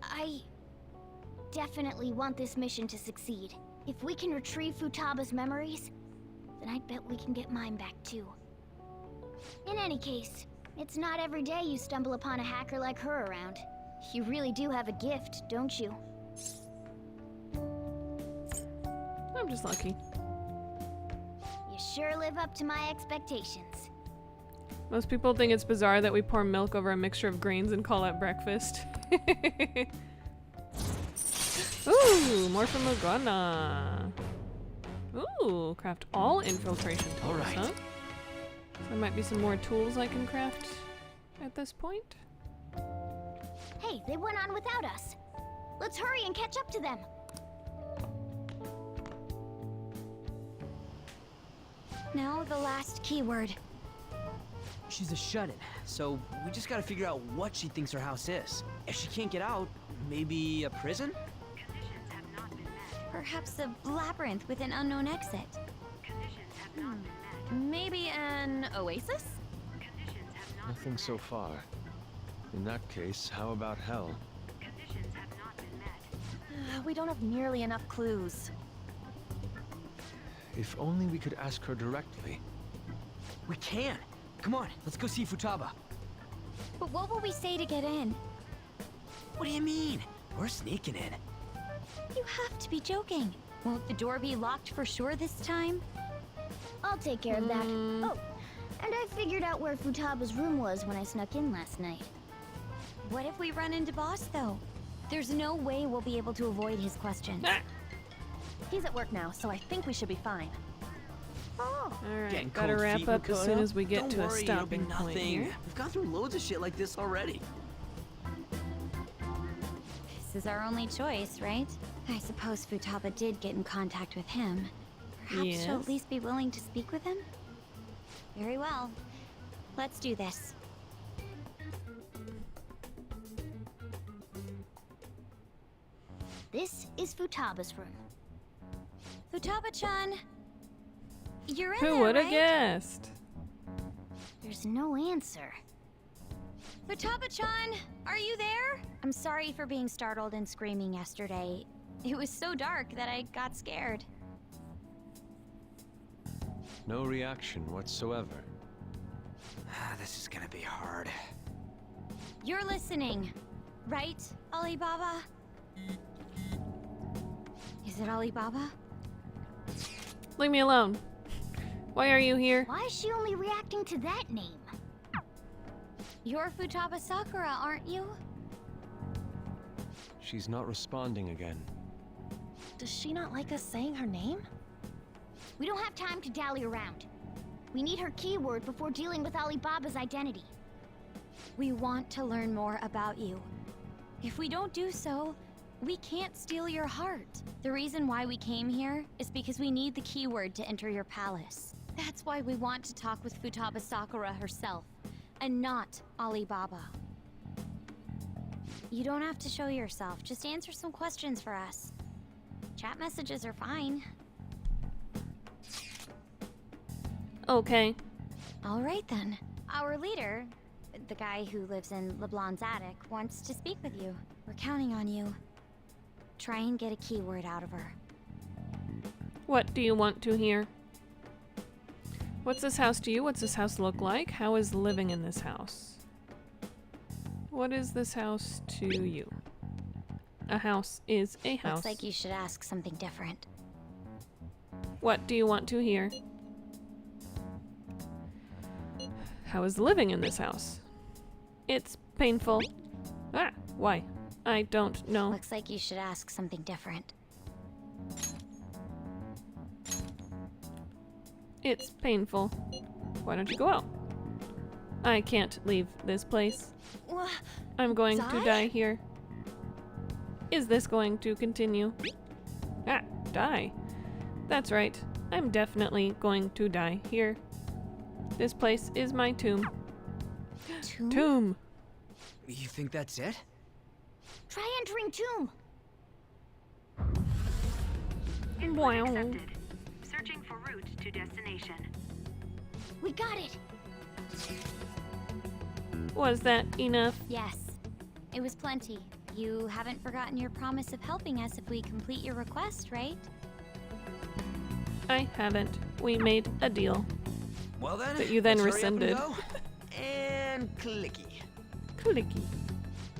I definitely want this mission to succeed. If we can retrieve Futaba's memories, then I bet we can get mine back too. In any case, it's not every day you stumble upon a hacker like her around. You really do have a gift, don't you? I'm just lucky. You sure live up to my expectations. Most people think it's bizarre that we pour milk over a mixture of grains and call it breakfast. Ooh, more from Lugana. Ooh, craft all infiltration tools, All right. huh? There might be some more tools I can craft. at this point. Hey, they went on without us. Let's hurry and catch up to them. Now the last keyword. She's a shut-in, so we just gotta figure out what she thinks her house is. If she can't get out, maybe a prison? Perhaps a labyrinth with an unknown exit. Maybe an oasis? Nothing so far. In that case, how about hell? We don't have nearly enough clues. If only we could ask her directly. We can! Come on, let's go see Futaba. But what will we say to get in? What do you mean? We're sneaking in. You have to be joking. Won't the door be locked for sure this time? I'll take care of that. Oh, and I figured out where Futaba's room was when I snuck in last night. What if we run into Boss, though? There's no way we'll be able to avoid his questions. He's at work now, so I think we should be fine. Oh. Alright, gotta wrap up as soon as we get to a stopping point here. We've gone through loads of shit like this already. This is our only choice, right? I suppose Futaba did get in contact with him. Perhaps she'll at least be willing to speak with him? Very well. Let's do this. This is Futaba's room. Futaba-chan! You're in there, Who would have right? guessed? There's no answer. Futaba-chan, are you there? I'm sorry for being startled and screaming yesterday. It was so dark that I got scared. No reaction whatsoever. This is gonna be hard. You're listening, right, Alibaba? Is it Alibaba? Leave me alone. Why are you here? Why is she only reacting to that name? You're Futaba Sakura, aren't you? She's not responding again. Does she not like us saying her name? We don't have time to dally around. We need her keyword before dealing with Alibaba's identity. We want to learn more about you. If we don't do so, we can't steal your heart. The reason why we came here is because we need the keyword to enter your palace. That's why we want to talk with Futaba Sakura herself, and not Alibaba. You don't have to show yourself, just answer some questions for us. Chat messages are fine. Okay. All right then. Our leader, the guy who lives in LeBlanc's attic, wants to speak with you. We're counting on you. Try and get a keyword out of her. What do you want to hear? What's this house to you? What's this house look like? How is living in this house? What is this house to you? A house is a house. Looks like you should ask something different. What do you want to hear? How is living in this house? It's painful. Ah, why? I don't know. Looks like you should ask something different. It's painful. Why don't you go out? I can't leave this place. I'm going to die here. Is this going to continue? Ah, die. That's right. I'm definitely going to die here. This place is my tomb. Tomb. You think that's it? Try entering tomb. Wow. Accepted. Searching for route to destination. We got it. Was that enough? Yes. It was plenty. You haven't forgotten your promise of helping us if we complete your request, right? I haven't. We made a deal. Well then, that you then let's hurry up and rescinded. go. And clicky. Clicky.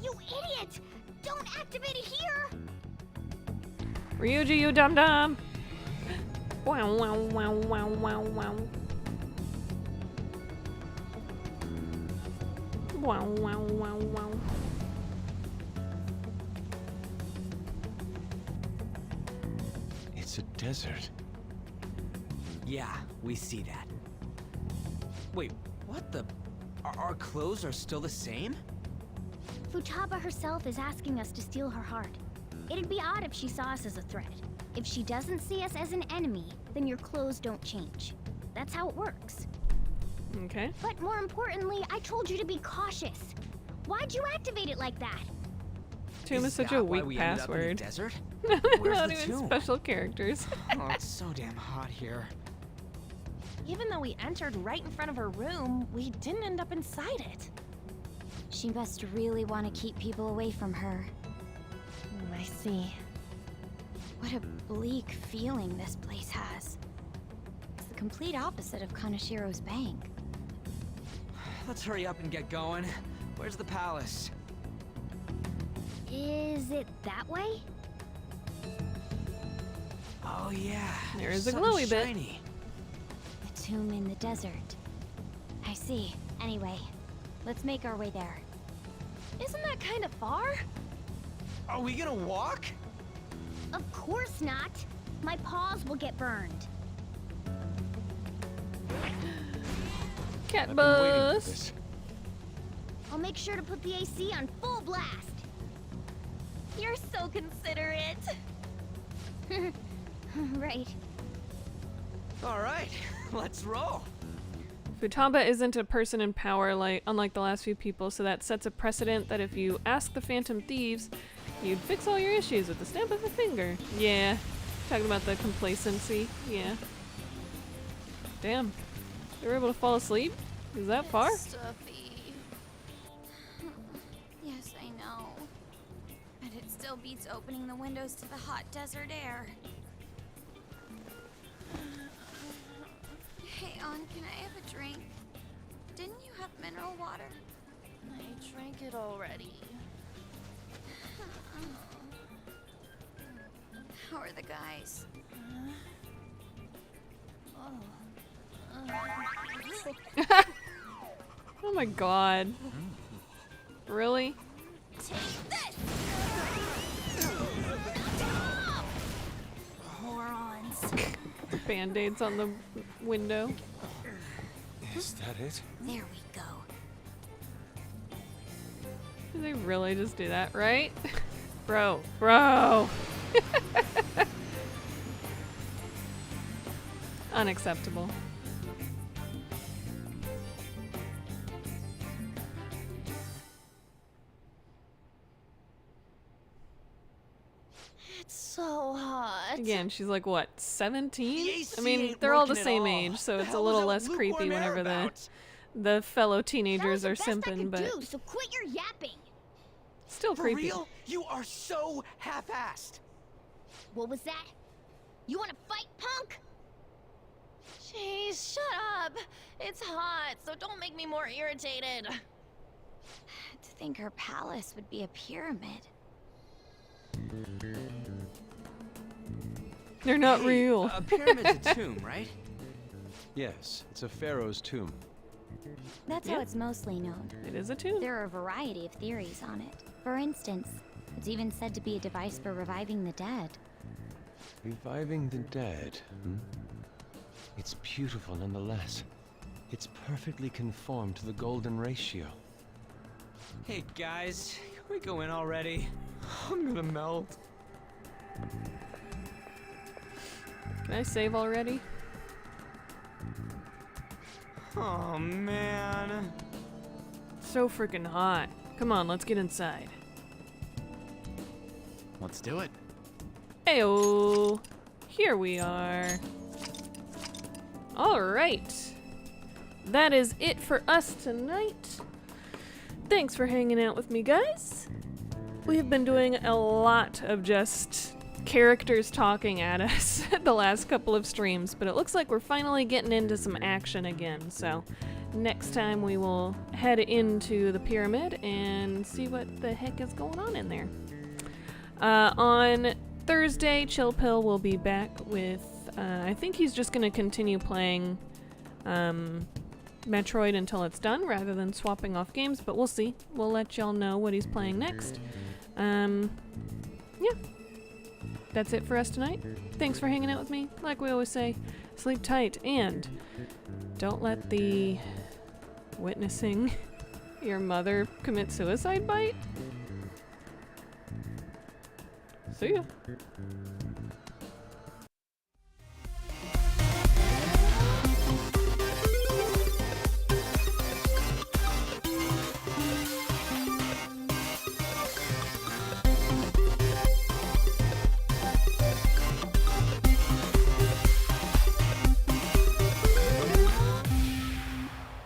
You idiot! Don't activate it here! Ryuji, you dum dum! Wow, wow, wow, wow, wow, wow. Wow, wow, wow, wow. It's a desert. Yeah, we see that. Wait, what the? Our clothes are still the same? Futaba herself is asking us to steal her heart. It'd be odd if she saw us as a threat. If she doesn't see us as an enemy, then your clothes don't change. That's how it works. Okay. But more importantly, I told you to be cautious. Why'd you activate it like that? Tomb is such a weak password. Not even special characters. Oh, it's so damn hot here. Even though we entered right in front of her room, we didn't end up inside it. She must really want to keep people away from her. I see. What a bleak feeling this place has. It's the complete opposite of Kanashiro's bank. Let's hurry up and get going. Where's the palace? Is it that way? Oh yeah. There is a glowy bit. The tomb in the desert. I see. Anyway, let's make our way there. Isn't that kind of far? Are we gonna walk? Of course not. My paws will get burned. Cat bus. I'll make sure to put the AC on full blast. You're so considerate. Right. All right, let's roll. Futaba isn't a person in power unlike the last few people, so that sets a precedent that if you ask the Phantom Thieves, you'd fix all your issues with the snap of a finger. Yeah. Talking about the complacency. Yeah. Damn. They were able to fall asleep? Is that far? Stuffy. Yes, I know. But it still beats opening the windows to the hot desert air. Hey, On, can I have a drink? Didn't you have mineral water? I drank it already. How are the guys? Oh my god. Really? Take this! Morons. Band-aids on the window. Is that it? There we go. Did they really just do that, right? Bro. Unacceptable. It's so hot. Again, she's like, what, 17? I mean, they're all the same age, so it's a little less creepy whenever the fellow teenagers are simping, but do, so quit your yapping. Still For creepy. real? You are so half-assed. What was that? You want to fight, punk? Jeez, shut up. It's hot, so don't make me more irritated. To think her palace would be a pyramid. They're not real. A pyramid's a tomb, right? Yes, it's a pharaoh's tomb. That's how it's mostly known. It is a tomb. There are a variety of theories on it. For instance, it's even said to be a device for reviving the dead. Reviving the dead, It's beautiful nonetheless. It's perfectly conformed to the golden ratio. Hey guys, can we go in already? I'm gonna melt. Can I save already? Oh man. So freaking hot. Come on, let's get inside. Let's do it. Heyo! Here we are. Alright. That is it for us tonight. Thanks for hanging out with me, guys. We've been doing a lot of just characters talking at us the last couple of streams, but it looks like we're finally getting into some action again, so next time we will head into the pyramid and see what the heck is going on in there. On Thursday, Chill Pill will be back with, I think he's just going to continue playing Metroid until it's done, rather than swapping off games, but we'll see. We'll let y'all know what he's playing next. Yeah. That's it for us tonight. Thanks for hanging out with me. Like we always say, sleep tight, and don't let the Witnessing your mother commit suicide bite? See ya.